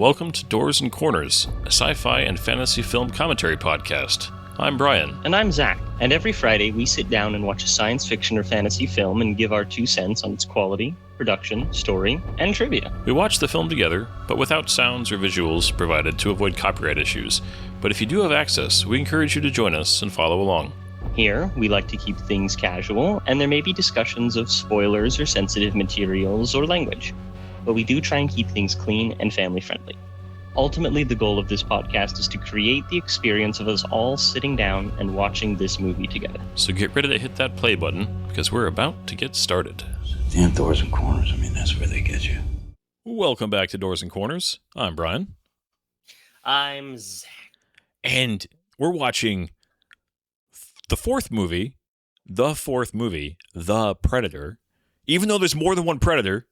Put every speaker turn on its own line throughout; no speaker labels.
welcome to Doors and Corners, a sci-fi and fantasy film commentary podcast. I'm Brian.
And I'm Zach. And every Friday we sit down and watch a science fiction or fantasy film and give our 2 cents on its quality, production, story, and trivia.
We watch the film together, but without sounds or visuals provided to avoid copyright issues. But if you do have access, we encourage you to join us and follow along.
Here, we like to keep things casual, and there may be discussions of spoilers or sensitive materials or language. But we do try and keep things clean and family-friendly. Ultimately, the goal of this podcast is to create the experience of us all sitting down and watching this movie together.
So get ready to hit that play button, because we're about to get started.
Damn Doors and Corners, that's where they get you.
Welcome back to Doors and Corners. I'm Brian.
I'm Zach.
And we're watching the fourth movie, The Predator. Even though there's more than one Predator,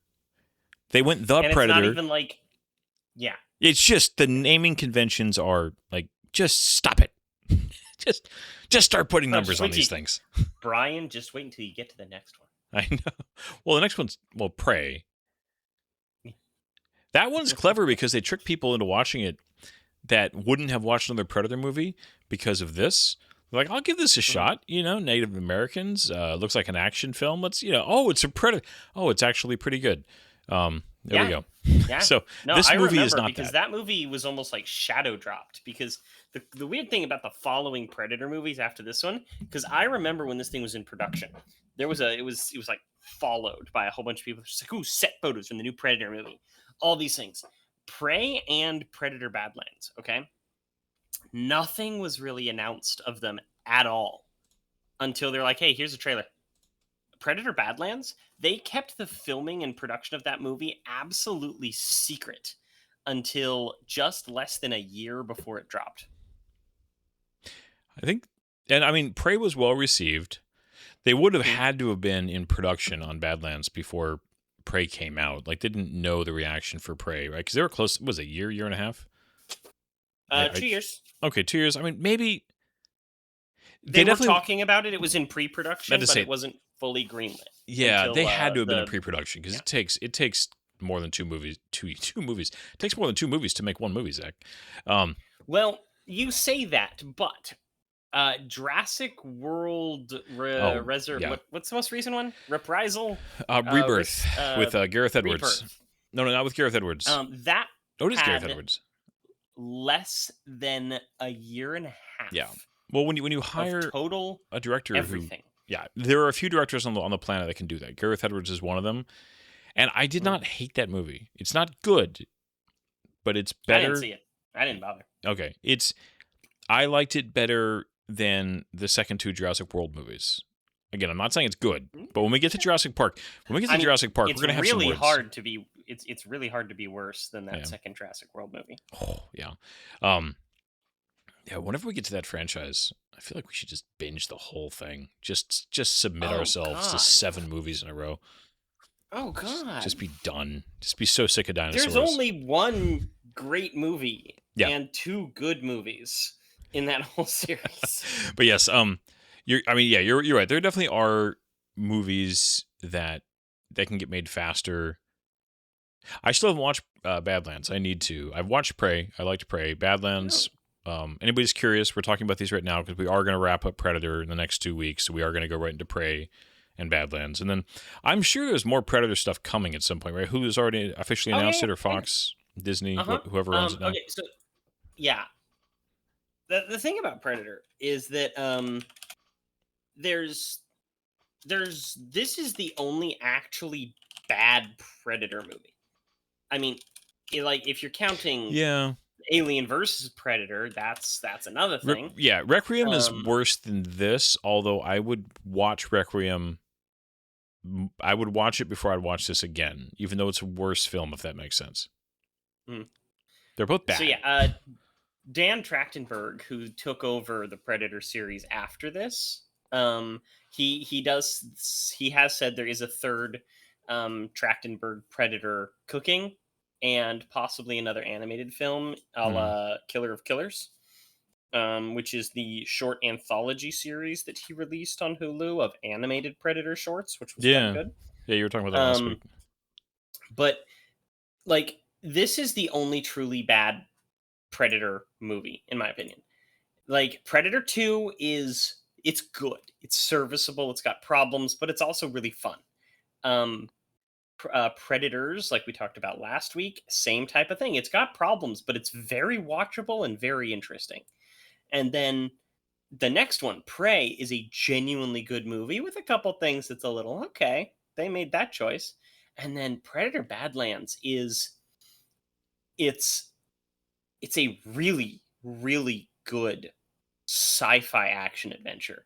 they went The
and
Predator.
It's not even like, yeah.
It's just the naming conventions are like, just stop it. just start putting numbers on these things.
Brian, just wait until you get to the next one.
I know. Well, the next one's, Prey. That one's clever because they trick people into watching it that wouldn't have watched another Predator movie because of this. They're like, I'll give this a shot. Native Americans. Looks like an action film. Let's, it's a Predator. Oh, it's actually pretty good. There we go.
Yeah.
So this movie is not
because that movie was almost like shadow dropped because the weird thing about the following Predator movies after this one, because I remember when this thing was in production, it was like followed by a whole bunch of people just like, ooh, set photos from the new Predator movie, all these things. Prey and Predator Badlands, okay? Nothing was really announced of them at all until they're like, hey, here's a trailer. Predator Badlands, they kept the filming and production of that movie absolutely secret until just less than a year before it dropped.
I think, Prey was well received. They would have had to have been in production on Badlands before Prey came out. Like, they didn't know the reaction for Prey, right? Because they were close, was it a year and a half?
2 years.
Okay, 2 years. Maybe...
They were talking about it. It was in pre-production, but it wasn't fully greenlit.
Yeah, they had to have been in pre-production because it takes more than two movies. Two movies. It takes more than 2 movies to make one movie, Zach.
Well, you say that, but Jurassic World what's the most recent one? Reprisal?
Rebirth with Gareth Edwards.
Rebirth.
No, not with Gareth Edwards.
It
is Gareth Edwards.
Less than a year and a half.
Yeah. Well, when you hire
total
a director
everything.
There are a few directors on the planet that can do that. Gareth Edwards is one of them. And I did not hate that movie. It's not good, but it's better.
I didn't see it. I didn't bother.
Okay. I liked it better than the second 2 Jurassic World movies. Again, I'm not saying it's good, but when we get to Jurassic Park, we're going to have some words.
It's really hard to be worse than that second Jurassic World movie.
Oh, yeah. Whenever we get to that franchise, I feel like we should just binge the whole thing. Just submit ourselves to 7 movies in a row.
Oh, God.
Just be done. Just be so sick of dinosaurs.
There's only one great movie and 2 good movies in that whole series.
But yes, you're right. There definitely are movies that can get made faster. I still haven't watched Badlands. I need to. I've watched Prey. I liked Prey. Badlands... anybody's curious, we're talking about these right now because we are going to wrap up Predator in the next 2 weeks. So we are going to go right into Prey and Badlands. And then I'm sure there's more Predator stuff coming at some point, right? Hulu's already officially announced it, or Fox, Disney, whoever owns it now.
Okay, so, yeah. The thing about Predator is that this is the only actually bad Predator movie. If you're counting...
Yeah.
Alien versus Predator, that's another thing.
Requiem is worse than this, although I would watch Requiem. I would watch it before I'd watch this again, even though it's a worse film, if that makes sense. They're both bad.
So Dan Trachtenberg, who took over the Predator series after this, he has said there is a third Trachtenberg Predator cooking, and possibly another animated film, a la Killer of Killers, which is the short anthology series that he released on Hulu of animated Predator shorts, which was quite good.
Yeah, you were talking about that last week.
But, this is the only truly bad Predator movie, in my opinion. Like Predator 2 it's good. It's serviceable. It's got problems, but it's also really fun. Um Predators, like we talked about last week, same type of thing. It's got problems, but it's very watchable and very interesting. And then the next one, Prey, is a genuinely good movie with a couple things that's a little okay. They made that choice. And then Predator Badlands is it's it's a really really good sci-fi action adventure.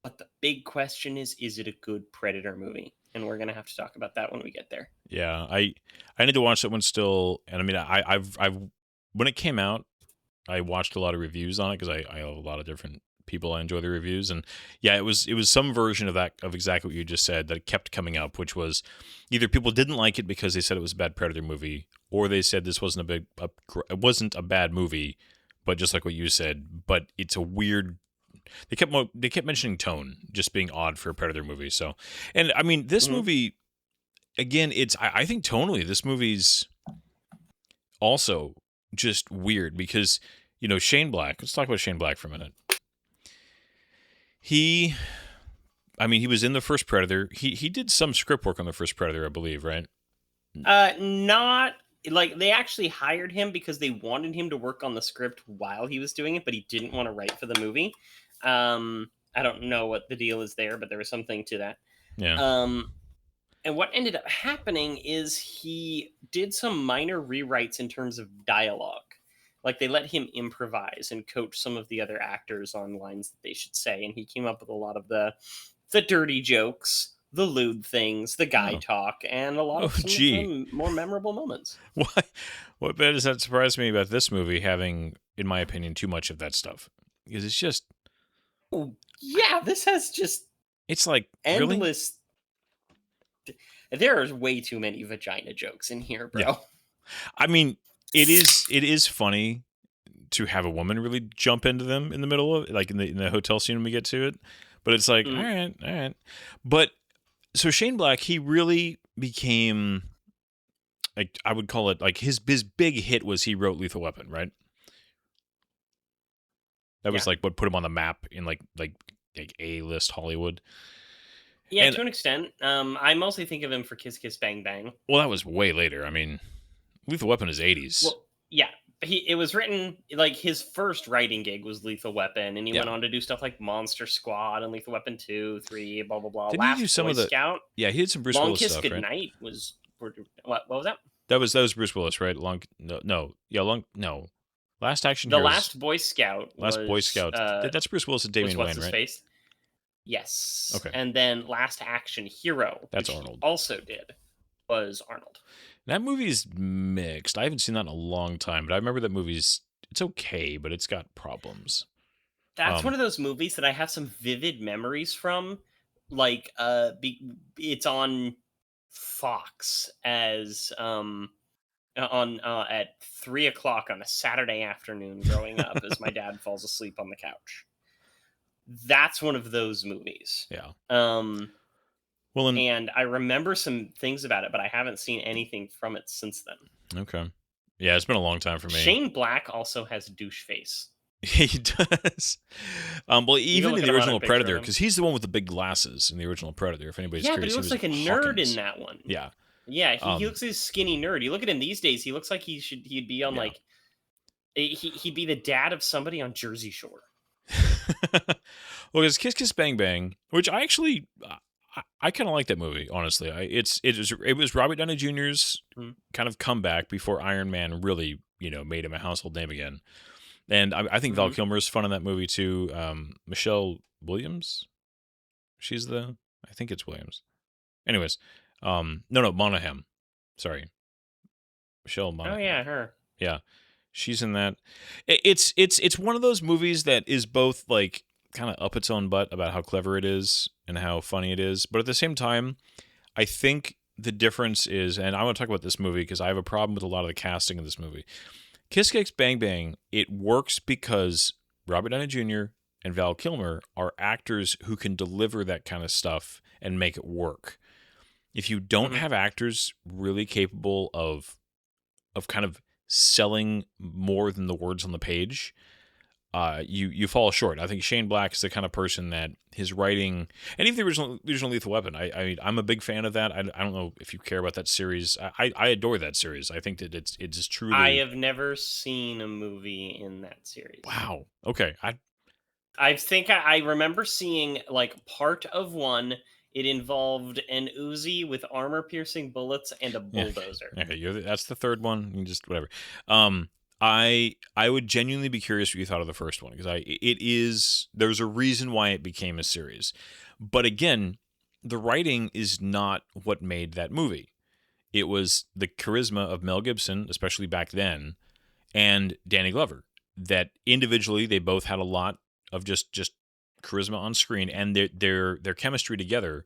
But the big question is it a good Predator movie? And we're going to have to talk about that when we get there.
Yeah, I need to watch that one still. And I mean, I've when it came out, I watched a lot of reviews on it because I have a lot of different people I enjoy the reviews, and yeah, it was some version of that, of exactly what you just said, that kept coming up, which was either people didn't like it because they said it was a bad Predator movie, or they said this wasn't it wasn't a bad movie, but just like what you said, but it's a weird. They kept mentioning tone just being odd for a Predator movie. So, and I mean, this
Mhm.
movie again, I think tonally this movie's also just weird because Shane Black. Let's talk about Shane Black for a minute. He, I mean, he was in the first Predator. He did some script work on the first Predator, I believe, right?
Not like they actually hired him because they wanted him to work on the script while he was doing it, but he didn't want to write for the movie. I don't know what the deal is there, but there was something to that.
Yeah.
And what ended up happening is he did some minor rewrites in terms of dialogue. Like they let him improvise and coach some of the other actors on lines that they should say, and he came up with a lot of the dirty jokes, the lewd things, the guy
Oh.
talk, and a lot
Oh,
of some
gee.
of the more memorable moments.
Why? What bit does that surprise me about this movie having, in my opinion, too much of that stuff? Because it's just,
Oh, yeah, this has just
it's like really.
endless. There are way too many vagina jokes in here, bro.
Yeah. I mean, it is funny to have a woman really jump into them in the middle of, like, in the hotel scene when we get to it, but it's like,
Mm.
all right. But so Shane Black, he really became, like, I would call it, like, his big hit was he wrote Lethal Weapon, right? That was
Yeah.
like what put him on the map in like A-list Hollywood.
Yeah,
And
to an extent. I mostly think of him for Kiss Kiss Bang Bang.
well, that was way later. I mean, Lethal Weapon is 80s.
Well, yeah, it was written like his first writing gig was Lethal Weapon, and he
Yeah.
went on to do stuff like Monster Squad and Lethal Weapon 2, 3, blah blah blah.
Didn't he
Last
do some
Boy
of the?
Scout,
Yeah, he did some Bruce
Long
Willis
Kiss
stuff, right?
Goodnight was what was that?
That was Bruce Willis, right? No. Last Action
The
Heroes.
Last Boy Scout
Last Boy
was,
Scout. That's Bruce Willis and
was
Damian
what's
Wayne,
his
right?
face? Yes.
Okay.
And then Last Action Hero,
That's
which he
Arnold.
also did, was Arnold.
That movie's mixed. I haven't seen that in a long time, but I remember that movie's, it's okay, but it's got problems.
That's one of those movies that I have some vivid memories from. Like, it's on Fox as on at 3 o'clock on a Saturday afternoon growing up as my dad falls asleep on the couch. That's one of those movies.
Yeah.
Well, and I remember some things about it, but I haven't seen anything from it since then.
Okay. Yeah, it's been a long time for me.
Shane Black also has douche face.
He does. Well, even
look
in
at
the
him on a
original
picture of
Predator,
him.
because he's the one with the big glasses in the original Predator. If anybody's
Yeah, but
curious,
he looks like a
was
nerd
Hawkins.
in that one.
Yeah.
Yeah, he looks like a skinny nerd. You look at him these days, he looks like he'd be on
Yeah.
like he'd be the dad of somebody on Jersey Shore.
Well, because Kiss Kiss Bang Bang, which I actually I kind of like that movie, honestly. It was Robert Downey Jr.'s kind of comeback before Iron Man really made him a household name again, and I think Val Kilmer's fun in that movie too. Michelle Williams, I think it's Williams. Anyways, no, Monaghan. Sorry, Michelle Monaghan.
Oh yeah, her.
Yeah, she's in that. It's one of those movies that is both like kind of up its own butt about how clever it is and how funny it is, but at the same time, I think the difference is, and I want to talk about this movie because I have a problem with a lot of the casting of this movie. Kiss Kiss Bang Bang, it works because Robert Downey Jr. and Val Kilmer are actors who can deliver that kind of stuff and make it work. If you don't have actors really capable of kind of selling more than the words on the page, you fall short. I think Shane Black is the kind of person that his writing, and even the original Lethal Weapon, I'm a big fan of that. I don't know if you care about that series. I adore that series. I think that it's truly.
I have never seen a movie in that series.
Wow. Okay.
I think I remember seeing like part of one. It involved an Uzi with armor-piercing bullets and a bulldozer.
Okay, that's the third one. You just whatever. I would genuinely be curious what you thought of the first one, because there's a reason why it became a series, but again, the writing is not what made that movie. It was the charisma of Mel Gibson, especially back then, and Danny Glover. That individually they both had a lot of just charisma on screen, and their chemistry together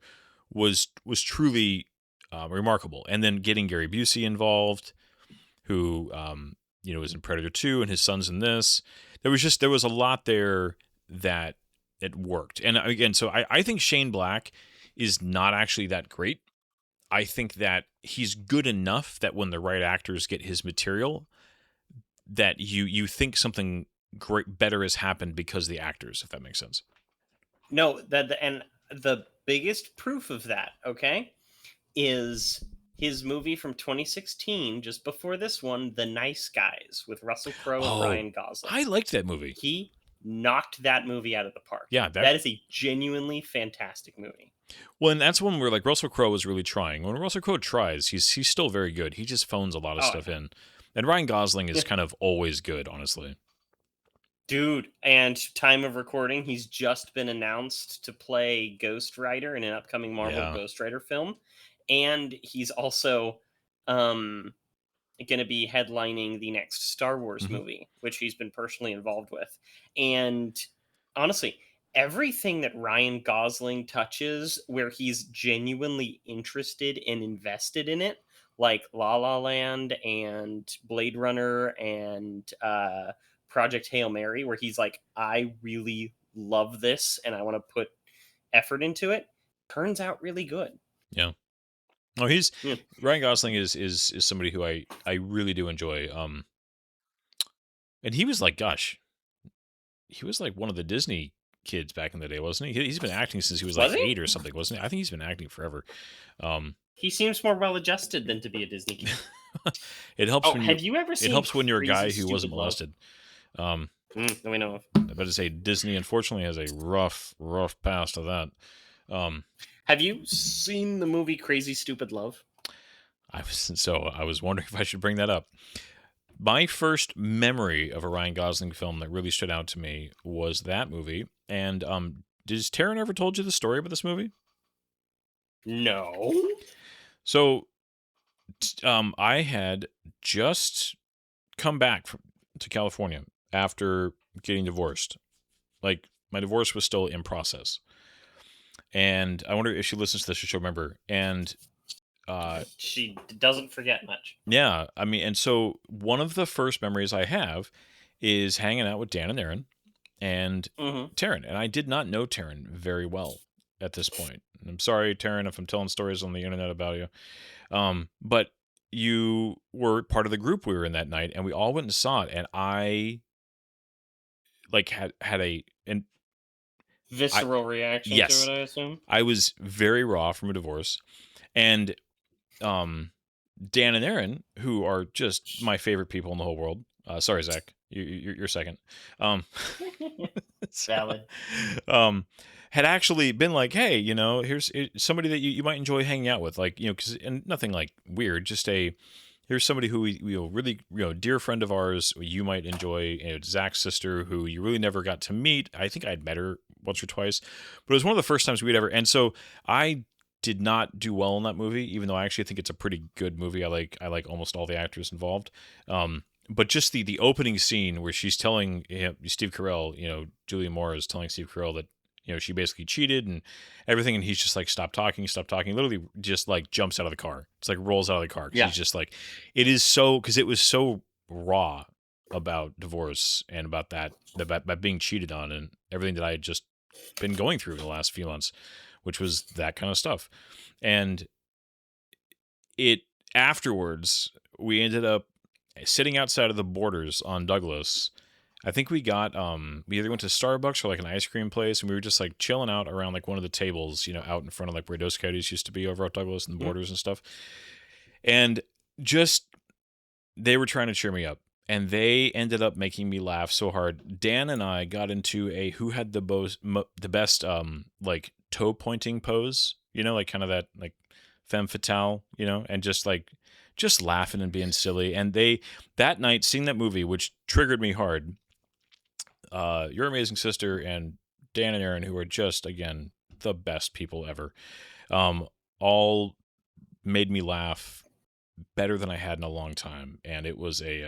was truly remarkable. And then getting Gary Busey involved, who was in Predator 2, and his son's in this. There was a lot there that it worked. And again, so I think Shane Black is not actually that great. I think that he's good enough that when the right actors get his material, that you think something great better has happened because of the actors, if that makes sense.
No, and the biggest proof of that, okay, is his movie from 2016, just before this one, The Nice Guys, with Russell Crowe and Ryan Gosling.
I liked that movie.
He knocked that movie out of the park.
Yeah,
that is a genuinely fantastic movie.
Well, and that's one where like Russell Crowe was really trying. When Russell Crowe tries, he's still very good. He just phones a lot of stuff in. And Ryan Gosling is kind of always good, honestly.
Dude, and time of recording, he's just been announced to play Ghost Rider in an upcoming Marvel Ghost Rider film. And he's also going to be headlining the next Star Wars movie, which he's been personally involved with. And honestly, everything that Ryan Gosling touches where he's genuinely interested and invested in it, like La La Land and Blade Runner and Project Hail Mary, where he's like, I really love this and I want to put effort into it, turns out really good.
Yeah. Oh, Ryan Gosling is somebody who I really do enjoy. And he was like, gosh, he was like one of the Disney kids back in the day, wasn't he? He's been acting since he was like 8 or something, wasn't he? I think he's been acting forever.
He seems more well-adjusted than to be a Disney kid.
It helps.
Have you ever seen?
It helps when you're a guy
Crazy
who wasn't
Stupid
molested.
We know of.
I better say Disney unfortunately has a rough past of that.
Have you seen the movie Crazy Stupid Love?
I was wondering if I should bring that up. My first memory of a Ryan Gosling film that really stood out to me was that movie. And does Taryn ever told you the story about this movie?
No.
So I had just come back to California after getting divorced. Like, my divorce was still in process. And I wonder if she listens to this, she'll remember. And
she doesn't forget much.
Yeah, I mean, and so one of the first memories I have is hanging out with Dan and Aaron and Taryn. And I did not know Taryn very well at this point. And I'm sorry, Taryn, if I'm telling stories on the internet about you. But you were part of the group we were in that night, and we all went and saw it. And I like had a
visceral reaction to it, I assume.
I was very raw from a divorce. And Dan and Aaron, who are just my favorite people in the whole world. Sorry, Zach, you're second.
Valid.
Had actually been like, hey, here's somebody that you might enjoy hanging out with, like, and nothing like weird, just here's somebody who we really, dear friend of ours, you might enjoy. Zach's sister, who you really never got to meet. I think I'd met her once or twice, but it was one of the first times we'd ever. And so I did not do well in that movie, even though I actually think it's a pretty good movie. I like almost all the actors involved. But just the opening scene where she's telling Steve Carell, Julianne Moore is telling Steve Carell that she basically cheated and everything, and he's just like, stop talking. Literally, just like jumps out of the car. It's like rolls out of the car. Yeah. He's just like, it is so, because it was so raw about divorce and about that about being cheated on and everything that I had just been going through the last few months, which was that kind of stuff. And it afterwards, we ended up sitting outside of the Borders on Douglas. I think we got we either went to Starbucks or like an ice cream place, and we were just like chilling out around like one of the tables, out in front of like where Dos Coyotes used to be over at Douglas and the Borders and stuff. And just they were trying to cheer me up, and they ended up making me laugh so hard. Dan and I got into a who had the best like toe pointing pose, like kind of that like femme fatale, and just laughing and being silly. And that night seeing that movie, which triggered me hard. Your Amazing Sister and Dan and Aaron, who are just, again, the best people ever, all made me laugh better than I had in a long time. And it was it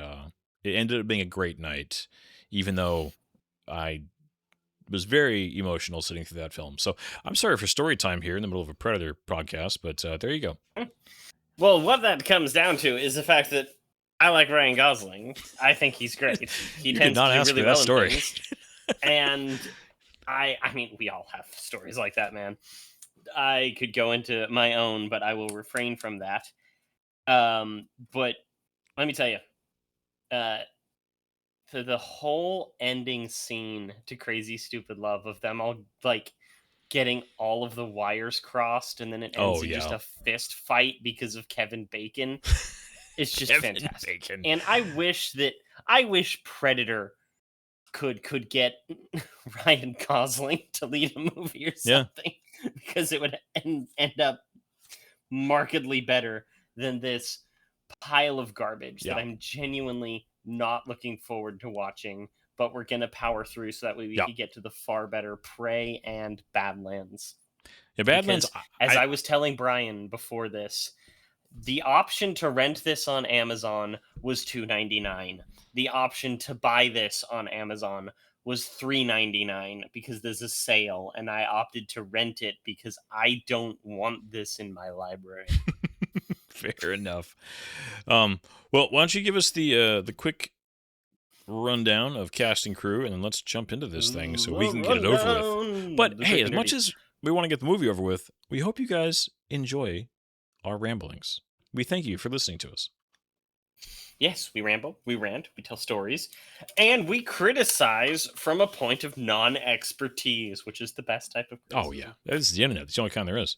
ended up being a great night, even though I was very emotional sitting through that film. So I'm sorry for story time here in the middle of a Predator podcast, but there you go.
Well, what that comes down to is the fact that I like Ryan Gosling. I think he's great. He
You did
tends
not
to do
ask
really
for
well
that story.
in things. And I mean, we all have stories like that, man. I could go into my own, but I will refrain from that. But let me tell you, for the whole ending scene to Crazy Stupid Love of them all like getting all of the wires crossed, and then it ends in just a fist fight because of Kevin Bacon. It's just
Kevin
fantastic.
Bacon.
And I wish Predator could get Ryan Gosling to lead a movie or something, because it would end up markedly better than this pile of garbage that I'm genuinely not looking forward to watching, but we're gonna power through so that way we can get to the far better Prey and Badlands.
Yeah, Badlands.
Because, as I was telling Brian before this, the option to rent this on Amazon was $2.99. The option to buy this on Amazon was $3.99 because there's a sale, and I opted to rent it because I don't want this in my library.
Fair enough. Well, why don't you give us the quick rundown of cast and crew, and then let's jump into this thing so we can get it over with. But hey, as much as we want to get the movie over with, we hope you guys enjoy our ramblings. We thank you for listening to us.
Yes, we ramble, we rant, we tell stories, and we criticize from a point of non-expertise, which is the best type of criticism.
Oh, yeah. That's the internet. It's the only kind there is.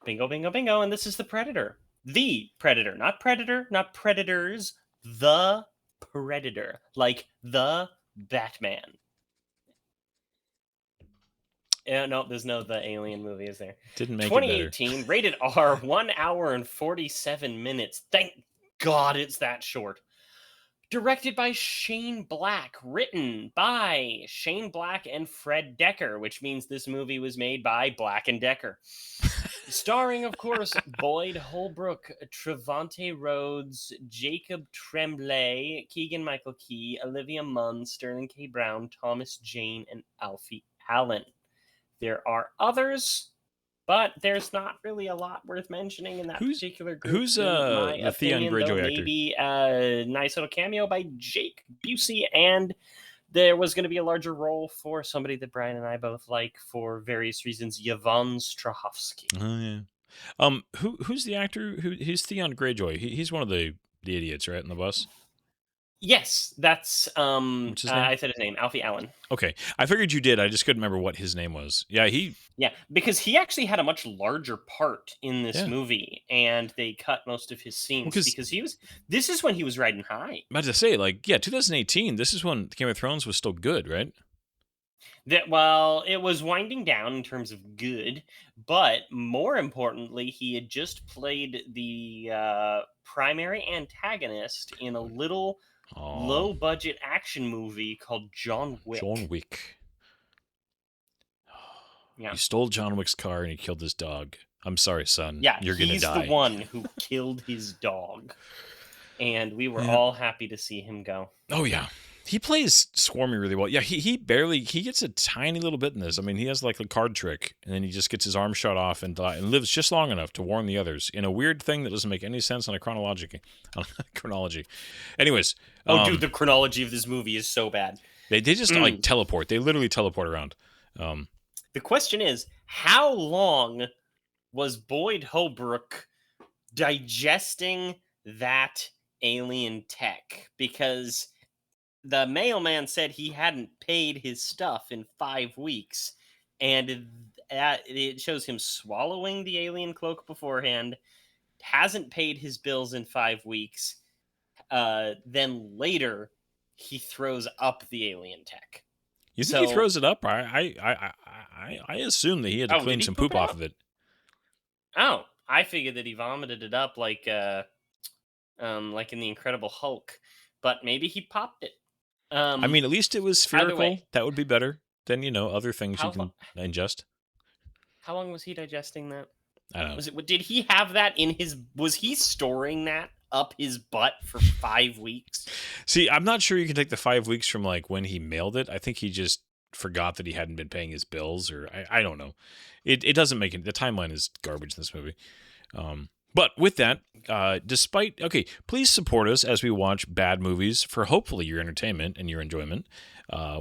Bingo, bingo, bingo, and this is The Predator. The Predator. Not Predator, not Predators. The Predator. Like the Batman. No, there's no The Alien movie, is there?
Didn't make
2018,
it better.
rated R, 1 hour and 47 minutes. Thank God it's that short. Directed by Shane Black. Written by Shane Black and Fred Dekker, which means this movie was made by Black and Dekker. Starring, of course, Boyd Holbrook, Trevante Rhodes, Jacob Tremblay, Keegan-Michael Key, Olivia Munn, Sterling K. Brown, Thomas Jane, and Alfie Allen. There are others, but there's not really a lot worth mentioning in that particular group.
Who's the Theon Greyjoy actor?
Maybe a nice little cameo by Jake Busey, and there was going to be a larger role for somebody that Brian and I both like for various reasons, Yvonne Strahovski.
Oh, yeah. Who's the actor? He's Theon Greyjoy. He's one of the idiots, right, in the bus?
Yes, that's
What's his name?
I said his name, Alfie Allen.
Okay, I figured you did. I just couldn't remember what his name was. Yeah,
because he actually had a much larger part in this movie, and they cut most of his scenes because this is when he was riding high.
I'm about to say, 2018. This is when Game of Thrones was still good, right?
It was winding down in terms of good, but more importantly, he had just played the primary antagonist in a little low-budget action movie called John Wick.
John Wick.
Yeah.
He stole John Wick's car and he killed his dog. I'm sorry, son.
Yeah,
you're gonna die.
He's the one who killed his dog, and we were all happy to see him go.
Oh yeah. He plays Swarmy really well. Yeah, he gets a tiny little bit in this. I mean, he has like a card trick, and then he just gets his arm shot off and lives just long enough to warn the others in a weird thing that doesn't make any sense on a chronology. Anyways.
Dude, the chronology of this movie is so bad.
They just teleport. They literally teleport around.
The question is, how long was Boyd Holbrook digesting that alien tech because the mailman said he hadn't paid his stuff in 5 weeks, and it shows him swallowing the alien cloak beforehand, hasn't paid his bills in 5 weeks. Then later, he throws up the alien tech.
You think he throws it up? I assume that he had to clean some poop off of it.
Oh, I figured that he vomited it up like in the Incredible Hulk, but maybe he popped it.
I mean, at least it was spherical. That would be better than other things you can ingest.
How long was he digesting that?
I don't know.
Did he have that in his? Was he storing that up his butt for 5 weeks?
See, I'm not sure you can take the 5 weeks from like when he mailed it. I think he just forgot that he hadn't been paying his bills, or I don't know. It doesn't make it. The timeline is garbage in this movie. But with that, please support us as we watch bad movies for hopefully your entertainment and your enjoyment.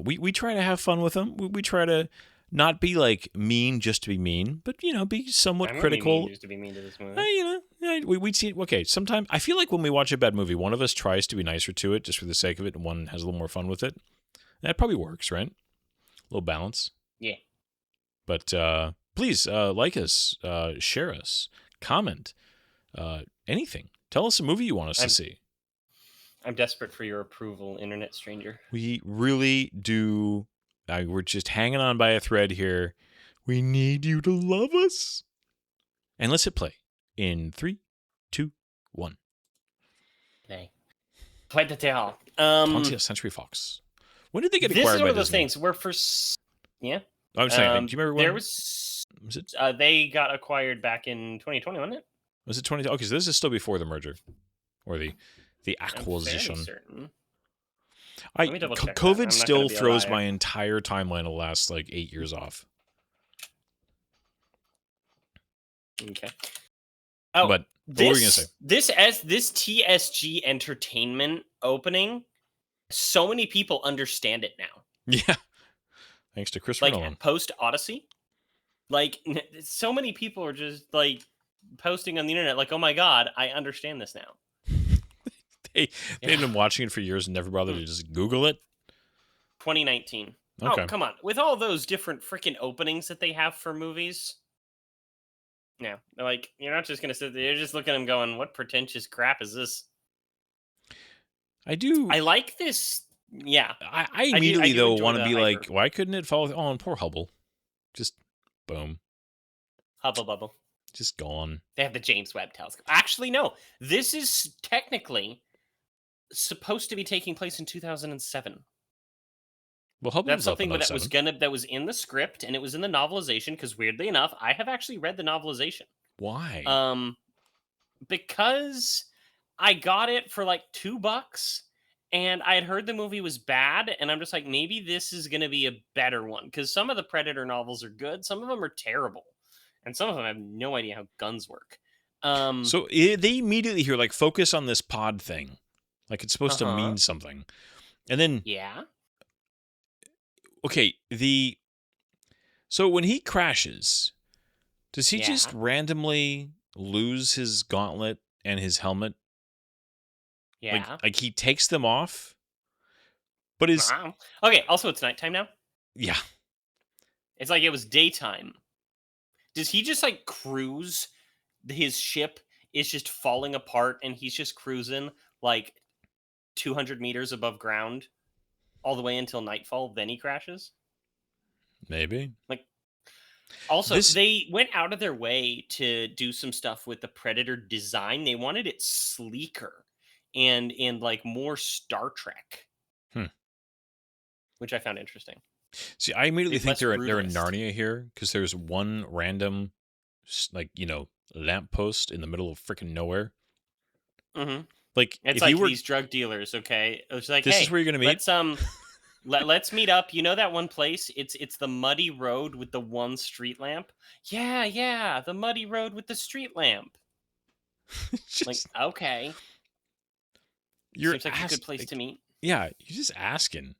We try to have fun with them. We try to not be like mean just to be mean, but be somewhat critical.
Be mean just to be mean to this movie.
We see. Okay, sometimes I feel like when we watch a bad movie, one of us tries to be nicer to it just for the sake of it, and one has a little more fun with it. That probably works, right? A little balance.
Yeah.
But please like us, share us, comment, anything. Tell us a movie you want us to see.
I'm desperate for your approval, internet stranger.
We really do. We're just hanging on by a thread here. We need you to love us. And let's hit play in 3, 2, 1.
Okay. Play the tale.
20th Century Fox. When did they get acquired by Disney?
This is one of those things where yeah.
I'm saying, do you remember when?
There was it? They got acquired back in 2020, wasn't it?
Was it 20? Okay, so this is still before the merger or the acquisition.
I'm certain.
COVID still throws my entire timeline of the last 8 years off.
Okay.
Oh, but what were you gonna say?
This TSG Entertainment opening, so many people understand it now.
Yeah. Thanks to Christopher Nolan.
Post Odyssey, so many people are just posting on the internet oh my god, I understand this now.
They've been watching it for years and never bothered to just Google it.
2019.
Okay.
Oh, come on. With all those different freaking openings that they have for movies. No. You're not just going to sit there. You're just looking at them going, what pretentious crap is this? I like this. Yeah.
I immediately, want to be like, why couldn't it follow? Oh, and poor Hubble. Just boom.
Hubble bubble.
Just gone.
They have the James Webb Telescope. Actually, no. This is technically supposed to be taking place in 2007.
Well, Hubble
that's something that was in the script and it was in the novelization. Because weirdly enough, I have actually read the novelization.
Why?
Because I got it for $2, and I had heard the movie was bad, and I'm just like, maybe this is going to be a better one. Because some of the Predator novels are good, some of them are terrible, and some of them have no idea how guns work.
So they immediately hear focus on this pod thing. It's supposed to mean something. And then...
Yeah.
Okay, so when he crashes, does he just randomly lose his gauntlet and his helmet?
Yeah.
He takes them off? But is...
Okay, also it's nighttime now?
Yeah.
It's it was daytime. Does he just cruise? His ship is just falling apart and he's just cruising 200 meters above ground all the way until nightfall, then he crashes?
Maybe.
Also, they went out of their way to do some stuff with the Predator design. They wanted it sleeker and more Star Trek. Which I found interesting.
See, I immediately think they're in Narnia here because there's one random lamppost in the middle of freaking nowhere.
Mm-hmm.
It's
these drug dealers, okay? It's
this is where you're gonna meet.
Let's meet up. You know that one place? It's the muddy road with the one street lamp. Yeah, the muddy road with the street lamp. Okay. Seems like a good place to meet.
Yeah, you're just asking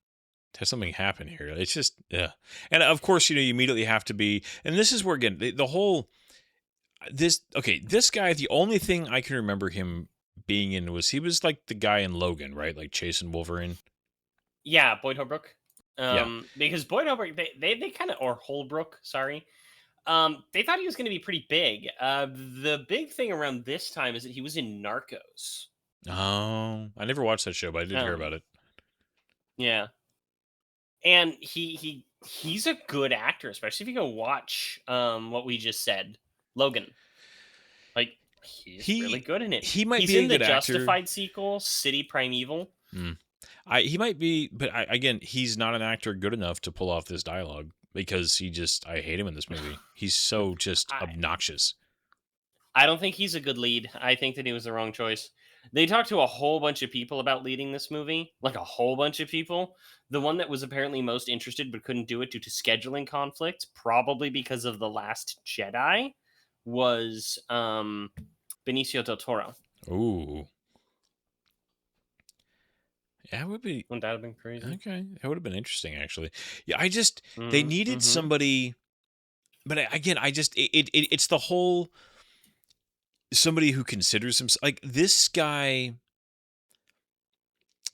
to have something happen here. It's just and of course you immediately have to be. And this is where again the whole this guy. The only thing I can remember him being in was like the guy in Logan, right? Like chasing Wolverine.
Yeah, Boyd Holbrook.
Yeah.
Because Boyd Holbrook, they kind of, or Holbrook, sorry. They thought he was going to be pretty big. The big thing around this time is that he was in Narcos.
Oh, I never watched that show, but I did hear about it.
Yeah, and he's a good actor, especially if you go watch what we just said, Logan. Like he's really good in it.
He might
he's
be
in
a
the
good actor.
Justified sequel, City Primeval.
He might be, but again, he's not an actor good enough to pull off this dialogue because I hate him in this movie. He's so just obnoxious.
I don't think he's a good lead. I think that he was the wrong choice. They talked to a whole bunch of people about leading this movie, like a whole bunch of people. The one that was apparently most interested but couldn't do it due to scheduling conflicts, probably because of The Last Jedi, was Benicio del Toro.
Ooh. Yeah, it would be.
Wouldn't that have been crazy?
Okay, that would have been interesting, actually. Yeah, they needed somebody, but again, it's the whole somebody who considers himself like this guy.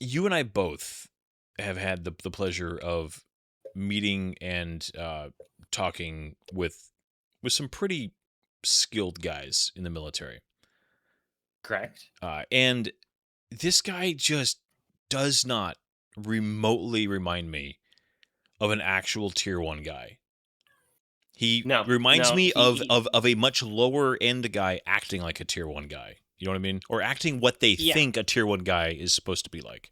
You and I both have had the pleasure of meeting and talking with some pretty skilled guys in the military.
Correct.
And this guy just does not remotely remind me of an actual tier 1 guy. He reminds me of a much lower end guy acting like a tier 1 guy. You know what I mean? Or acting what they think a tier 1 guy is supposed to be like.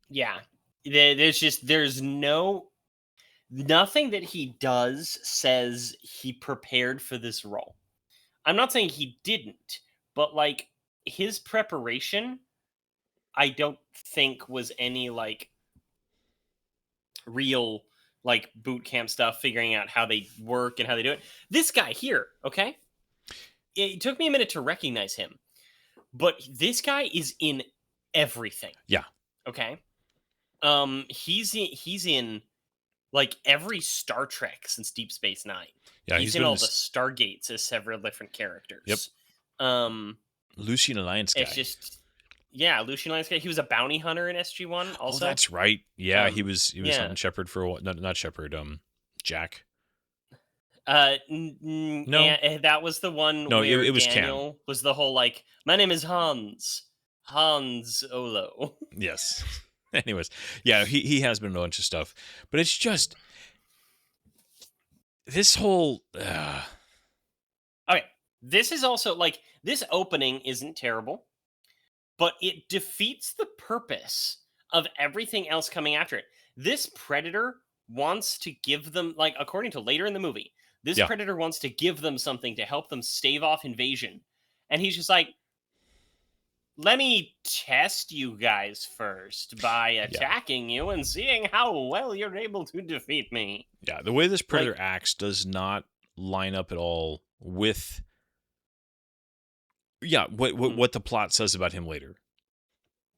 Yeah. There's nothing that he does says he prepared for this role. I'm not saying he didn't, but like his preparation, I don't think was any like real like boot camp stuff, figuring out how they work and how they do it. This guy here, okay? It took me a minute to recognize him, but this guy is in everything.
Yeah.
Okay. He's in like every Star Trek since Deep Space Nine. Yeah, he's in all the Stargates as several different characters.
Yep. Lucian Alliance guy.
It's just Lucian Alliance guy. He was a bounty hunter in SG-1 also.
Oh, that's right. Yeah, he was on Shepard for a while. Not Shepard, Jack.
No, that was the one where
it was
Daniel
Cam.
Was the whole like, my name is Hans Olo.
Yes. Anyways, yeah, he has been in a bunch of stuff, but it's just this whole.
Okay, this is also like this opening isn't terrible, but it defeats the purpose of everything else coming after it. This predator wants to give them, like, according to later in the movie, this predator wants to give them something to help them stave off invasion, and he's just like, let me test you guys first by attacking you and seeing how well you're able to defeat me.
Yeah, the way this predator acts does not line up at all with what the plot says about him later.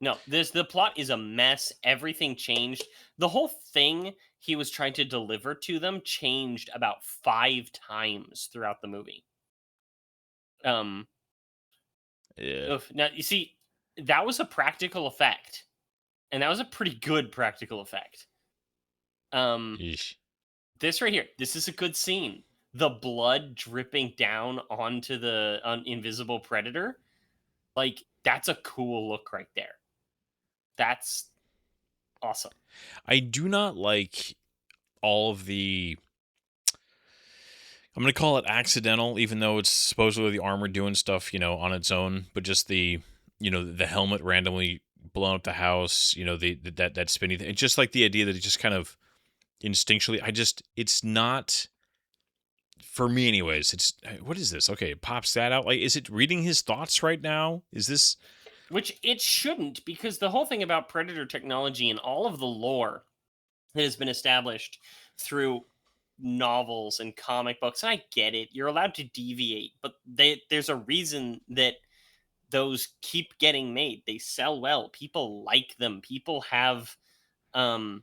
No, the plot is a mess. Everything changed. The whole thing he was trying to deliver to them changed about 5 times throughout the movie.
Yeah.
Now, you see, that was a practical effect. And that was a pretty good practical effect. This right here, this is a good scene. The blood dripping down onto the invisible predator. Like, that's a cool look right there. That's awesome.
I do not like all of the... I'm going to call it accidental, even though it's supposedly the armor doing stuff, on its own. But just the, the helmet randomly blowing up the house, that spinny thing. It's just like the idea that it just kind of instinctually, it's not, for me anyways, what is this? Okay, it pops that out. Like, is it reading his thoughts right now? Is this...
Which it shouldn't, because the whole thing about Predator technology and all of the lore that has been established through novels and comic books, and I get it, you're allowed to deviate, but there's a reason that those keep getting made. They sell well. People like them. People have a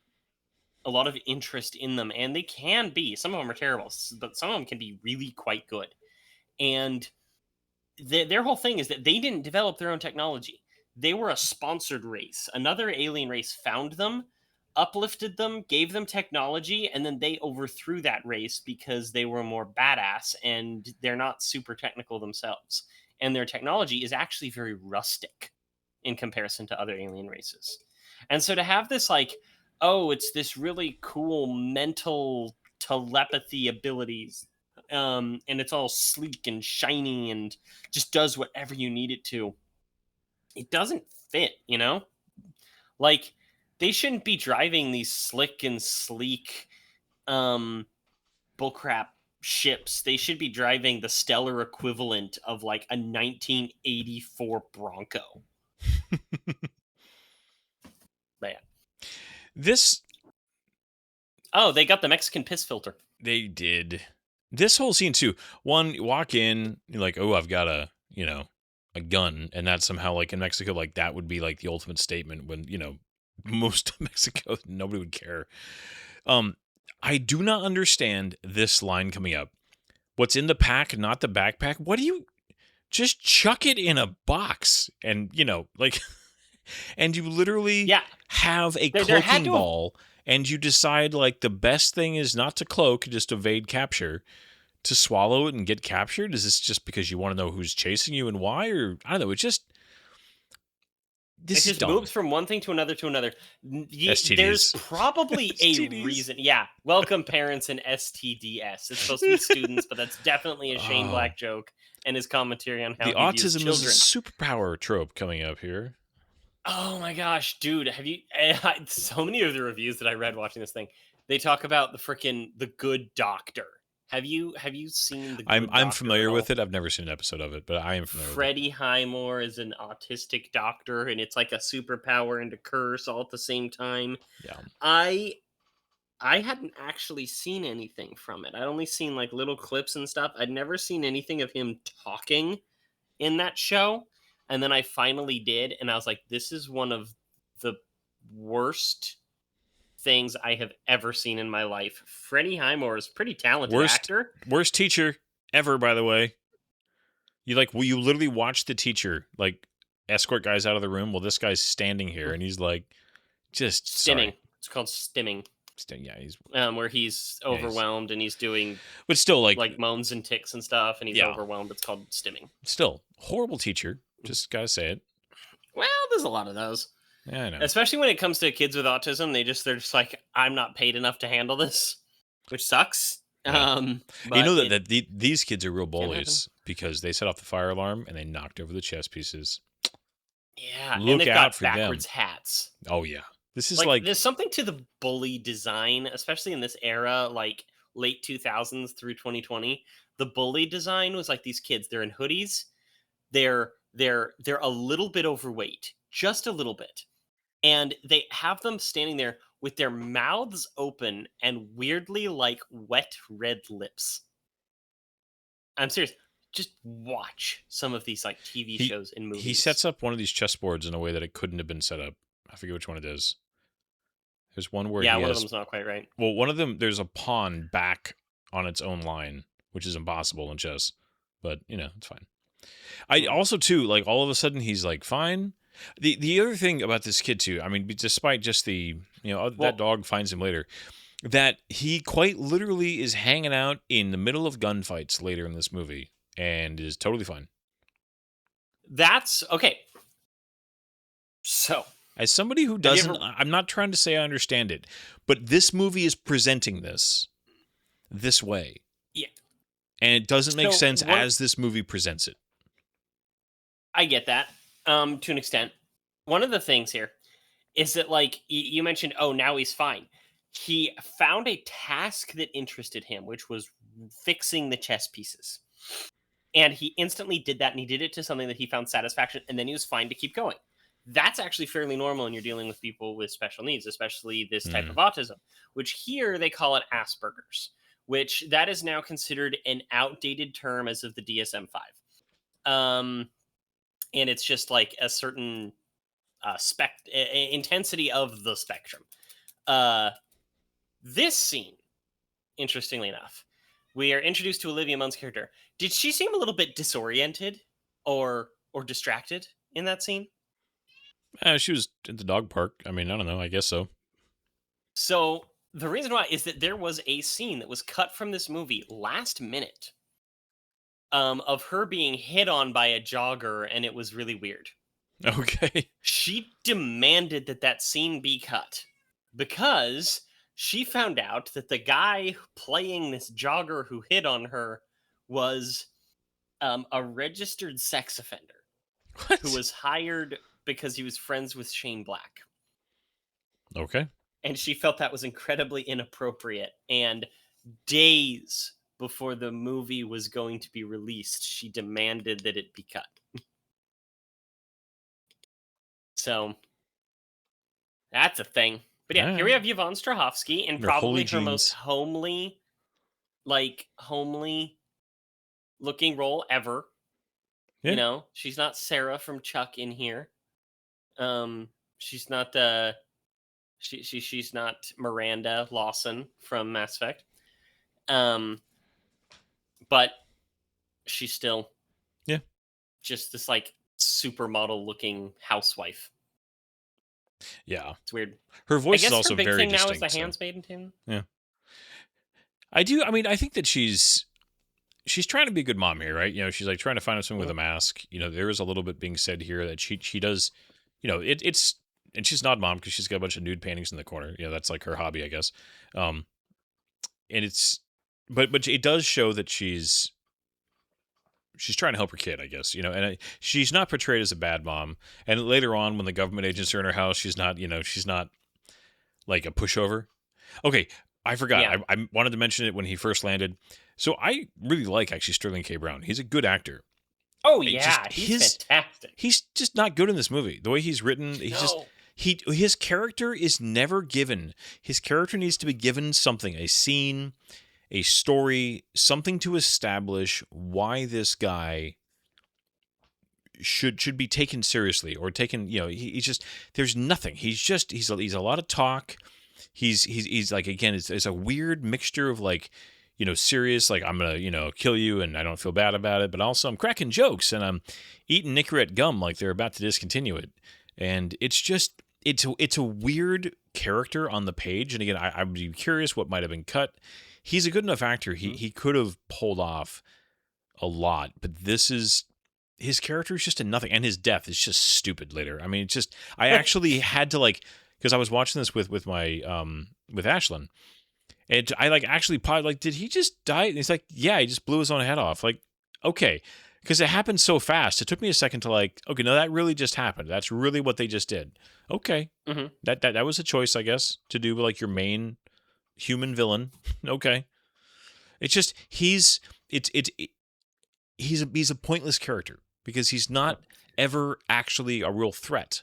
lot of interest in them, and they can be. Some of them are terrible, but some of them can be really quite good. And their whole thing is that they didn't develop their own technology. They were a sponsored race. Another alien race found them, uplifted them, gave them technology, and then they overthrew that race because they were more badass and they're not super technical themselves. And their technology is actually very rustic in comparison to other alien races. And so to have this, like, oh, it's this really cool mental telepathy abilities, and it's all sleek and shiny and just does whatever you need it to, it doesn't fit, you know? Like, they shouldn't be driving these slick and sleek bullcrap ships. They should be driving the stellar equivalent of like a 1984 Bronco. But yeah.
This
Oh, they got the Mexican piss filter.
they did. This whole scene too. One, you walk in, you're like, oh, I've got a gun, and that's somehow like in Mexico, like that would be like the ultimate statement when, most of Mexico, nobody would care. I do not understand this line coming up. What's in the pack, not the backpack? What do you just chuck it in a box and, like, and you literally have a cloaking ball and you decide like the best thing is not to cloak, just evade capture, to swallow it and get captured? Is this just because you want to know who's chasing you and why? Or I don't know. It just
moves from one thing to another to another.
STDs.
There's probably a reason. Yeah. Welcome, parents, and STDs. It's supposed to be students, but that's definitely a Shane Black joke and his commentary on how
the autism is a superpower trope coming up here.
Oh my gosh, dude! Have you? So many of the reviews that I read watching this thing, they talk about the Good Doctor. Have you seen the Good Doctor?
I'm familiar with it. I've never seen an episode of it, but I am familiar.
Freddie Highmore is an autistic doctor, and it's like a superpower and a curse all at the same time.
Yeah.
I hadn't actually seen anything from it. I'd only seen like little clips and stuff. I'd never seen anything of him talking in that show. And then I finally did, and I was like, this is one of the worst things I have ever seen in my life. Freddie Highmore is a pretty talented actor.
Worst teacher ever, by the way. You literally watch the teacher like escort guys out of the room. Well, this guy's standing here, and he's like, just
stimming.
Sorry.
It's called stimming.
Yeah, he's
where he's overwhelmed and he's doing,
but still like
moans and ticks and stuff, and he's overwhelmed. It's called stimming.
Still horrible teacher. Just gotta say it.
Well, there's a lot of those.
Yeah, I know.
Especially when it comes to kids with autism, they're just like, I'm not paid enough to handle this, which sucks.
Yeah. That these kids are real bullies because they set off the fire alarm and they knocked over the chess pieces.
Yeah,
look
and they've
out
got
for
backwards
them.
hats.
Oh yeah, this is like
there's something to the bully design, especially in this era, like late 2000s through 2020. The bully design was like these kids. They're in hoodies. They're a little bit overweight, just a little bit. And they have them standing there with their mouths open and weirdly like wet red lips. I'm serious. Just watch some of these like TV shows and movies.
He sets up one of these chessboards in a way that it couldn't have been set up. I forget which one it is. There's one where
one of them's not quite right.
Well, one of them, there's a pawn back on its own line, which is impossible in chess. But, it's fine. I also, too, like, all of a sudden, he's, like, fine. The other thing about this kid, too, I mean, despite just the, that dog finds him later, that he quite literally is hanging out in the middle of gunfights later in this movie and is totally fine.
That's, okay. So,
as somebody who doesn't, I'm not trying to say I understand it, but this movie is presenting this way.
Yeah.
And it doesn't make sense as this movie presents it.
I get that, to an extent. One of the things here is that, like, you mentioned, now he's fine. He found a task that interested him, which was fixing the chess pieces. And he instantly did that, and he did it to something that he found satisfaction, and then he was fine to keep going. That's actually fairly normal when you're dealing with people with special needs, especially this type of autism, which here they call it Asperger's, which that is now considered an outdated term as of the DSM-5. And it's just like a certain intensity of the spectrum. This scene, interestingly enough, we are introduced to Olivia Munn's character. Did she seem a little bit disoriented or distracted in that scene.
She was at the dog park. I mean, I don't know. I guess so.
So the reason why is that there was a scene that was cut from this movie last minute, of her being hit on by a jogger, and it was really weird.
Okay.
She demanded that that scene be cut because she found out that the guy playing this jogger who hit on her was a registered sex offender
What?
who was hired because he was friends with Shane Black.
Okay.
And she felt that was incredibly inappropriate. And days before the movie was going to be released, she demanded that it be cut. So that's a thing. But yeah, here we have Yvonne Strahovski in
Her holy
probably her most
jeans.
homely looking role ever.
Yeah.
You know, she's not Sarah from Chuck in here. She's not she's not Miranda Lawson from Mass Effect. But she's still just this like supermodel looking housewife.
Yeah.
It's weird.
Her voice
I guess
is also
her big
very
thing
distinct.
now is the Handmaiden tune.
Yeah. I mean, I think that she's trying to be a good mom here, right? You know, she's like trying to find someone with a mask. You know, there is a little bit being said here that she does, you know, it's and she's not mom because she's got a bunch of nude paintings in the corner. You know, that's like her hobby, I guess. And it's, but it does show that she's trying to help her kid, I guess, you know, and she's not portrayed as a bad mom. And later on, when the government agents are in her house, she's not, you know, she's not like a pushover. Okay, I forgot.
Yeah.
I wanted to mention it when he first landed. So I really like actually Sterling K. Brown. He's a good actor.
Oh
It
yeah,
just-
he's fantastic.
He's just not good in this movie. The way he's written, his character is never given. His character needs to be given something, a scene, a story, something to establish why this guy should be taken seriously or taken, you know, he's just, there's nothing. He's a lot of talk. He's like, again, it's a weird mixture of like, you know, serious, like I'm gonna, you know, kill you and I don't feel bad about it, but also I'm cracking jokes and I'm eating Nicorette gum like they're about to discontinue it. And it's just, it's a weird character on the page. And again, I'd be curious what might have been cut. He's a good enough actor. He could have pulled off a lot, but his character is just a nothing. And his death is just stupid later. I mean, it's just, I actually had to like, because I was watching this with my, with Ashlyn. And I like actually like, did he just die? And he's like, yeah, he just blew his own head off. Like, okay. Because it happened so fast. It took me a second to like, okay, no, that really just happened. That's really what they just did. Okay.
Mm-hmm.
That was a choice, I guess, to do like your main human villain. Okay. It's just, he's a pointless character because he's not ever actually a real threat.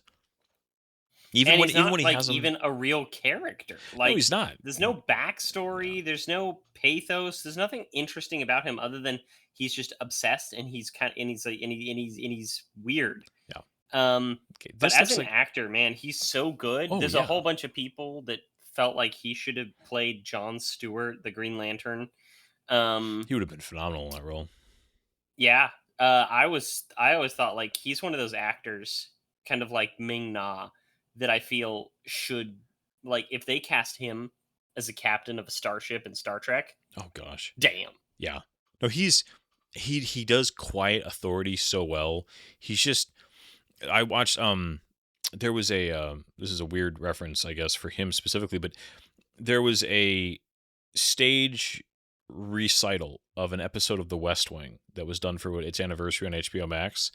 Even
and
when
he's not,
even when he
like,
has
even a real character. Like,
no, he's not.
There's no backstory. There's no pathos. There's nothing interesting about him other than he's just obsessed and he's he's weird.
Yeah. Okay,
But as an
like,
actor, man, he's so good.
Oh,
There's
yeah.
a whole bunch of people that felt like he should have played Jon Stewart, the Green Lantern.
he would have been phenomenal in that role.
Yeah. I always thought like he's one of those actors, kind of like Ming-Na, that I feel should, like, if they cast him as a captain of a starship in Star Trek.
Oh gosh.
Damn.
Yeah. No, he does quiet authority so well. He's just, I watched there was a this is a weird reference, I guess, for him specifically, but there was a stage recital of an episode of The West Wing that was done for its anniversary on HBO Max,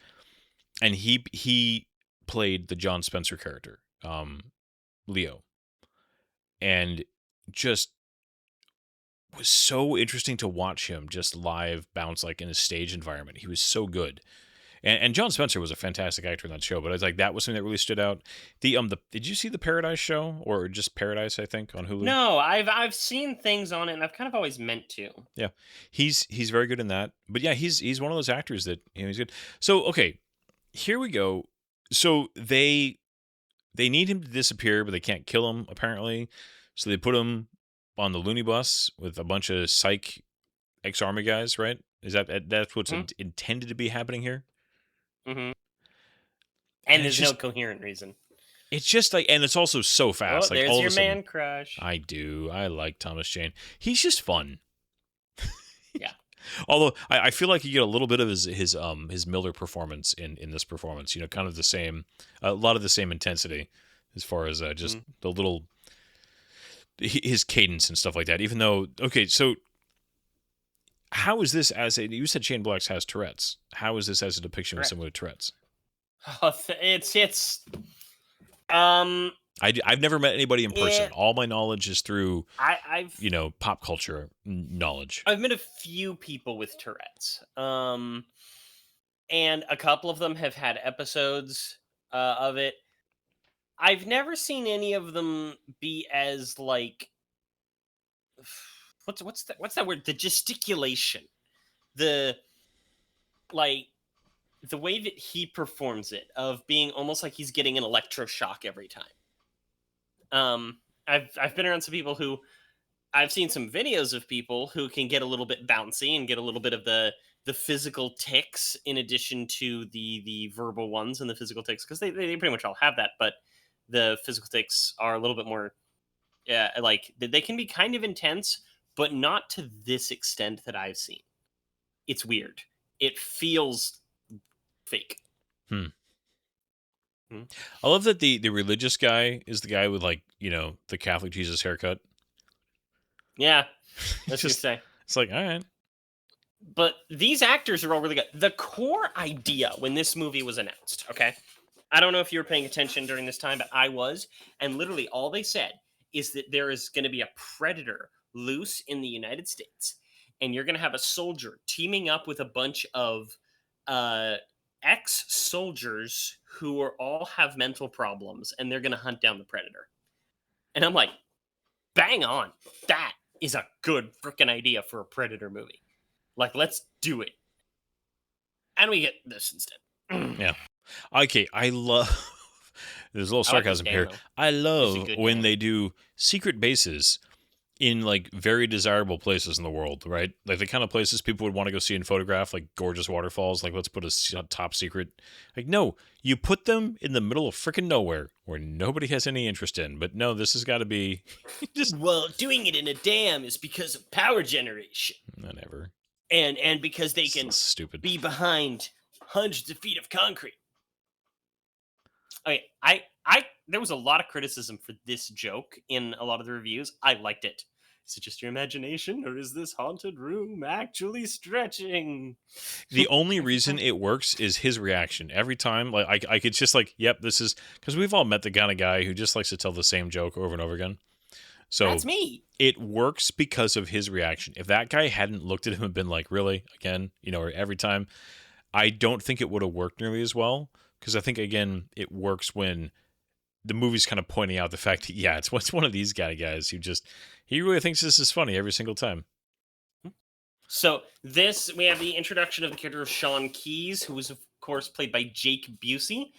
and he played the John Spencer character, Leo, and just was so interesting to watch him just live bounce like in a stage environment. He was so good. And John Spencer was a fantastic actor in that show, but I was like, that was something that really stood out. Did you see the Paradise show, or just Paradise, I think, on Hulu?
No, I've seen things on it, and I've kind of always meant to.
Yeah, he's very good in that. But yeah, he's one of those actors that, you know, he's good. So okay, here we go. So they need him to disappear, but they can't kill him apparently. So they put him on the loony bus with a bunch of psych ex-army guys, right? That's what's intended to be happening here?
Hmm.
And
And
it's
there's no
just
coherent reason.
it's just like, and it's also so
Oh,
fast. Like
there's
all of
your
a sudden,
man crush.
I do. I like Thomas Jane. He's just fun.
Yeah.
Although I feel like you get a little bit of his Miller performance in this performance. You know, kind of the same, a lot of the same intensity as far as just
Mhm.
the little his cadence and stuff like that. Even though, okay, so how is this as a? You said Shane Black's has Tourette's. How is this as a depiction of
Correct.
someone with Tourette's?
Oh, um
I've never met anybody in person.
it
All my knowledge is through
I've
pop culture knowledge.
I've met a few people with Tourette's. And a couple of them have had episodes of it. I've never seen any of them be as like what's that word? The gesticulation. The like the way that he performs it of being almost like he's getting an electroshock every time. I've been around some people who I've seen some videos of people who can get a little bit bouncy and get a little bit of the physical tics in addition to the verbal ones and the physical tics because they pretty much all have that, but the physical tics are a little bit more like they can be kind of intense, but not to this extent that I've seen. It's weird. It feels fake.
Hmm.
Hmm.
I love that the religious guy is the guy with like the Catholic Jesus haircut.
Yeah,
It's
let's just
just
say.
it's like all right.
But these actors are all really good. The core idea when this movie was announced, okay? I don't know if you were paying attention during this time, but I was. And literally all they said is that there is going to be a predator loose in the United States. And you're going to have a soldier teaming up with a bunch of uh, ex soldiers who are all have mental problems and they're going to hunt down the predator. And I'm like, bang on. That is a good freaking idea for a predator movie. Like, let's do it. And we get this instead.
Yeah. Okay, I love. There's a little
I like this
sarcasm
Dan,
here.
though.
I
He's a
love
good
when
Dan.
they do secret bases in like very desirable places in the world, right? Like the kind of places people would want to go see and photograph, like gorgeous waterfalls. Like let's put a top secret. Like no, you put them in the middle of freaking nowhere where nobody has any interest in. But no, this has got to be just
Well, doing it in a dam is because of power generation.
whatever.
And because they
So
can
stupid.
be behind hundreds of feet of concrete. Okay, I there was a lot of criticism for this joke in a lot of the reviews. I liked it. Is it just your imagination, or is this haunted room actually stretching?
The only
Every
reason
time.
it works is his reaction every time. Like I could just like, yep, this is because we've all met the kind of guy who just likes to tell the same joke over and over again. So
That's me.
it works because of his reaction. If that guy hadn't looked at him and been like, really, again, or every time, I don't think it would have worked nearly as well. Because I think again, it works when the movie's kind of pointing out the fact that yeah, it's one of these guys who just he really thinks this is funny every single time.
So this we have the introduction of the character of Sean Keyes, who was of course played by Jake Busey,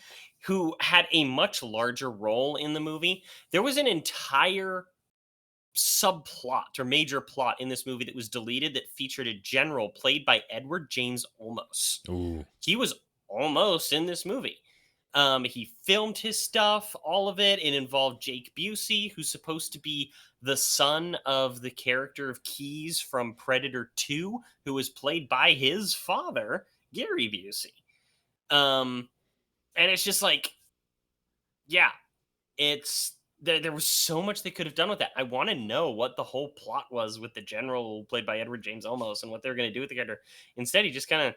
who had a much larger role in the movie. There was an entire subplot or major plot in this movie that was deleted that featured a general played by Edward James Olmos.
Ooh,
He was almost in this movie. He filmed his stuff, all of it. It involved Jake Busey, who's supposed to be the son of the character of Keyes from Predator 2, who was played by his father, Gary Busey. And it's just like, yeah, it's there was so much they could have done with that. I want to know what the whole plot was with the general played by Edward James Olmos and what they're going to do with the character. Instead, he just kind of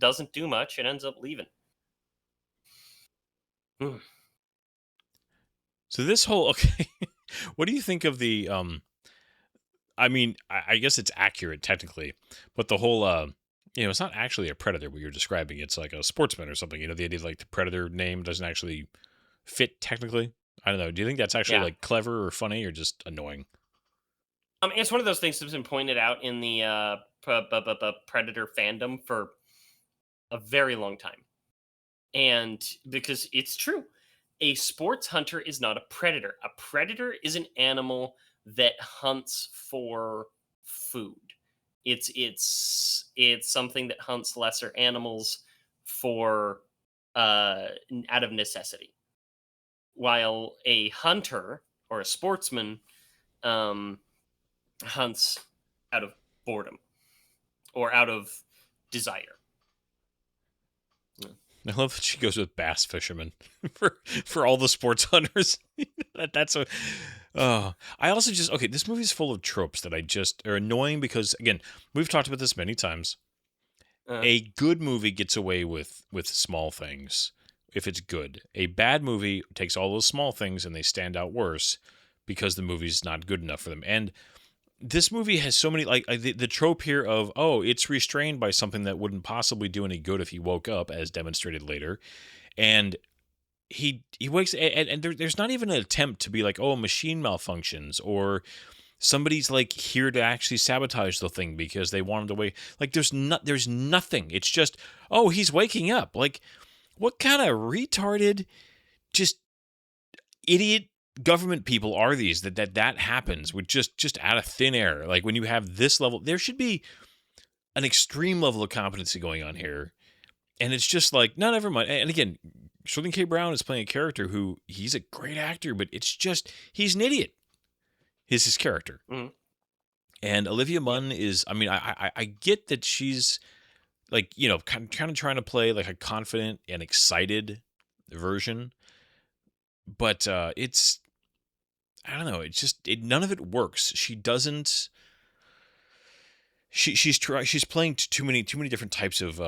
doesn't do much and ends up leaving.
so this whole okay, what do you think of the I mean, I guess it's accurate technically, but the whole it's not actually a predator what you're describing. It's like a sportsman or something. The idea like the predator name doesn't actually fit technically. I don't know. Do you think that's actually
Yeah.
like clever or funny or just annoying?
It's one of those things that's been pointed out in the Predator fandom for a very long time. And because it's true, a sports hunter is not a predator. A predator is an animal that hunts for food. It's something that hunts lesser animals for out of necessity, while a hunter or a sportsman um, hunts out of boredom or out of desire.
I love that she goes with bass fishermen for all the sports hunters. That's a. I also just okay. This movie's full of tropes that I just are annoying because again we've talked about this many times.
Uh,
A good movie gets away with small things if it's good. A bad movie takes all those small things and they stand out worse because the movie's not good enough for them. And this movie has so many like the trope here of it's restrained by something that wouldn't possibly do any good if he woke up, as demonstrated later, and he wakes and there's not even an attempt to be like a machine malfunctions or somebody's like here to actually sabotage the thing because they want him to wake. Like there's nothing. It's just he's waking up. Like what kind of retarded, just idiot government people are these that happens with just out of thin air? Like when you have this level, there should be an extreme level of competency going on here, and it's just like no, never mind. And again, Sterling K. Brown is playing a character who he's a great actor, but it's just he's an idiot. Is his character.
Mhm.
And Olivia Munn is, I mean, I get that she's like, kind of trying to play like a confident and excited version, but it's, I don't know, it's just, none of it works. She doesn't, she's playing too many different types of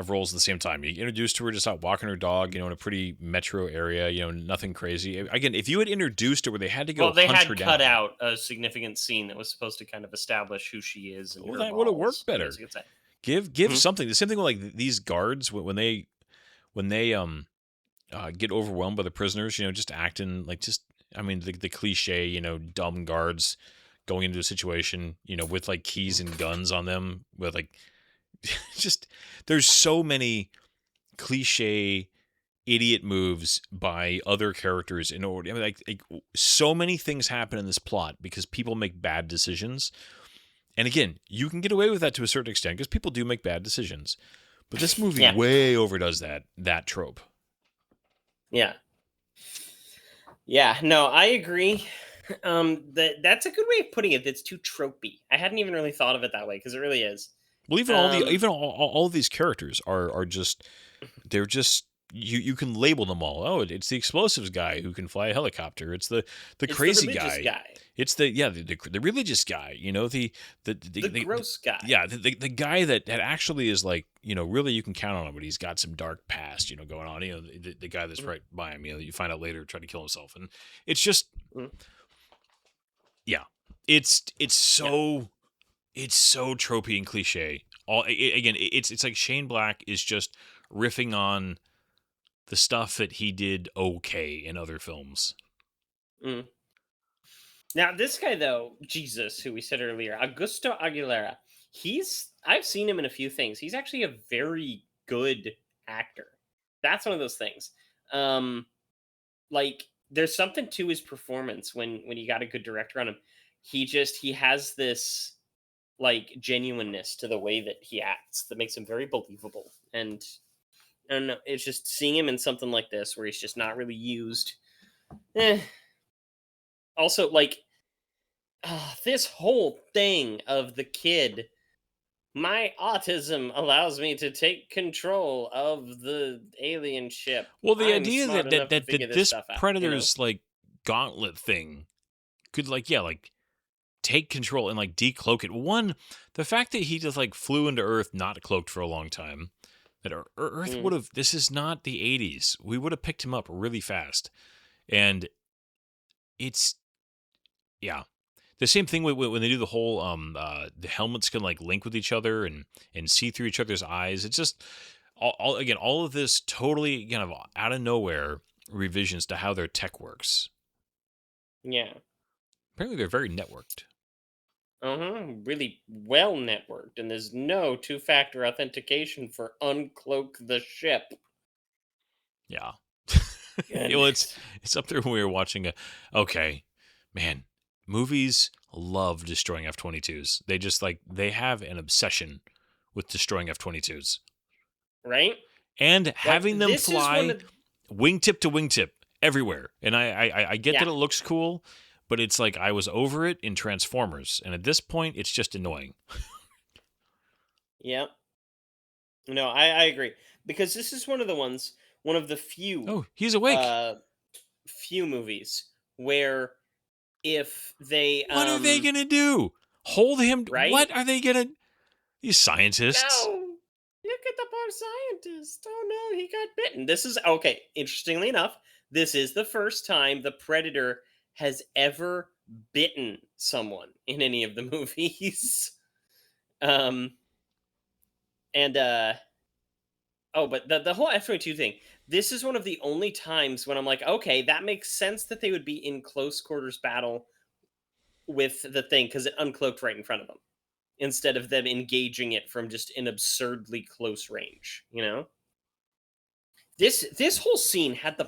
roles at the same time. You introduced her just out walking her dog, in a pretty metro area, nothing crazy. Again, if you had introduced her where they had to go
they
hunt
had
her
cut
down,
out a significant scene that was supposed to kind of establish who she is. And
well,
her
that would have
balls,
worked better.
as you could say.
Give
Mhm.
something. The same thing with like these guards when they get overwhelmed by the prisoners, just acting like I mean the cliche, dumb guards going into a situation, with like keys and guns on them with like just there's so many cliche idiot moves by other characters in order. I mean, like so many things happen in this plot because people make bad decisions. And again, you can get away with that to a certain extent because people do make bad decisions. But this movie
Yeah.
way overdoes that trope.
Yeah. Yeah. No, I agree. That's a good way of putting it. That's too tropey. I hadn't even really thought of it that way because it really is.
Well, even
Um,
all of these characters are just they're just you can label them all. Oh, it's the explosives guy who can fly a helicopter. It's the
it's
crazy
the religious guy,
It's the religious guy.
the gross guy.
Yeah, the guy that actually is like, really you can count on him, but he's got some dark past, going on. The guy that's
Mhm.
right by him, you find out later tried to kill himself, and it's just,
Mhm.
yeah, it's so tropey and cliche. Again, it's like Shane Black is just riffing on the stuff that he did okay in other films.
Mm. Now, this guy, though, Jesus, who we said earlier, Augusto Aguilera, I've seen him in a few things. He's actually a very good actor. That's one of those things. Like, there's something to his performance when you got a good director on him. He has this like genuineness to the way that he acts that makes him very believable. And I don't know, it's just seeing him in something like this where he's just not really used. Eh. Also, like, this whole thing of the kid, my autism allows me to take control of the alien ship.
Well, the
I'm
idea
smart enough to figure
that this
stuff out,
Predator's like gauntlet thing could like take control and like decloak it. One, the fact that he just like flew into Earth not cloaked for a long time, that Earth would have. This is not the 80s. We would have picked him up really fast, and it's the same thing when they do the whole the helmets can like link with each other and see through each other's eyes. It's just all of this totally kind of out of nowhere revisions to how their tech works.
Yeah.
Apparently they're very networked.
Really well networked, and there's no two-factor authentication for uncloak the ship.
Yeah. Well, it's up there when we were watching okay, man, movies love destroying F-22s. They just they have an obsession with destroying F-22s.
Right?
and having them
this is one
fly
of
wingtip to wingtip everywhere. And I get that
Yeah.
it looks cool, but it's like I was over it in Transformers, and at this point, it's just annoying.
yeah. No, I agree because this is one of the ones, one of the
Oh, he's awake.
uh few movies where if they
What are they gonna do? Hold him?
right?
What are they gonna? These scientists.
No, look at the poor scientist. Oh no, he got bitten. This is okay. Interestingly enough, this is the first time the Predator has ever bitten someone in any of the movies. um, and oh, but the whole F-22 thing. This is one of the only times when I'm like, okay, that makes sense that they would be in close quarters battle with the thing because it uncloaked right in front of them instead of them engaging it from just an absurdly close range. You know, this whole scene had the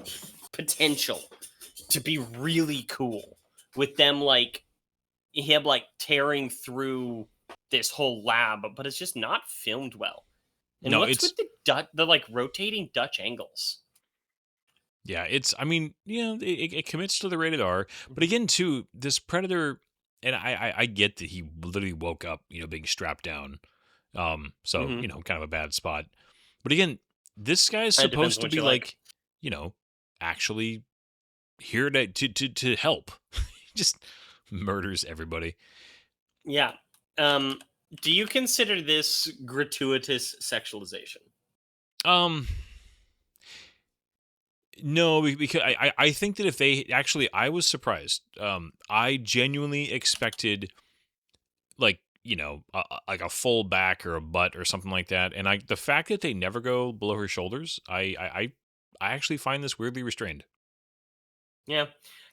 potential to be really cool with them like him like tearing through this whole lab, but it's just not filmed well. And
No,
what's
it's
with the like rotating Dutch angles?
yeah, it's. I mean, it commits to the rated R, but again, too, this Predator, and I get that he literally woke up, being strapped down, so
Mhm.
kind of a bad spot. But again, this guy is
It depends
supposed
on
to
what
be
you like.
like, actually here to help. He just murders everybody.
Yeah. Um, do you consider this gratuitous sexualization?
Um, no, because I think that if they actually, I was surprised. I genuinely expected like like a full back or a butt or something like that, and the fact that they never go below her shoulders, I actually find this weirdly restrained.
Yeah.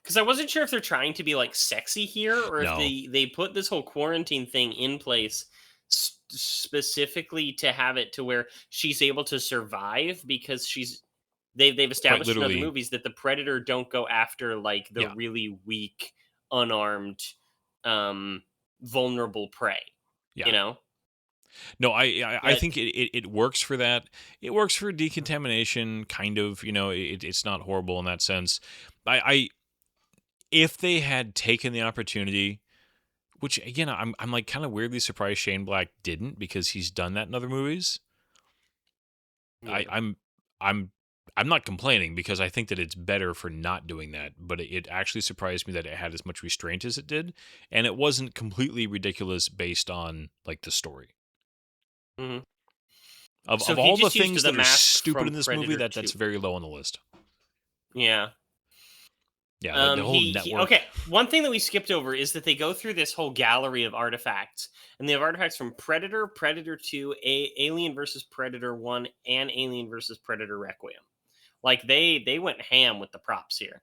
Because I wasn't sure if they're trying to be like sexy here or if
No,
they put this whole quarantine thing in place specifically to have it to where she's able to survive because they've
quite
established in other
literally,
movies that the predator don't go after like the
yeah.
really weak, unarmed, um vulnerable prey,
Yeah.
you know?
No, I
But
think it works for that. It works for decontamination, kind of. It's not horrible in that sense. I if they had taken the opportunity, which again, I'm like kind of weirdly surprised Shane Black didn't because he's done that in other movies. I,
yeah.
I'm I'm I'm not complaining because I think that it's better for not doing that. But it actually surprised me that it had as much restraint as it did, and it wasn't completely ridiculous based on like the story.
Mhm.
Of
So he
all the
just used
things
the
that are
mask
stupid
from
in this movie,
Predator
that's
2.
very low on the list.
Yeah.
Yeah, the whole
He
network.
okay. One thing that we skipped over is that they go through this whole gallery of artifacts, and they have artifacts from Predator, Predator 2, Alien versus Predator 1, and Alien versus Predator Requiem. Like they went ham with the props here.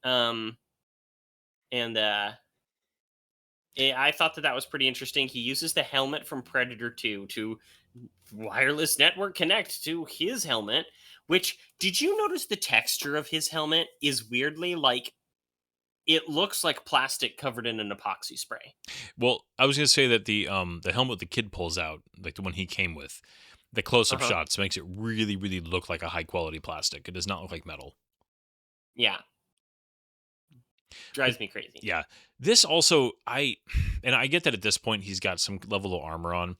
Um, and I thought that was pretty interesting. He uses the helmet from Predator 2 to wireless network connect to his helmet. Which did you notice the texture of his helmet is weirdly like it looks like plastic covered in an epoxy spray.
Well, I was gonna say that the helmet the kid pulls out, like the one he came with, the close up
Uh-huh.
shots makes it really, really look like a high quality plastic. It does not look like metal.
Yeah.
But
Drives me crazy.
yeah, this also and I get that at this point he's got some level of armor on,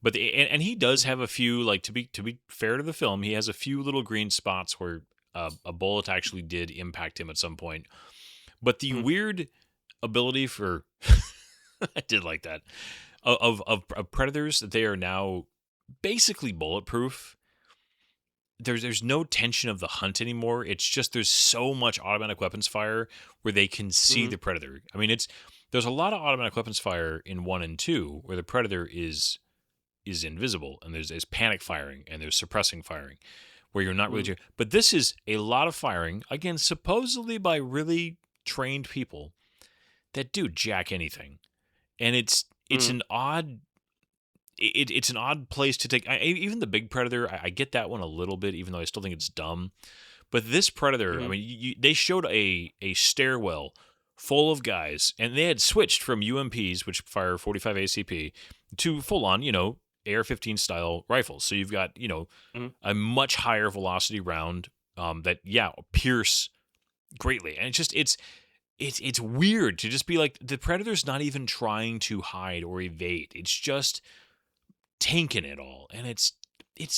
but and he does have a few, like, to be fair to the film, he has a few little green spots where a bullet actually did impact him at some point. But the
Mhm.
weird ability for I did like that of predators that they are now basically bulletproof. There's no tension of the hunt anymore. It's just there's so much automatic weapons fire where they can see
Mhm.
the predator. I mean, there's a lot of automatic weapons fire in 1 and 2 where the predator is invisible, and there's panic firing and there's suppressing firing where you're not really
Mhm.
but this is a lot of firing, again, supposedly by really trained people that do jack anything. And it's
Mhm.
an odd it's an odd place to take. Even the big predator, I get that one a little bit, even though I still think it's dumb. But this predator, I
Mhm.
mean, they showed a stairwell full of guys, and they had switched from UMPs, which fire 45 ACP, to full on, AR-15 style rifles. So you've got,
Mhm.
a much higher velocity round that pierce greatly. And it's weird to just be like, the Predator's not even trying to hide or evade. It's just tanking it all, and it's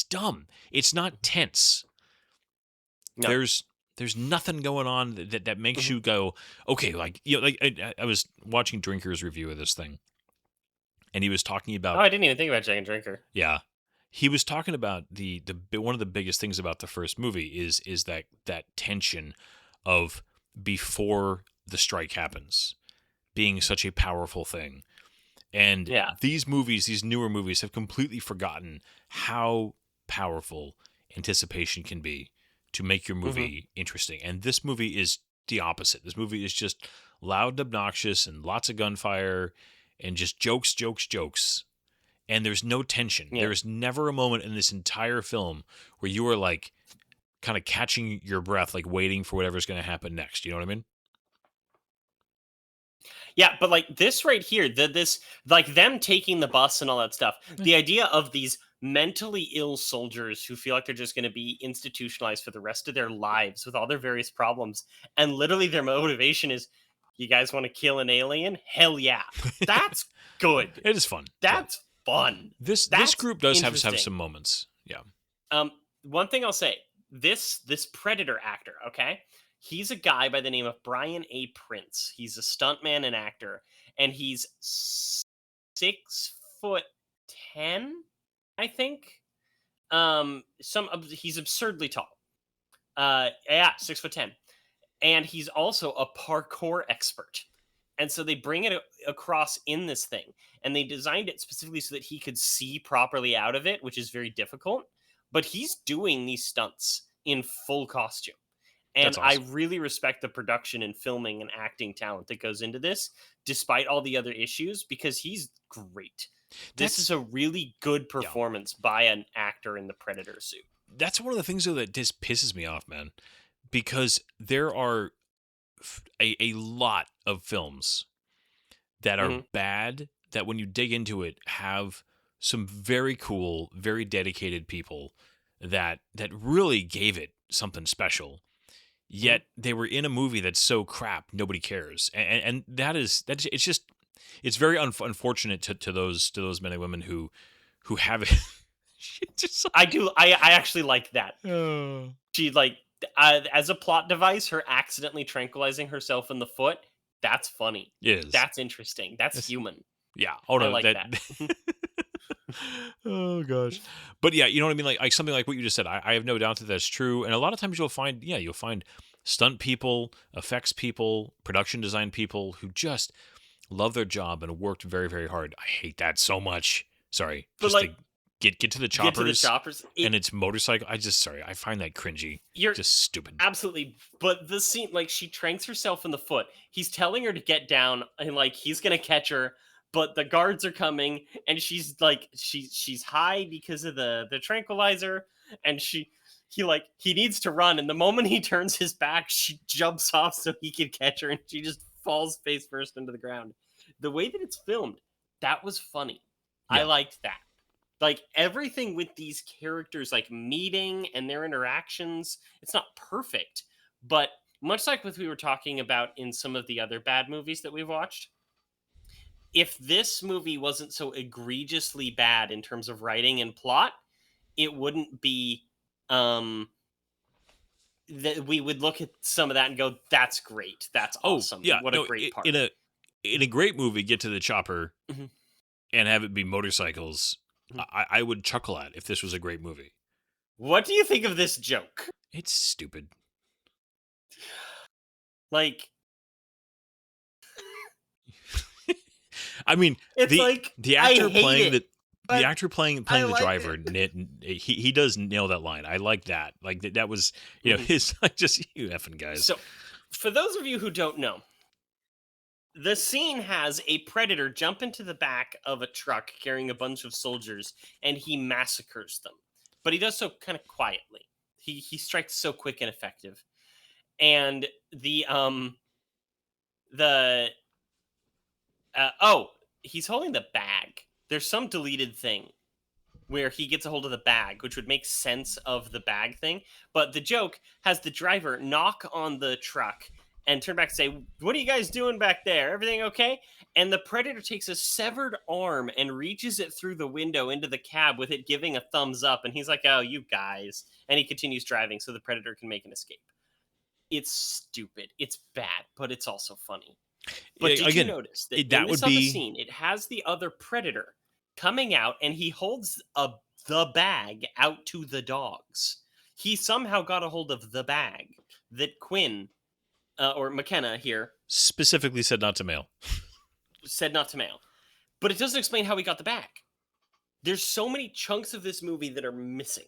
dumb. It's not tense.
No.
There's nothing going on that makes
Mhm.
you go, okay, like, like I was watching Drinker's review of this thing, and he was talking
Oh,
about,
I didn't even think about Jack and Drinker.
yeah, he was talking about the one of the biggest things about the first movie is that tension of before the strike happens being such a powerful thing. And
Yeah.
these movies, these newer movies, have completely forgotten how powerful anticipation can be to make your movie interesting. And this movie is the opposite. This movie is just loud and obnoxious and lots of gunfire and just jokes, jokes, jokes. And there's no tension.
Yeah.
There's never a moment in this entire film where you are like kind of catching your breath, like waiting for whatever's going to happen next. You know what I mean?
Yeah, but like this right here, this like them taking the bus and all that stuff. The idea of these mentally ill soldiers who feel like they're just going to be institutionalized for the rest of their lives with all their various problems, and literally their motivation is, "You guys want to kill an alien? Hell yeah!" That's good.
It is fun.
That's fun.
This
That's
group does have
interesting.
some moments. Yeah.
One thing I'll say: this Predator actor, okay, he's a guy by the name of Brian A. Prince. He's a stuntman and actor, and he's 6'10", I think. He's absurdly tall. Yeah, 6'10", and he's also a parkour expert. And so they bring it across in this thing, and they designed it specifically so that he could see properly out of it, which is very difficult. But he's doing these stunts in full costume. And
That's
I
awesome.
really respect the production and filming and acting talent that goes into this, despite all the other issues, because he's great. This is a really good performance by an actor in the Predator suit.
That's one of the things, though, that just pisses me off, man, because there are a lot of films that are
Mhm.
bad that when you dig into it have some very cool, very dedicated people that really gave it something special. Yet they were in a movie that's so crap nobody cares, and that's it's just it's very unfortunate to those men and women who have it. Just
I do. I actually like that.
oh.
She like as a plot device, her accidentally tranquilizing herself in the foot. That's funny.
It is.
That's interesting. That's
It's-
human.
Yeah. Oh
I
no,
like
that. Oh gosh. But yeah, you know what I mean. Like something like what you just said. I have no doubt that that's true. And a lot of times you'll find stunt people, effects people, production design people who just love their job and worked very very hard. I hate that so much. Sorry,
But
just
like,
to get to the
get to the
choppers
choppers.
and its motorcycle. I find that cringy.
You're
Just stupid.
absolutely. But the scene, like, she tranks herself in the foot. He's telling her to get down, and like he's gonna catch her. But the guards are coming, and she's like, she's high because of the tranquilizer, and he needs to run. And the moment he turns his back, she jumps off so he can catch her, and she just falls face first into the ground. The way that it's filmed, that was funny. I
Yeah.
liked that. Like everything with these characters, like meeting and their interactions, it's not perfect, but much like what we were talking about in some of the other bad movies that we've watched, if this movie wasn't so egregiously bad in terms of writing and plot, it wouldn't be that we would look at some of that and go, "That's great, that's
Oh
awesome,
yeah.
what a
No.
great part."
In a great movie, get to the chopper
Mhm.
and have it be motorcycles.
Mhm.
I would chuckle at if this was a great movie.
What do you think of this joke?
It's stupid.
Like,
I mean,
it's like
the
I
actor
hate
playing
it, but
the actor playing
I
the
like
driver,
it.
he does nail that line. I like that. Like that was
Mhm.
his like just you effing guys.
So, for those of you who don't know, the scene has a predator jump into the back of a truck carrying a bunch of soldiers, and he massacres them. But he does so kind of quietly. He strikes so quick and effective. And the oh, he's holding the bag. There's some deleted thing where he gets a hold of the bag, which would make sense of the bag thing. But the joke has the driver knock on the truck and turn back and say, "What are you guys doing back there? Everything okay?" And the predator takes a severed arm and reaches it through the window into the cab with it giving a thumbs up. And he's like, "Oh, you guys." And he continues driving so the predator can make an escape. It's stupid. It's bad, but it's also funny. But did you
Again,
notice that in
that
this
would
other
be
scene, it has the other predator coming out and he holds the bag out to the dogs. He somehow got a hold of the bag that Quinn or McKenna here
specifically said not to mail.
said not to mail. But it doesn't explain how he got the bag. There's so many chunks of this movie that are missing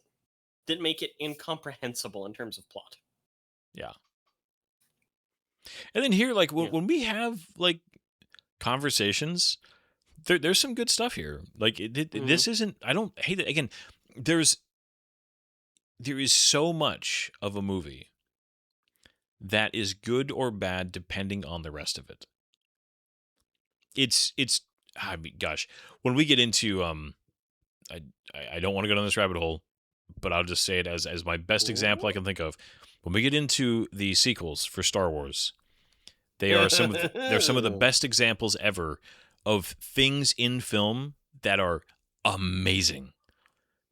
that make it incomprehensible in terms of plot.
Yeah. And then here, like
Yeah.
when we have like conversations, there's some good stuff here. Like this isn't. I don't hate it. Again, there is so much of a movie that is good or bad depending on the rest of it. It's. I mean, gosh, when we get into I don't want to go down this rabbit hole, but I'll just say it as my best example I can think of. When we get into the sequels for Star Wars, they're some of the best examples ever of things in film that are amazing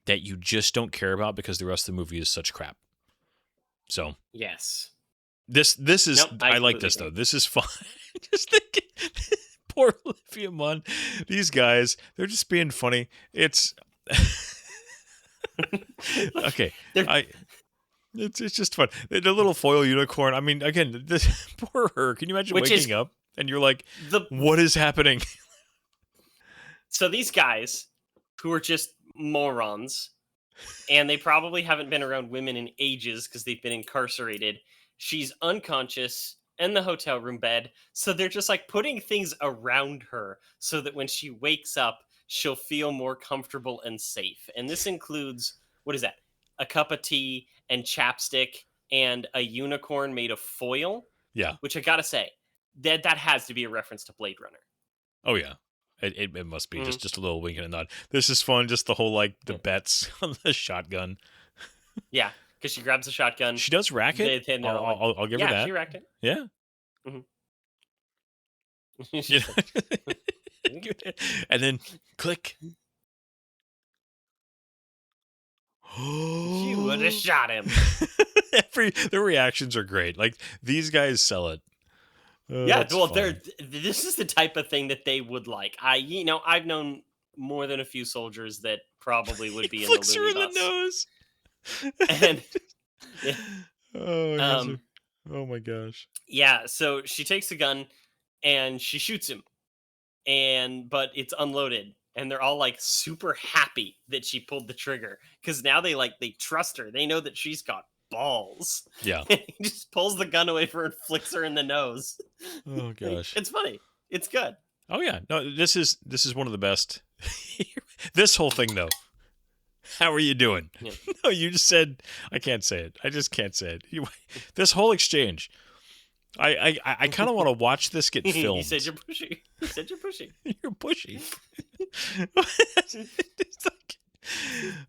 that you just don't care about because the rest of the movie is such crap. So
Yes.
this is
Nope, I
I like
completely
this
agree.
though. This is fun. Just thinking, poor Olivia Munn. These guys, they're just being funny. It's okay.
They're-
It's just fun. The little foil unicorn. I mean, again, this poor her. Can you imagine
Which is-
waking up and you're like,
the
"What is happening?"
So these guys who are just morons, and they probably haven't been around women in ages because they've been incarcerated. She's unconscious in the hotel room bed, so they're just like putting things around her so that when she wakes up, she'll feel more comfortable and safe. And this includes, what is that? A cup of tea and chapstick and a unicorn made of foil.
Yeah.
Which I gotta say, that has to be a reference to Blade Runner.
Oh yeah. It must be
Mhm.
just a little wink and a nod. This is fun. Just the whole like the
Yeah.
bets on the shotgun.
Yeah, because she grabs a shotgun.
She does rack it.
They're like-
I'll give her
yeah,
that.
she racked it.
Yeah.
She's
You
like,
know? And then click.
you would have shot him.
Their reactions are great. Like these guys sell it.
Yeah,
It's
well,
fun.
this is the type of thing that they would like. I've known more than a few soldiers that probably would be
He
in the
flicks her
loony
in the
bus.
nose.
And yeah,
Oh, he has
um,
oh my gosh.
yeah, so she takes the gun and she shoots him, but it's unloaded, and they're all like super happy that she pulled the trigger because now they trust her. They know that she's got balls.
Yeah.
And he just pulls the gun away from her and flicks her in the nose.
Oh gosh.
It's funny. It's good.
Oh yeah. No, this is one of the best. This whole thing though. How are you doing?
Yeah.
No, you just said I can't say it. I just can't say it. This whole exchange. I kind of want to watch this get filmed.
He said you're pushy. He said you're pushy.
You're pushy. It's like,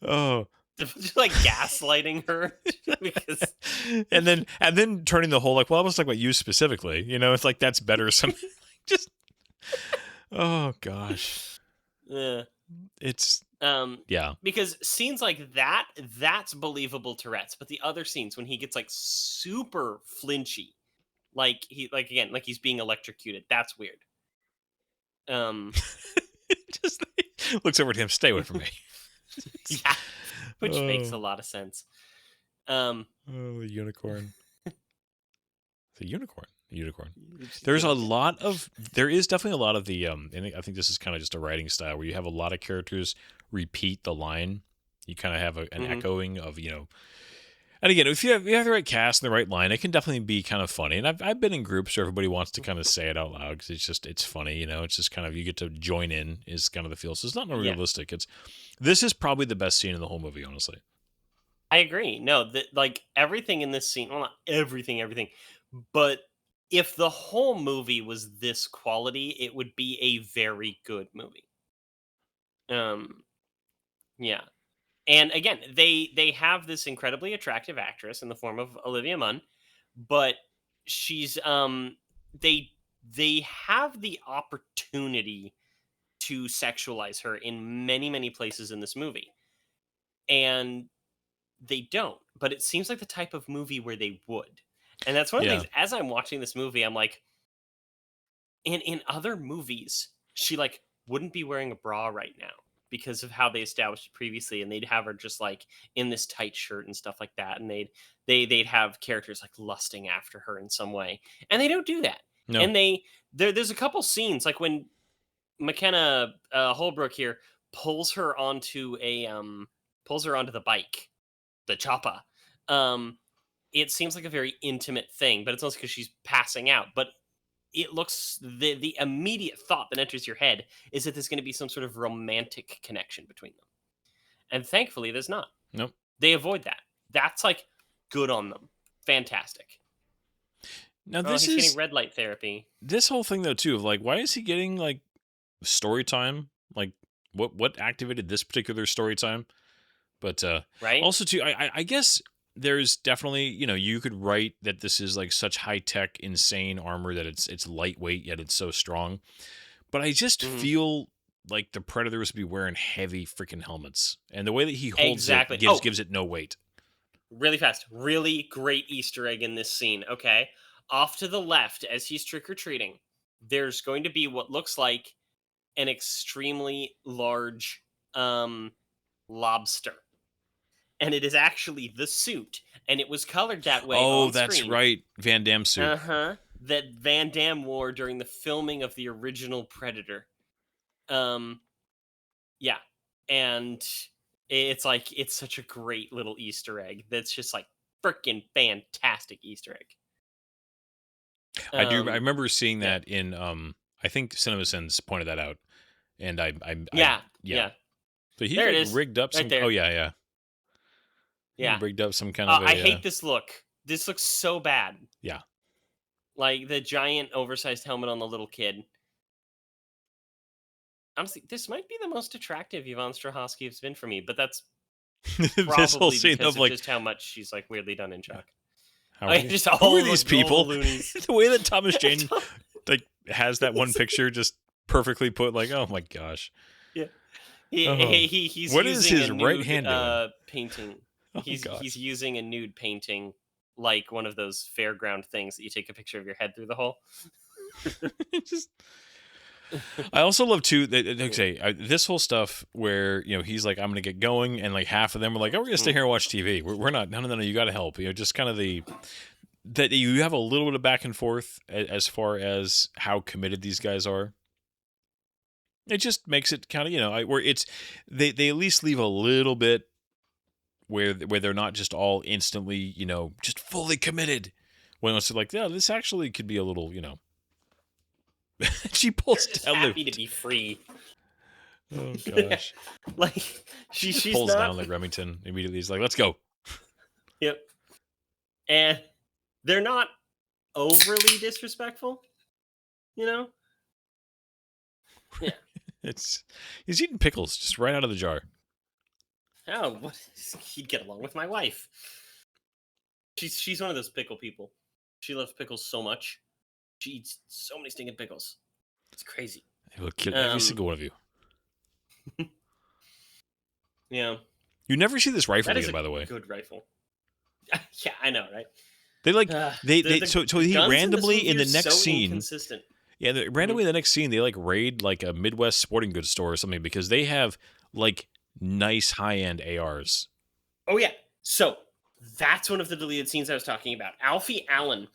oh.
Just like gaslighting her because
and then turning the whole like, well, I was talking about you specifically. You know, it's like that's better. Some just oh gosh, it's yeah.
because scenes like that's believable Tourette's, but the other scenes when he gets like super flinchy, like he's being electrocuted, that's weird.
Just looks over at him. Stay away from me.
Yeah, which makes
Oh.
a lot of sense.
Oh, the unicorn. The unicorn. Unicorn. There's there is definitely a lot of the and I think this is kind of just a writing style where you have a lot of characters repeat the line. You kind of have an
Mhm.
echoing of, you know. And again, if you have the right cast and the right line, it can definitely be kind of funny. And I've been in groups where everybody wants to kind of say it out loud because it's funny, you know. It's just kind of you get to join in is kind of the feel. So it's not unrealistic. This is probably the best scene in the whole movie, honestly.
I agree. No, like everything in this scene, well, not everything, but if the whole movie was this quality, it would be a very good movie. Yeah. And again, they have this incredibly attractive actress in the form of Olivia Munn, but she's they they have the opportunity to sexualize her in many places in this movie. And they don't, but it seems like the type of movie where they would. And that's one of the
Yeah.
things as I'm watching this movie, I'm like, in other movies, she like wouldn't be wearing a bra right now because of how they established it previously, and they'd have her just like in this tight shirt and stuff like that, and they'd have characters like lusting after her in some way, and they don't do that.
No.
And there's a couple scenes like when McKenna Holbrook here pulls her onto the bike, the choppa. Um, it seems like a very intimate thing, but it's also because she's passing out. But it looks the immediate thought that enters your head is that there's going to be some sort of romantic connection between them, and thankfully there's not.
Nope.
They avoid that. That's like good on them. Fantastic.
Now
Oh,
this
he's
is
getting red light therapy.
this whole thing though too of like, why is he getting like story time? Like, what activated this particular story time? But
Right?
also too, I guess there's definitely, you could write that this is like such high tech, insane armor that it's lightweight yet it's so strong. But I just
Mhm.
feel like the Predators would be wearing heavy freaking helmets, and the way that he holds
Exactly.
it gives
Oh.
gives it no weight.
Really fast. Really great Easter egg in this scene. Okay. Off to the left, as he's trick or treating, there's going to be what looks like an extremely large lobster. And it is actually the suit. And it was colored that way.
Oh,
on
that's
screen.
right, Van Damme suit.
Uh-huh. That Van Damme wore during the filming of the original Predator. Yeah. And it's like it's such a great little Easter egg. That's just like freaking fantastic Easter egg.
I do. I
Um,
remember seeing
yeah.
that in. I think CinemaSins pointed that out, and
Yeah.
So he
There it
like,
is,
rigged up
right
some.
there.
Oh yeah. He
Yeah.
rigged up some kind of a.
I hate this look. This looks so bad.
Yeah.
Like the giant oversized helmet on the little kid. Honestly, this might be the most attractive Yvonne Strahovski has been for me, but that's
this whole
probably
scene
because
of
of
like,
just how much she's like weirdly done in Chuck.
how
Like,
are,
just
who
all
are
the-
these
all the
people?
loonies.
The way that Thomas Jane like has that one picture just perfectly put. Like, oh my gosh.
He's
What is
using
his
a
right
nude,
hand doing?
painting.
Oh,
He's
gosh.
using a nude painting, like one of those fairground things that you take a picture of your head through the hole.
Just. I also love too that okay, this whole stuff where he's like, I'm gonna get going, and like half of them are like, oh, we're gonna stay here and watch TV. We're not. No, you got to help. Just kind of that you have a little bit of back and forth as far as how committed these guys are. It just makes it kind of where it's they at least leave a little bit where they're not just all instantly just fully committed. When it's like, yeah, this actually could be a little she pulls
Just
down
happy
the.
to be free.
Oh gosh.
Like
She
she's
pulls
not.
down like Remington immediately. He's like, let's go.
Yep. And they're not overly disrespectful. Yeah.
He's eating pickles just right out of the jar.
Oh, what? He'd get along with my wife. She's one of those pickle people. She loves pickles so much. She eats so many stinking pickles. It's crazy.
He will kill every single one of you.
Yeah.
You never see this rifle
That is
again,
a
by the way.
good rifle. Yeah, I know, right?
They like
The
so he
guns
randomly
in,
in the
this movie are
next
so
scene.
inconsistent.
Yeah, randomly in the next scene they like raid like a Midwest sporting goods store or something because they have like nice high end ARs.
Oh yeah. So that's one of the deleted scenes I was talking about. Alfie Allen,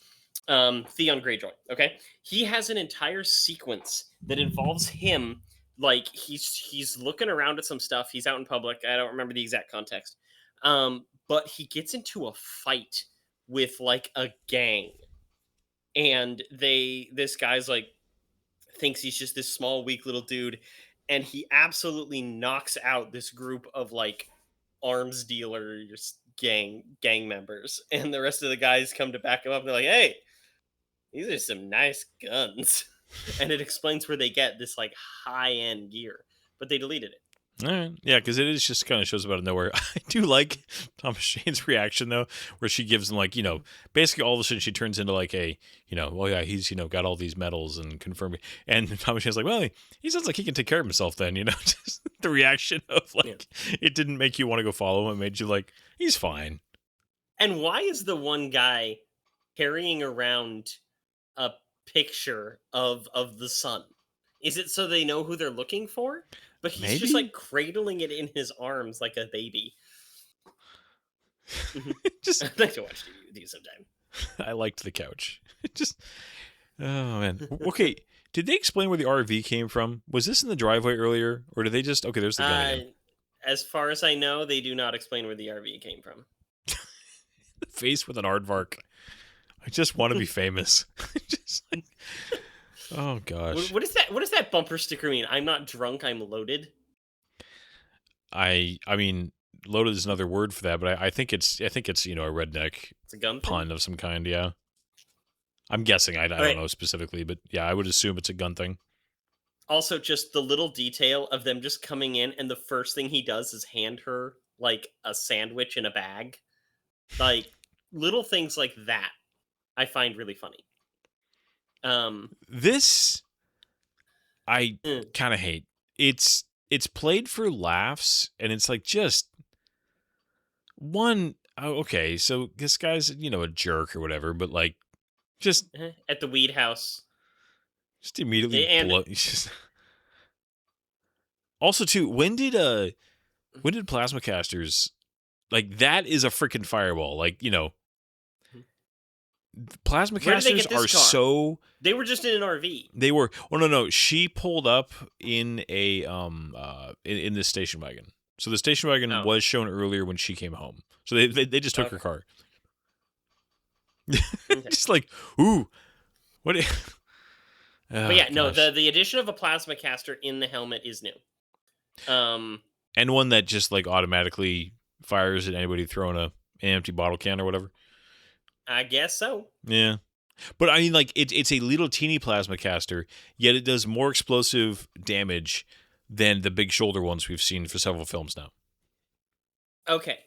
Theon Greyjoy. Okay, he has an entire sequence that involves him. Like he's looking around at some stuff. He's out in public. I don't remember the exact context. But he gets into a fight with like a gang, and this guy's like thinks he's just this small weak little dude, and he absolutely knocks out this group of like arms dealers gang members, and the rest of the guys come to back him up and they're like, hey, these are some nice guns. And it explains where they get this like high end gear, but they deleted it.
All right. Yeah, because it is just kind of shows up out of nowhere. I do like Thomas Shane's reaction though, where she gives him like, basically all of a sudden she turns into like a, well, yeah, he's got all these medals and confirming, and Thomas Shane's like, well, he sounds like he can take care of himself then, just the reaction of like, it didn't make you want to go follow him. It made you like, he's fine.
And why is the one guy carrying around a picture of the sun? Is it so they know who they're looking for? But he's just
Maybe?
like cradling it in his arms like a baby.
Just
I'd like to watch TV with you sometime.
I liked the couch. Just oh man. Okay, did they explain where the RV came from? Was this in the driveway earlier, or did they just okay? There's the gun again.
As far as I know, they do not explain where the RV came from.
The face with an aardvark. I just want to be famous. Just like, oh gosh.
What is that? What does that bumper sticker mean? I'm not drunk. I'm loaded.
I mean, loaded is another word for that, but I think it's a redneck
It's a gun
pun
thing?
of some kind. Yeah, I'm guessing. I don't
Right.
know specifically, but yeah, I would assume it's a gun thing.
Also, just the little detail of them just coming in, and the first thing he does is hand her like a sandwich in a bag. Like little things like that, I find really funny.
This I
Mm.
kind of hate. It's played for laughs, and it's like just one. Oh, okay, so this guy's a jerk or whatever, but like just
At the weed house.
immediately
And-
blow. Also, too, when did plasma casters like that is a freaking fireball? Like plasma
Where did they
casters
get this
are
car?
so.
They were just in an RV.
They were. Oh no! She pulled up in a in this station wagon. So the station wagon
Oh.
was shown earlier when she came home. So they just took her car.
Okay.
Just like ooh, what?
But yeah, no,
gosh.
the addition of a plasma caster in the helmet is new.
And one that just like automatically fires at anybody throwing an empty bottle can or whatever.
I guess so.
Yeah. But I mean, like, it's a little teeny plasma caster, yet it does more explosive damage than the big shoulder ones we've seen for several films now.
Okay,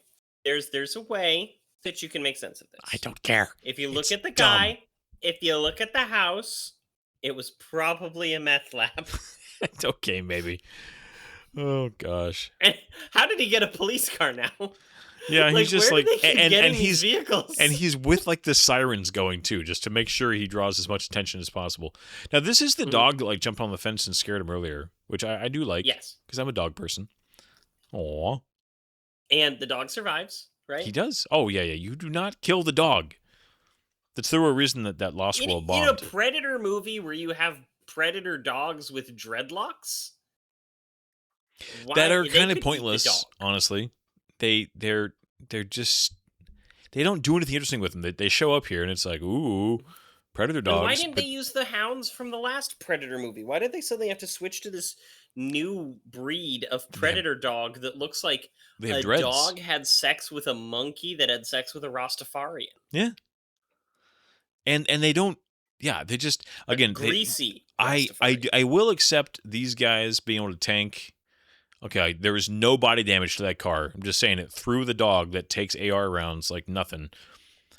there's a way that you can make sense of this.
I don't care.
If you look
It's
at the
dumb.
guy, if you look at the house, it was probably a meth lab.
Okay, maybe. Oh gosh.
And how did he get a police car now?
Yeah,
Like,
he's just
where
like,
do they keep
and
getting
he's
these vehicles?
and he's with like the sirens going too, just to make sure he draws as much attention as possible. Now, this is the
Mhm.
dog that like jumped on the fence and scared him earlier, which I do like.
Yes,
because I'm a dog person. Aw.
and the dog survives, right?
He does. Oh yeah. You do not kill the dog. That's the real reason that Lost World
In a
bombed.
Predator movie where you have Predator dogs with dreadlocks,
That are
they
kind
could
of
eat the
pointless,
dog.
honestly. They're just they don't do anything interesting with them. They show up here and it's like, ooh, predator
And
dogs.
why didn't
but
they use the hounds from the last Predator movie? Why did they say they have to switch to this new breed of Predator dog that looks like
they have
a
dreads.
dog had sex with a monkey that had sex with a Rastafarian?
And they don't. Yeah, they just
A
again.
greasy.
I
Rastafarian.
will accept these guys being able to tank. Okay, there was no body damage to that car. I'm just saying it through the dog that takes AR rounds like nothing,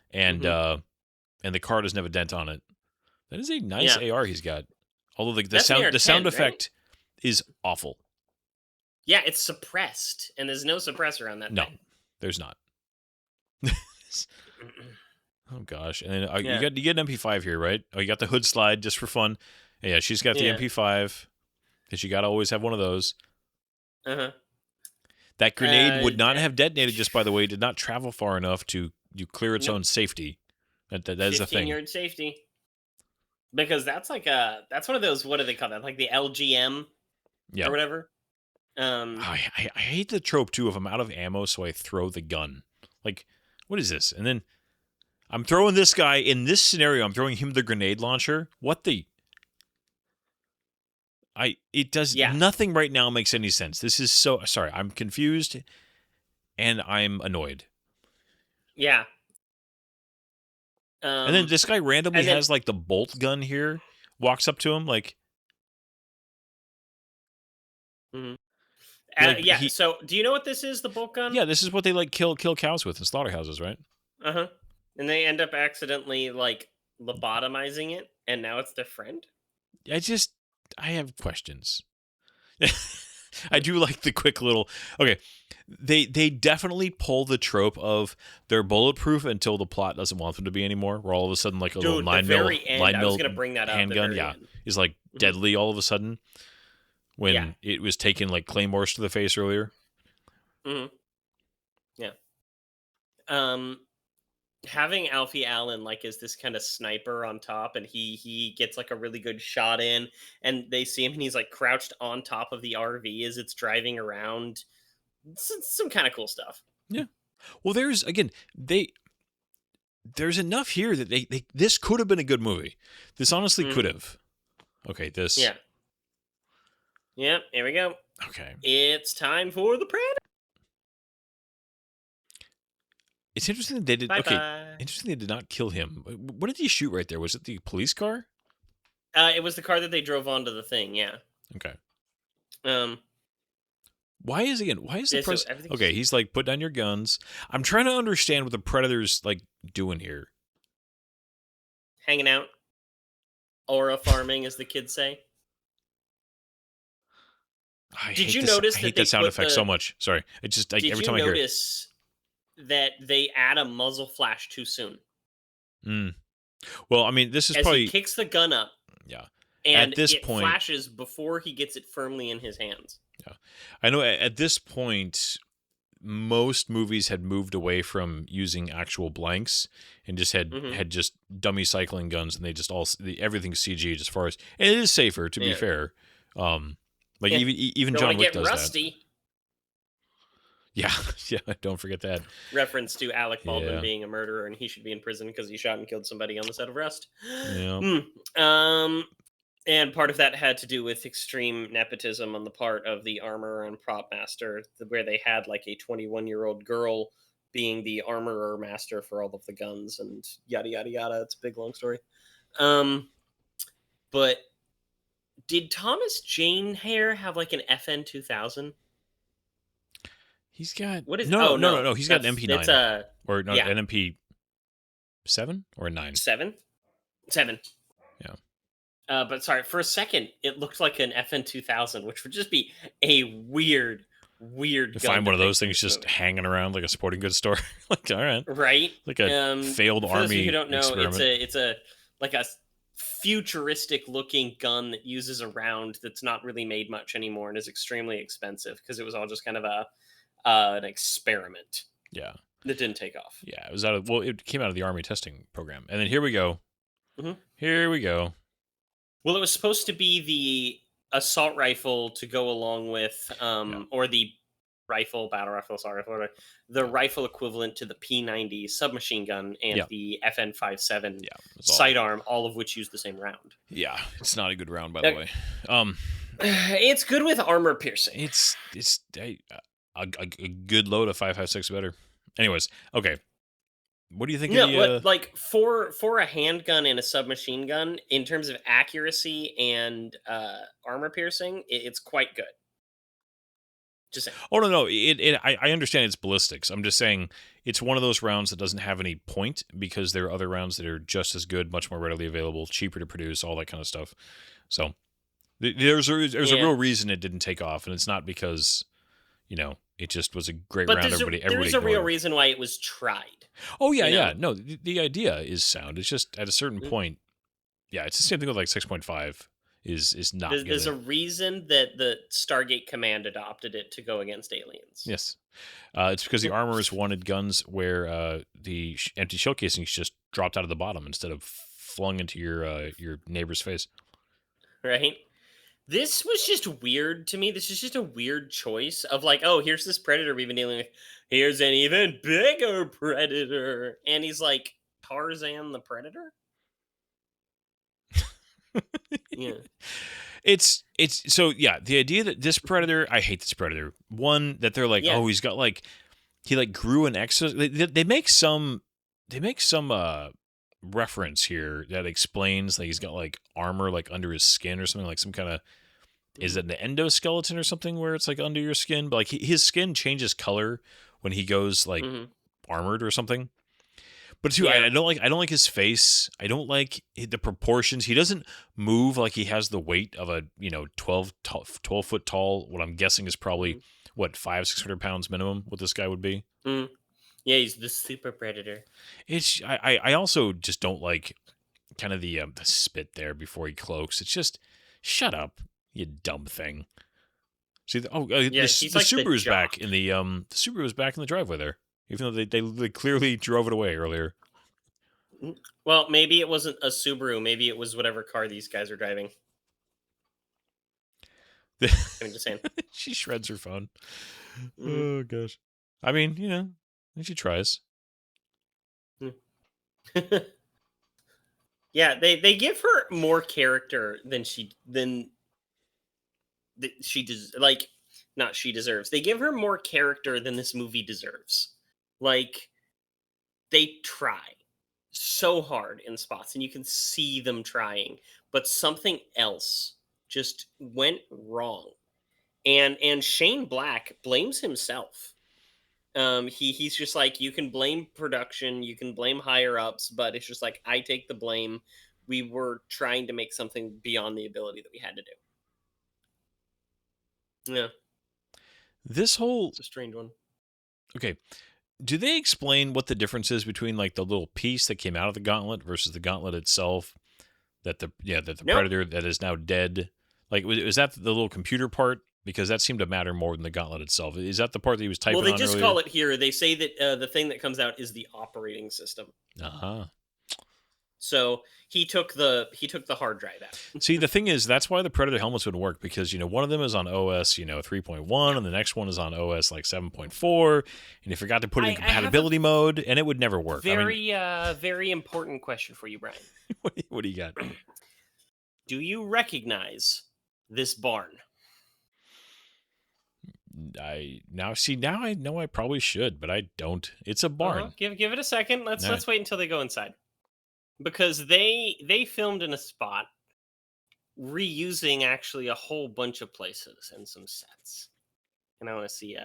and and the car doesn't have a dent on it. That is a nice AR he's got. Although the
That's an
sound
AR-10,
effect is awful.
Yeah, it's suppressed, and there's no suppressor on that
No,
thing.
there's not. Oh gosh, and then
Yeah.
you get an MP5 here, right? Oh, you got the hood slide just for fun. Yeah, she's got the
Yeah.
MP5 because you got to always have one of those.
Uh-huh.
That grenade would not
yeah.
have detonated. Just by the way, did not travel far enough to clear its
Nope.
own safety. That is a thing.
15-yard safety. Because that's like that's one of those, what do they call that? Like the LGM
Yeah.
or whatever.
I hate the trope too of I'm out of ammo, so I throw the gun. Like, what is this? And then I'm throwing this guy in this scenario. I'm throwing him the grenade launcher. What the? It does nothing right now makes any sense. This is so sorry. I'm confused, and I'm annoyed.
Yeah.
And then this guy randomly
and then-
has like the bolt gun here. Walks up to him like,
and
Like
Yeah.
he,
So, do you know what this is? The bolt gun?
yeah, this is what they like kill cows with in slaughterhouses, right?
Uh huh. And they end up accidentally like lobotomizing it, and now it's their friend.
I just I have questions. I do like the quick little. Okay, they definitely pull the trope of they're bulletproof until the plot doesn't want them to be anymore. Where all of a sudden, like a little
Dude, the
9 mil
very end. I was gonna bring that up. The
handgun,
very
yeah,
end.
is like
Mhm.
deadly all of a sudden when
Yeah.
it was taking like claymores to the face earlier.
Hmm. Yeah. Um, having Alfie Allen like as this kind of sniper on top, and he gets like a really good shot in, and they see him, and he's like crouched on top of the RV as it's driving around. It's some kind of cool stuff.
Yeah. Well, there's enough here that they this could have been a good movie. This honestly could
Mhm.
have. Okay, this.
Yeah. Yep. Here we go.
Okay.
It's time for the Predator.
It's interesting that they did.
Bye
Okay,
bye.
interesting they did not kill him. What did he shoot right there? Was it the police car?
It was the car that they drove onto the thing. Yeah.
Okay.
Um.
Why is again? Why is the
Yeah, so
president?
everything's
Okay, he's like, put down your guns. I'm trying to understand what the predator's like doing here.
hanging out, aura farming, as the kids say.
I
Did
hate
you
this-
notice
I
that
hate
they
that sound
put
effect
the-
so much. Sorry, it just
Did
every
you
time I hear it.
notice that they add a muzzle flash too soon?
Mm. Well, I mean, this is
As
probably
he kicks the gun up,
yeah.
and
this
it
point-
flashes before he gets it firmly in his hands.
I know at this point, most movies had moved away from using actual blanks and just
Mhm.
had just dummy cycling guns, and they just everything's CG as far as, and it is safer to be
Yeah.
fair. Like
Yeah.
even
Don't
John
want to
Wick
get
does that.
rusty.
Yeah, yeah. Don't forget that.
Reference to Alec Baldwin
Yeah.
being a murderer, and he should be in prison because he shot and killed somebody on the set of Rust.
Yeah.
And part of that had to do with extreme nepotism on the part of the armorer and prop master, where they had like a 21-year-old girl being the armorer master for all of the guns and yada yada yada. It's a big long story. But did Thomas Jane Hare have like an FN 2000?
He's got
What is?
no
oh,
no. He's got an
That's-
MP9
It's a
or no
yeah.
an MP7 or a 9.
7.
Yeah.
But sorry, for a second, it looked like an FN 2000, which would just be a weird
You
gun
find one of
to
those
pick in
things
this
just
movie.
hanging around like a sporting goods store. Like, all right,
right.
like a failed
For those of you
army
who don't know,
experiment.
it's a like a futuristic looking gun that uses a round that's not really made much anymore and is extremely expensive because it was all just kind of an experiment
Yeah,
that didn't take off.
yeah. It was it came out of the army testing program, and then here we go.
Mhm.
Here we go.
Well, it was supposed to be the assault rifle to go along with, or the battle rifle, the rifle equivalent to the P90 submachine gun and
Yeah.
the FN57
Yeah, it's all-
sidearm, all of which use the same round.
Yeah, it's not a good round, by the way.
It's good with armor piercing.
It's a good load of 5.56 better. Anyways, okay. What do you think?
No,
of the,
but like for a handgun and a submachine gun, in terms of accuracy and armor piercing, it's quite good. Just saying.
Oh no, I understand it's ballistics. I'm just saying it's one of those rounds that doesn't have any point because there are other rounds that are just as good, much more readily available, cheaper to produce, all that kind of stuff. So there's a
Yeah.
real reason it didn't take off, and it's not because it just was a great
But
round.
there's
Everybody
a real
ignored.
reason why it was tried.
Oh yeah,
you
yeah.
know?
No, the idea is sound. It's just at a certain
Mm.
point, yeah. It's the same thing with like 6.5 is not.
There's a
gonna-
reason that the Stargate Command adopted it to go against aliens.
Yes. It's because the armorers wanted guns where the empty shell casings just dropped out of the bottom instead of flung into your neighbor's face.
Right? This was just weird to me. This is just a weird choice of like, oh, here's this predator we've been dealing with. Here's an even bigger predator. And he's like Tarzan the Predator? Yeah.
It's so yeah. The idea that this predator, I hate this predator. One that they're like,
Yeah.
oh, he's got like he like grew an exo. They make some reference here that explains that he's got like armor like under his skin or something, like some kind of is it an endoskeleton or something where it's like under your skin? But like his skin changes color when he goes like
Mm-hmm.
armored or something. But too,
Yeah.
I don't like his face. I don't like the proportions. He doesn't move like he has the weight of a 12 foot tall. What I'm guessing is probably what 500-600 pounds minimum. What this guy would be.
Mm. Yeah, he's the super predator.
It's I also just don't like kind of the spit there before he cloaks. It's just shut up, you dumb thing. See,
Yeah, he's
the
like the
Subaru's back
jock.
in the Subaru was back in the driveway there, even though they clearly drove it away earlier.
Well, maybe it wasn't a Subaru. Maybe it was whatever car these guys are driving. I'm just saying.
She shreds her phone.
Mhm.
Oh gosh. I mean, she tries.
Yeah, they give her more character than she does. Like, not she deserves. They give her more character than this movie deserves. Like, they try so hard in spots, and you can see them trying, but something else just went wrong. And Shane Black blames himself. He's just like, you can blame production, you can blame higher ups, but it's just like, I take the blame. We were trying to make something beyond the ability that we had to do. Yeah,
This whole
it's a strange one.
okay. Do they explain what the difference is between like the little piece that came out of the gauntlet versus the gauntlet itself? That the
No.
predator that is now dead. Like was that the little computer part? Because that seemed to matter more than the gauntlet itself. Is that the part that he was typing
Well, they
on
just
earlier?
call it here. They say that the thing that comes out is the operating system.
Uh-huh.
So he took the hard drive out.
See, the thing is, that's why the Predator helmets would work because one of them is on OS 3.1, and the next one is on OS like 7.4, and you forgot to put it in
I have a
compatibility mode, and it would never work.
Very important question for you, Brian.
What do you got?
Do you recognize this barn?
Now I know I probably should, but I don't. It's a barn.
Give it a second.
All
Let's
right.
wait until they go inside, because they filmed in a spot reusing actually a whole bunch of places and some sets. And I want to see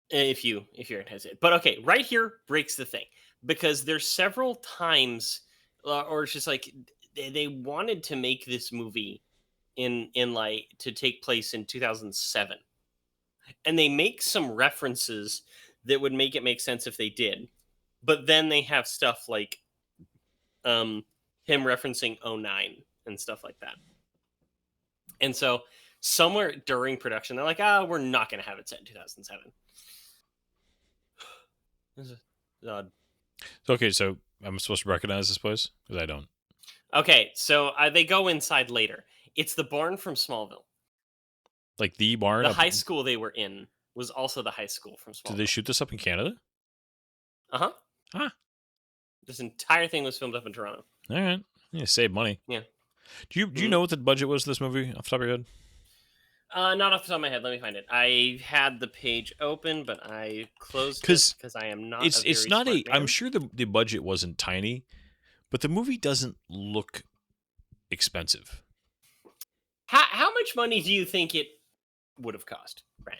if you're interested. But okay, right here breaks the thing, because there's several times or it's just like they wanted to make this movie in like to take place in 2007, and they make some references that would make it make sense if they did, but then they have stuff like him referencing 09 and stuff like that. And so somewhere during production they're like, we're not going to have it set in 2007. This is odd.
Okay, so I'm supposed to recognize this place because I don't.
Okay, so they go inside later. It's the barn from Smallville.
Like the barn.
The high school they were in was also the high school from Smallville.
Did they shoot this up in Canada?
Uh-huh.
Ah.
This entire thing was filmed up in Toronto.
All right. Yeah, save money.
Yeah.
Do you know what the budget was of this movie off the top of your head?
Not off the top of my head. Let me find it. I had the page open, but I closed it because I am not.
It's not
a.
I'm sure the budget wasn't tiny, but the movie doesn't look expensive.
How much money do you think it would have cost, Brian?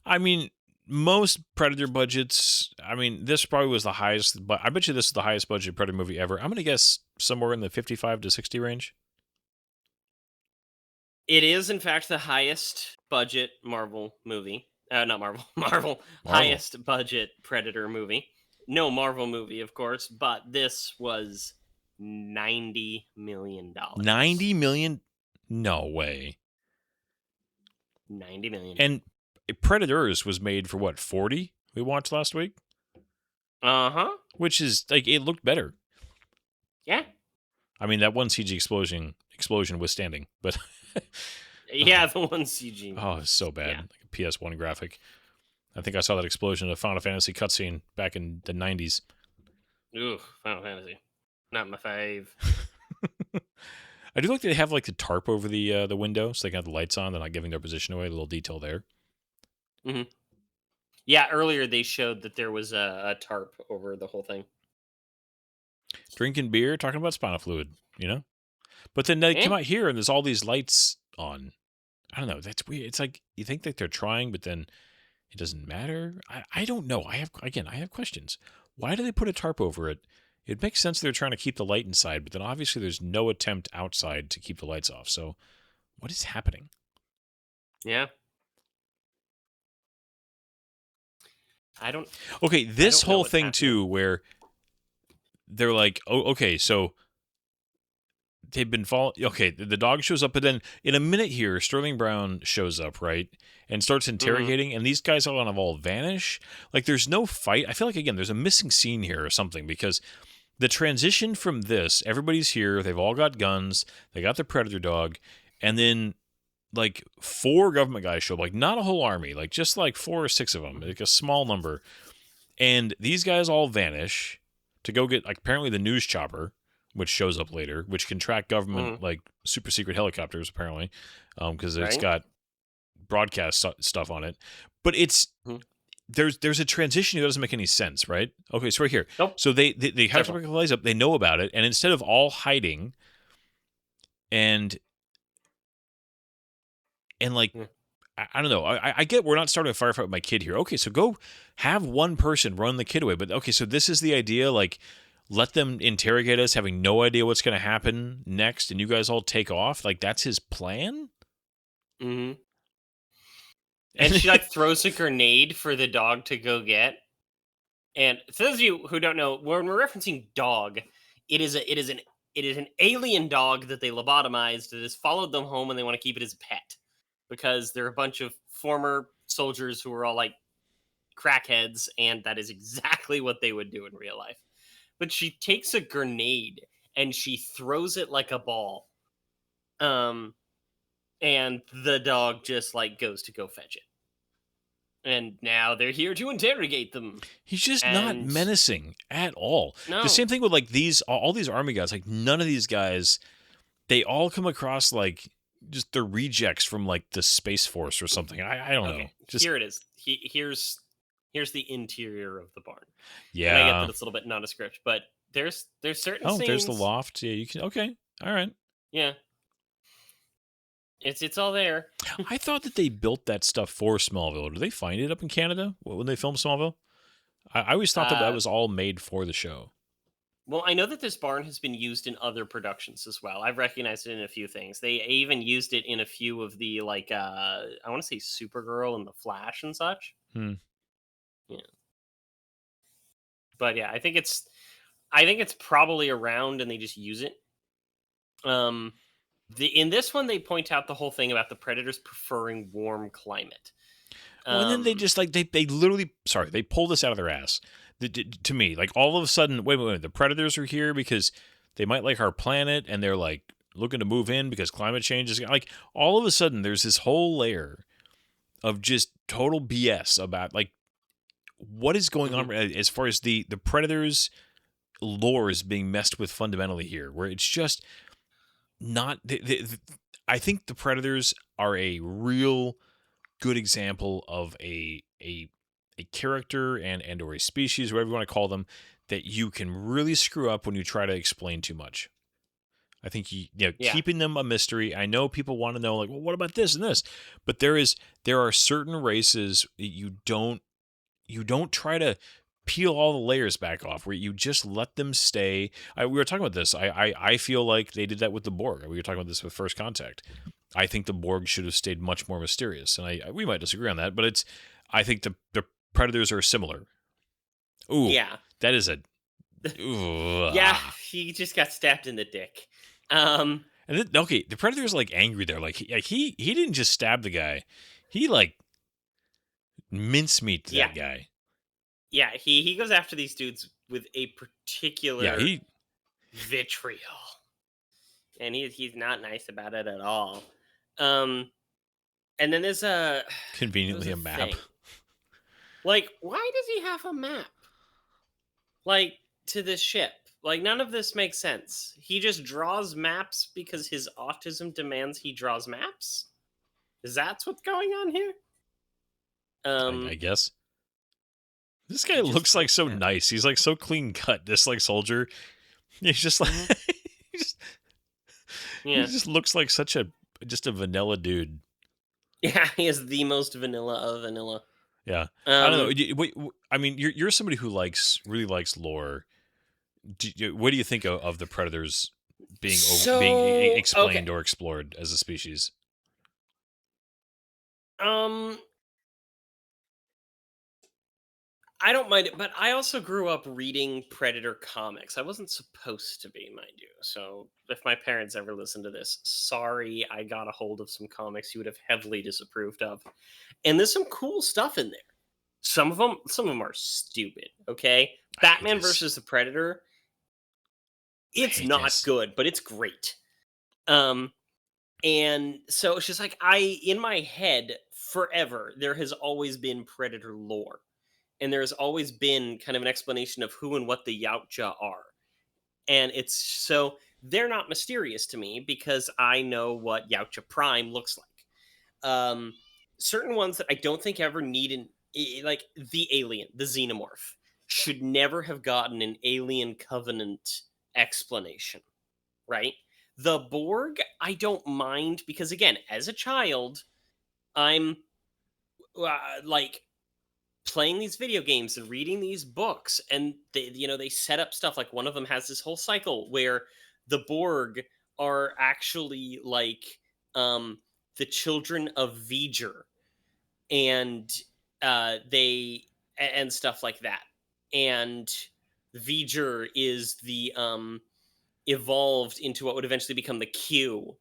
I mean, most Predator budgets. I mean, this probably was the highest. But I bet you this is the highest budget Predator movie ever. I'm gonna guess somewhere in the 55 to 60 range.
It is, in fact, the highest budget Marvel movie. Not Marvel. Marvel. Highest budget Predator movie. No Marvel movie, of course, but this was $90 million.
90 million? No way.
90 million.
And Predators was made for what, 40? We watched last week?
Uh-huh.
Which is like it looked better.
Yeah.
I mean, that one CG explosion withstanding, but
yeah, the one CG.
Oh, it's so bad.
Yeah.
Like a PS1 graphic. I think I saw that explosion in a Final Fantasy cutscene back in the 90s.
Ooh, Final Fantasy. Not my fave.
I do like they have like the tarp over the window, so they can have the lights on. They're not giving their position away. A little detail there.
Mm-hmm. Yeah, earlier they showed that there was a tarp over the whole thing.
Drinking beer, talking about spinal fluid, you know? But then they
Eh?
come out here and there's all these lights on. I don't know. That's weird. It's like you think that they're trying, but then it doesn't matter. I don't know. I have questions. Why do they put a tarp over it? It makes sense they're trying to keep the light inside, but then obviously there's no attempt outside to keep the lights off. So what is happening?
Yeah. I don't.
Okay, this
don't know
whole
what's
thing
happening.
too, where they're like, oh, okay, so they've been following. Okay, the dog shows up, but then in a minute here, Sterling Brown shows up, right, and starts interrogating, and these guys all kind of all vanish. Like, there's no fight. I feel like again, there's a missing scene here or something because the transition from this, everybody's here, they've all got guns, they got the predator dog, and then like 4 government guys show up, like not a whole army, like just like 4 or 6 of them, like a small number, and these guys all vanish to go get like apparently the news chopper, which shows up later, which can track government like super secret helicopters apparently, because it's
Right.
got broadcast stuff on it. But it's
Mhm.
there's a transition that doesn't make any sense, right? Okay, so right here,
Nope.
so they have to
Several.
pick the lights up, they know about it, and instead of all hiding and like
Yeah.
I don't know. I get we're not starting a firefight with my kid here. Okay, so go have one person run the kid away. But okay, so this is the idea. Like, let them interrogate us, having no idea what's going to happen next, and you guys all take off. Like, that's his plan.
Mm-hmm. And she like throws a grenade for the dog to go get. And for those of you who don't know, when we're referencing dog, it is an alien dog that they lobotomized that has followed them home and they want to keep it as a pet because they're a bunch of former soldiers who are all like crackheads, and that is exactly what they would do in real life. But she takes a grenade and she throws it like a ball. And the dog just like goes to go fetch it. And now they're here to interrogate them.
He's just not
And-
menacing at all.
No.
The same thing with like these all these army guys. Like none of these guys, they all come across like just the rejects from like the Space Force or something. I don't know.
Okay,
Just
here it is. Here's the interior of the barn. And I get
yeah.
that it's a little bit nondescript, but there's certain
Oh,
scenes.
there's the loft. Yeah, you can. Okay, all right.
Yeah. It's all there.
I thought that they built that stuff for Smallville. Did they find it up in Canada when they filmed Smallville? I always thought that
Uh,
was all made for the show.
Well, I know that this barn has been used in other productions as well. I've recognized it in a few things. They even used it in a few of the like I want to say Supergirl and the Flash and such.
Hmm.
Yeah. But yeah, I think it's probably around and they just use it. In this one they point out the whole thing about the predators preferring warm climate.
Well, and then they just like they literally they pull this out of their ass. To me, like all of a sudden, wait, the predators are here because they might like our planet and they're like looking to move in because climate change is like all of a sudden there's this whole layer of just total BS about like what is going on as far as the predators lore is being messed with fundamentally here, where it's just not. I think the predators are a real good example of a character and or a species, whatever you want to call them, that you can really screw up when you try to explain too much. I think keeping them a mystery. I know people want to know, like, well, what about this and this? But there are certain races you don't try to peel all the layers back off, where you just let them stay. We were talking about this. I feel like they did that with the Borg. We were talking about this with First Contact. I think the Borg should have stayed much more mysterious, and we might disagree on that, but I think the predators are similar. Ooh,
Yeah.
that is a. Ooh,
Yeah, he just got stabbed in the dick.
And then, okay, the predator's like angry there. Like he didn't just stab the guy, he like mincemeat that guy.
Yeah, he goes after these dudes with a particular vitriol, and he's not nice about it at all. And then there's
conveniently a map.
thing. Like, why does he have a map? Like, to this ship. Like, none of this makes sense. He just draws maps because his autism demands he draws maps? Is that what's going on here?
I guess. This guy looks like so nice. He's like so clean cut. This like soldier. He's just like He
Yeah.
just looks like such a just a vanilla dude.
Yeah, he is the most vanilla of vanilla.
Yeah, I don't know.
Um,
I mean, you're somebody who really likes lore. What do you think of the predators being
okay.
explained or explored as a species?
Um, I don't mind it, but I also grew up reading Predator comics. I wasn't supposed to be, mind you. So if my parents ever listen to this, sorry, I got a hold of some comics you would have heavily disapproved of. And there's some cool stuff in there. Some of them are stupid. Okay,
I hate
Batman
this.
versus the Predator.
I
It's
hate
not
this.
good, but it's great. Um, and so it's just like in my head forever, there has always been Predator lore, and there's always been kind of an explanation of who and what the Yautja are. And it's so they're not mysterious to me because I know what Yautja Prime looks like. Certain ones that I don't think ever need like the alien, the xenomorph, should never have gotten an alien covenant explanation, right? The Borg, I don't mind because again, as a child, I'm like playing these video games and reading these books, and they set up stuff like one of them has this whole cycle where the Borg are actually like um the children of V'ger, and and stuff like that. And V'ger is the evolved into what would eventually become the Q.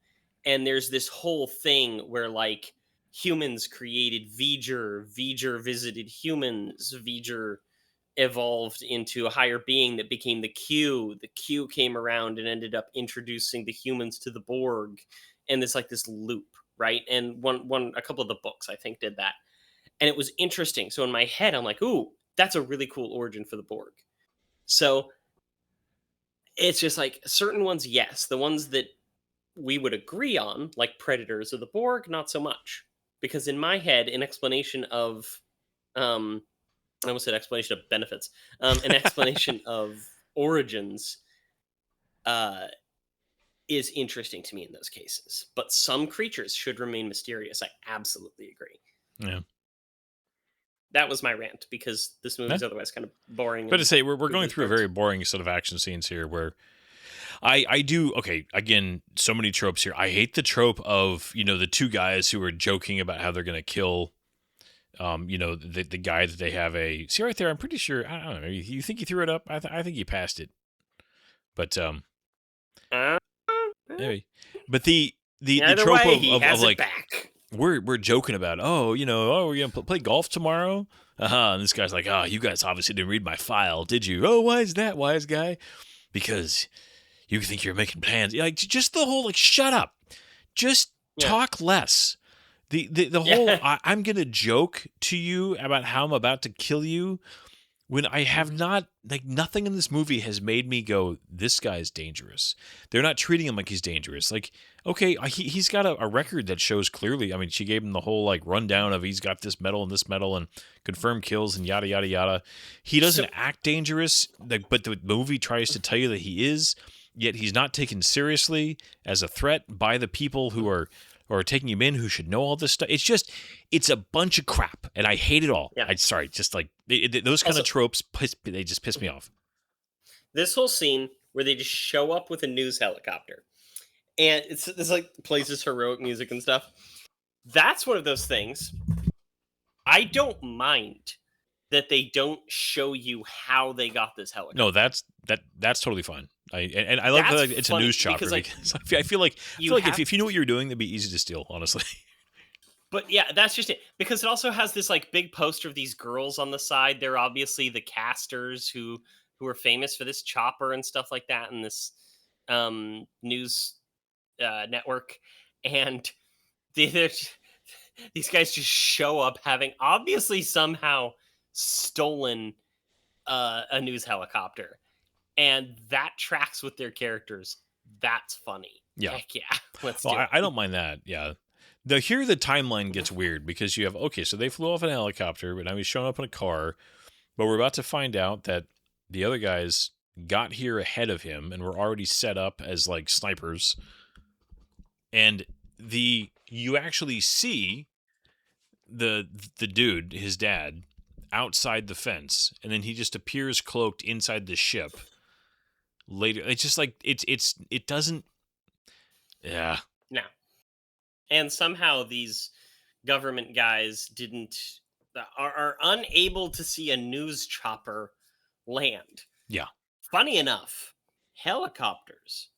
And there's this whole thing where like humans created V'ger, V'ger visited humans, V'ger evolved into a higher being that became the Q. The Q came around and ended up introducing the humans to the Borg, and there's like this loop, right? And a couple of the books I think did that, and it was interesting. So in my head, I'm like, ooh, that's a really cool origin for the Borg. So it's just like certain ones, yes, the ones that we would agree on, like Predators or the Borg, not so much. Because in my head, an explanation of um I almost said explanation of benefits. An explanation of origins uh is interesting to me in those cases. But some creatures should remain mysterious. I absolutely agree.
Yeah.
That was my rant because this movie's otherwise kind of boring
But to
and
say we're going
poorly
through a
troped.
very boring set of action scenes here where I do okay, again, so many tropes here. I hate the trope of, the two guys who are joking about how they're gonna kill the guy that they have see right there, I'm pretty sure I don't know, you think he threw it up? I think he passed it. But
Uh,
anyway. But the
Either
trope
way,
of,
he
of,
has
of
it
like
back.
we're joking about, we're gonna play golf tomorrow. And this guy's like, you guys obviously didn't read my file, did you? Oh, why is that, wise guy? Because you think you're making plans. Like, just the whole, like, shut up. Just
Yeah.
talk less. The whole, I'm going to joke to you about how I'm about to kill you when I have not, like, nothing in this movie has made me go, this guy's dangerous. They're not treating him like he's dangerous. Like, okay, he's got a record that shows clearly. I mean, she gave him the whole, like, rundown of he's got this medal and confirmed kills and yada, yada, yada. He doesn't act dangerous, but the movie tries to tell you that he is, yet he's not taken seriously as a threat by the people who are taking him in, who should know all this stuff. It's a bunch of crap, and I hate it all.
Yeah.
Just like those kind
Also,
of tropes, they just piss me off.
this whole scene where they just show up with a news helicopter, and it's like plays this heroic music and stuff. That's one of those things. I don't mind that they don't show you how they got this helicopter.
No, that's totally fine. I like that
That's
it's a
funny
news chopper
because, like,
because I feel like if you knew what you were doing, that'd be easy to steal. Honestly,
But yeah, that's just it. Because it also has this like big poster of these girls on the side. They're obviously the casters who are famous for this chopper and stuff like that, and this news network. And they're these guys just show up having obviously somehow stolen a news helicopter, and that tracks with their characters. That's funny.
Yeah.
Heck yeah, let's
well,
do it.
I don't mind that. Yeah. Here the timeline gets weird because you have so they flew off in a helicopter, but now he's showing up in a car. But we're about to find out that the other guys got here ahead of him and were already set up as like snipers. and you actually see the dude, his dad, outside the fence, and then he just appears cloaked inside the ship later. It's just like it doesn't. Yeah.
Now, and somehow these government guys are unable to see a news chopper land.
Yeah.
Funny enough, helicopters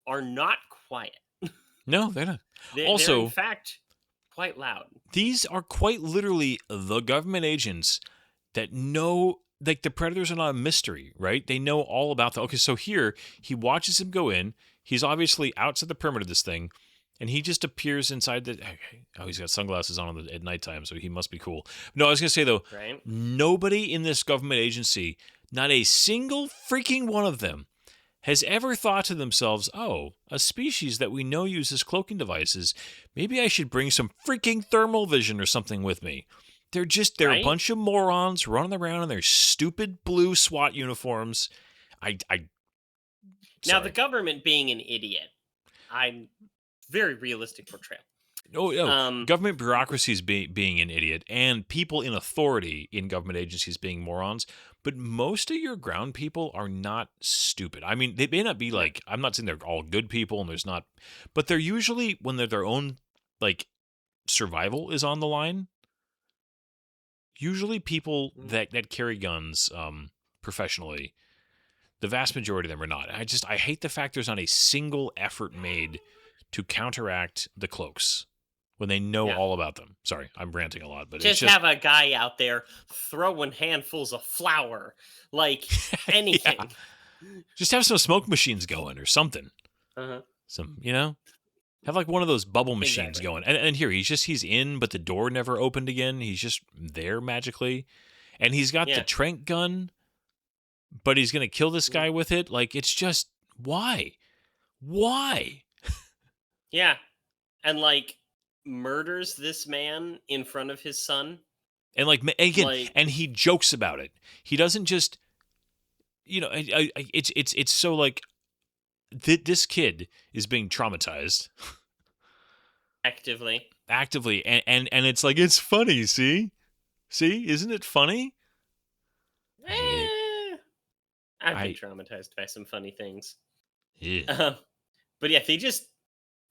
are not quiet.
No, they're not.
They're
Also,
in fact quite loud.
these are quite literally the government agents that know, like, the Predators are not a mystery, right? They know all about the. Okay, so here he watches him go in. He's obviously outside the perimeter of this thing, and he just appears inside the. Oh, he's got sunglasses on at nighttime, so he must be cool. No, I was gonna say though,
Right?
nobody in this government agency, not a single freaking one of them, has ever thought to themselves, oh, a species that we know uses cloaking devices, maybe I should bring some freaking thermal vision or something with me. They're a
Right?
bunch of morons running around in their stupid blue SWAT uniforms.
Now, the
Sorry.
government being an idiot, I'm very realistic portrayal.
Oh, government bureaucracies being an idiot, and people in authority in government agencies being morons. But most of your ground people are not stupid. I mean, they may not be like, I'm not saying they're all good people, and there's not, but they're usually, when they're their own, like, survival is on the line, usually people that carry guns professionally, the vast majority of them are not. I hate the fact there's not a single effort made to counteract the cloaks when they know all about them. Sorry, I'm ranting a lot, but
Just have a guy out there throwing handfuls of flour, like anything.
just have some smoke machines going or something.
Uh-huh.
Have like one of those bubble machines
Exactly.
going. And here he's in, but the door never opened again. He's just there magically, and he's got the trank gun, but he's gonna kill this guy with it. Like, it's just why?
Yeah, and like murders this man in front of his son.
And like again,
Like-
and he jokes about it. He doesn't just, it's so like this kid is being traumatized
Actively.
and it's like, it's funny. See, isn't it funny?
I've been traumatized by some funny things.
Yeah.
But yeah, they just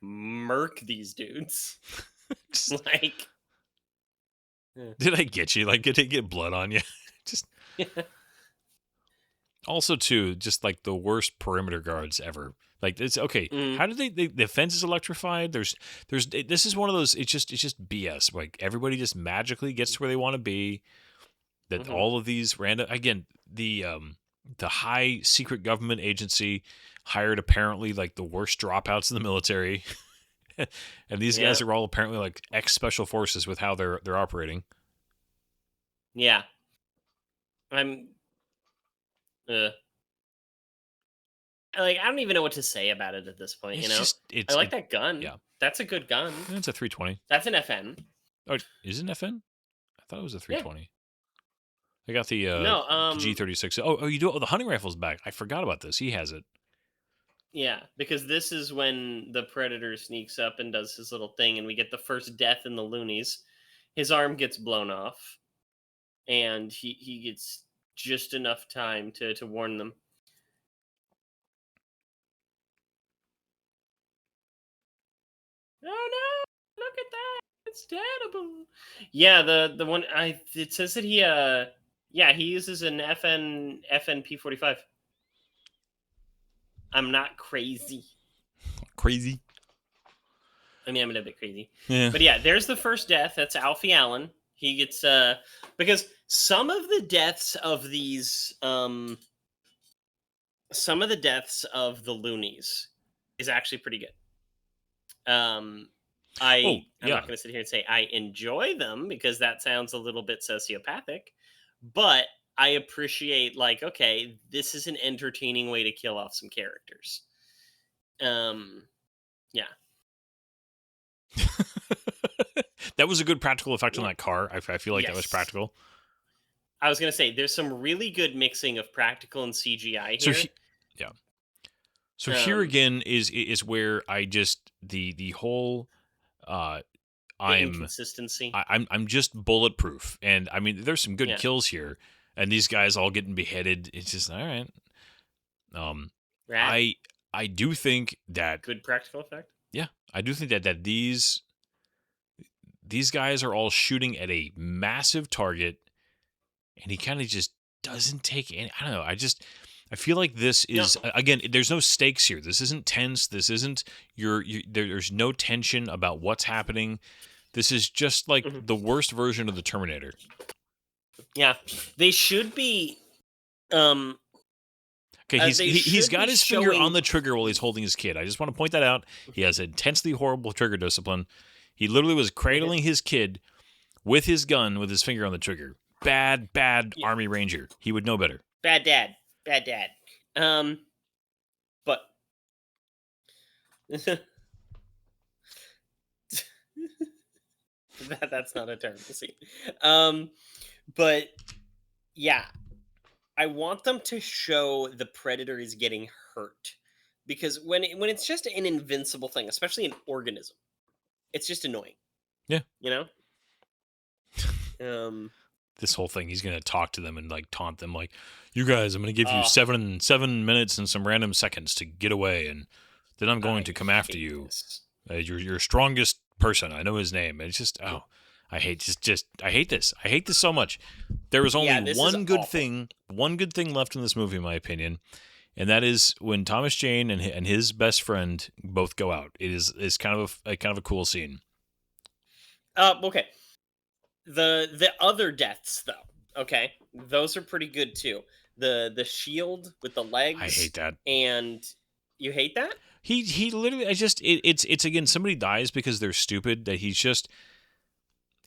murk these dudes. Like,
Did I get you? Like, did it get blood on you? Just also too, just like the worst perimeter guards ever. Like, it's okay. How did the fence is electrified? This is one of those. It's just BS. Like, everybody just magically gets to where they want to be. That all of these random, again, the high secret government agency hired apparently like the worst dropouts in the military. And these guys are all apparently like ex special forces with how they're operating.
Yeah. I'm like, I don't even know what to say about it at this point, I like that gun.
Yeah.
That's a good gun.
It's a 320.
That's an FN.
Oh, is it an FN? I thought it was a 320. I got the G36. Oh, you do it. Oh, the hunting rifle's back. I forgot about this. He has it.
Yeah, because this is when the Predator sneaks up and does his little thing, and we get the first death in the loonies. His arm gets blown off, and he gets just enough time to warn them. Oh no! Look at that! It's terrible. Yeah, the one it says that he uses an FN P45. I'm not crazy.
Crazy.
I mean, I'm a little bit crazy.
Yeah.
But yeah, there's the first death. That's Alfie Allen. He gets because some of the deaths of these some of the deaths of the loonies is actually pretty good. I'm not going to sit here and say I enjoy them, because that sounds a little bit sociopathic, but I appreciate, like, okay, this is an entertaining way to kill off some characters. Yeah.
That was a good practical effect on that car. I feel like that was
Yes.
practical.
I was going to say, there's some really good mixing of practical and CGI here.
So So here again is where I just the whole uh
The
I'm
inconsistency.
I'm just bulletproof, and I mean there's some good
Yeah.
kills here, and these guys all getting beheaded. It's just all right.
Rad.
I do think that
Good practical effect.
yeah, I do think that these guys are all shooting at a massive target, and he kind of just doesn't take any. I don't know. I feel like this is again. There's no stakes here. This isn't tense. This isn't there's no tension about what's happening. This is just like the worst version of the Terminator.
Yeah, they should be.
Okay, he's got his finger on the trigger while he's holding his kid. I just want to point that out. He has intensely horrible trigger discipline. He literally was cradling his kid with his gun with his finger on the trigger. Bad Army Ranger. He would know better.
Bad dad. But that's not a terrible scene. But yeah, I want them to show the Predator is getting hurt, because when it's just an invincible thing, especially an organism, it's just annoying.
Yeah,
you know.
This whole thing, he's gonna talk to them and like taunt them, like, "You guys, I'm gonna give you 7 minutes and some random seconds to get away, and then I'm going to come after you. Your strongest person. I know his name." And it's just I hate I hate this. I hate this so much. There was only one good thing left in this movie, in my opinion, and that is when Thomas Jane and his best friend both go out. It is kind of a cool scene.
Okay. The other deaths though, okay, those are pretty good too. The shield with the legs.
I hate that.
And you hate that?
He literally. It's again, somebody dies because they're stupid. That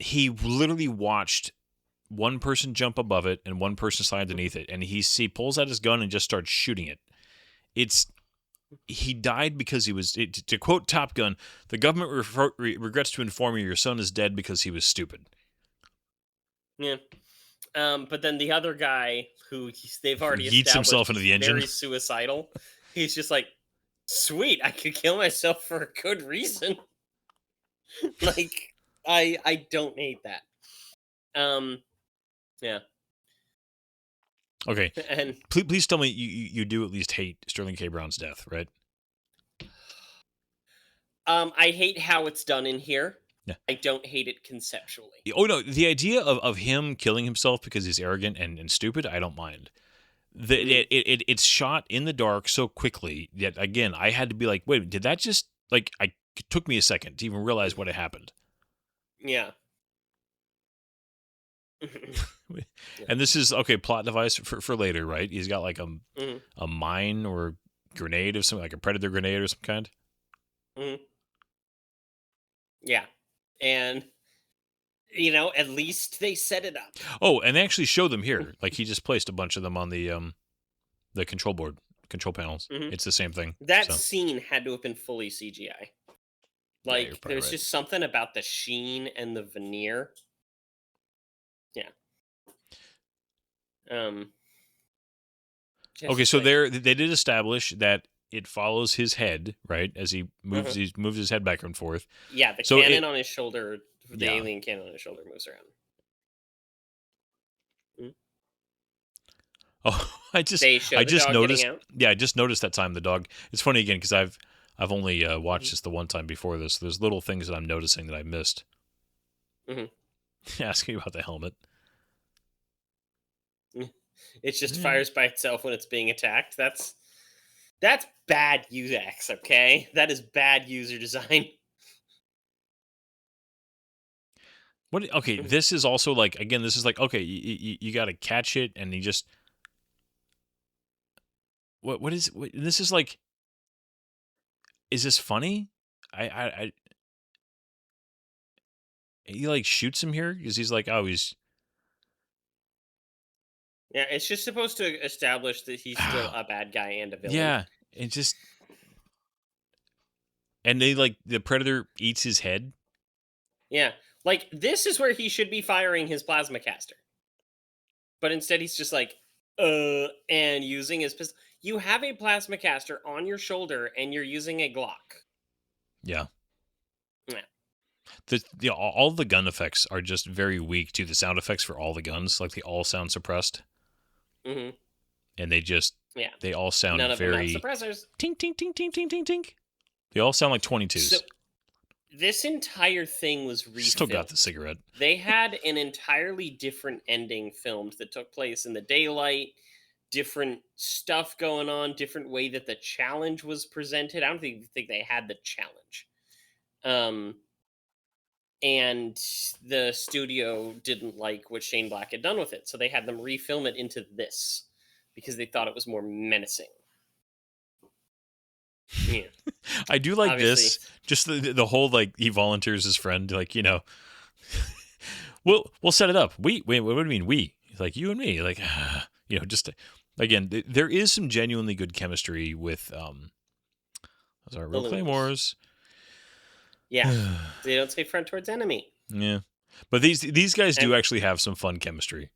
he literally watched one person jump above it and one person slide underneath it, and he pulls out his gun and just starts shooting it. He died because he was, to quote Top Gun, "The government regrets to inform you your son is dead because he was stupid."
Yeah. But then the other guy who they've already
yeets himself into the engine.
Very suicidal. He's just like, sweet, I could kill myself for a good reason. Like, I don't hate that. Yeah.
Okay.
And
please tell me you do at least hate Sterling K. Brown's death, right?
I hate how it's done in here.
Yeah.
I don't hate it conceptually.
Oh no, the idea of him killing himself because he's arrogant and stupid, I don't mind. It's shot in the dark so quickly that, again, I had to be like, wait, did that just, like, it took me a second to even realize what had happened.
Yeah.
And this is, okay, plot device for later, right? He's got like a mine or grenade of something, like a predator grenade or some kind.
Yeah. And, at least they set it up.
Oh, and they actually show them here. Like, he just placed a bunch of them on the control board, control panels. It's the same thing.
That scene had to have been fully CGI. Like,
yeah,
there's just something about the sheen and the veneer. Yeah.
Okay, so they did establish that it follows his head, right, as he moves his head back and forth.
Yeah, the cannon on his shoulder, the alien cannon on his shoulder moves around.
Oh, I just noticed. Yeah, I just noticed that time the dog. It's funny again because I've only watched this the one time before this. There's little things that I'm noticing that I missed. Asking about the helmet.
It just fires by itself when it's being attacked. That's bad UX, okay? That is bad user design.
What? Okay, this is also like, again, this is like, okay, you got to catch it, and you just what is this is like? Is this funny? He like shoots him here because he's like, oh, he's.
Yeah, it's just supposed to establish that he's still a bad guy and a villain.
Yeah, it just. And they like the Predator eats his head.
Yeah, like this is where he should be firing his plasma caster, but instead he's just like, and using his pistol. You have a plasma caster on your shoulder, and you're using a Glock.
Yeah.
Yeah.
All the gun effects are just very weak too. The sound effects for all the guns, like they all sound suppressed,
Mm-hmm.
and
Yeah.
they all sound
None of them
very
have suppressors.
tink tink tink tink tink tink tink. They all sound like 22s.
So this entire thing was refilmed.
Still got the cigarette.
They had an entirely different ending filmed that took place in the daylight, different stuff going on, different way that the challenge was presented. I don't think they had the challenge. And the studio didn't like what Shane Black had done with it, so they had them refilm it into this because they thought it was more menacing. Yeah.
I do like
Obviously.
this. Just the whole like he volunteers his friend, like, you know, we'll set it up. Wait, what do you mean we? He's like, you and me, like, you know, just again, there is some genuinely good chemistry with those are real
Lumens.
claymores.
Yeah. They don't say front towards enemy.
Yeah, but these guys do
And-
actually have some fun chemistry.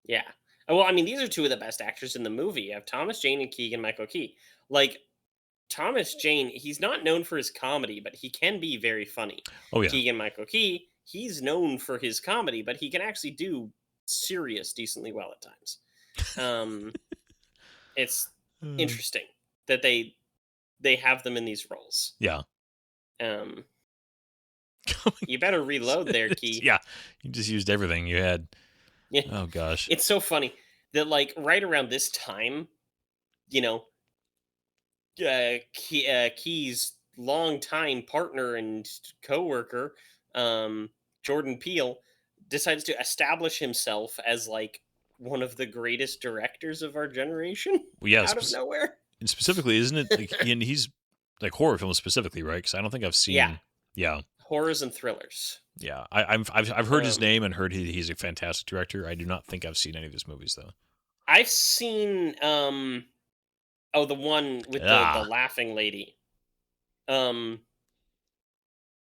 Yeah. Well, I mean, these are two of the best actors in the movie. You have Thomas Jane and Keegan-Michael Key. Like, Thomas Jane, he's not known for his comedy, but he can be very funny.
Oh yeah,
Keegan-Michael Key, he's known for his comedy, but he can actually do serious decently well at times. It's interesting that they have them in these roles.
Yeah.
You better reload there, Key.
Yeah, you just used everything you had.
Yeah.
Oh gosh.
It's so funny that, like, right around this time, you know, Key's longtime partner and co-worker, Jordan Peele, decides to establish himself as like one of the greatest directors of our generation
Well, yeah,
out of nowhere.
and specifically, isn't it? Like, and he's like horror films specifically, right? Because I don't think I've seen. Yeah.
Horrors and thrillers.
Yeah, I've heard his
Um,
name and heard he's a fantastic director. I do not think I've seen any of his movies though.
I've seen the one with the laughing lady.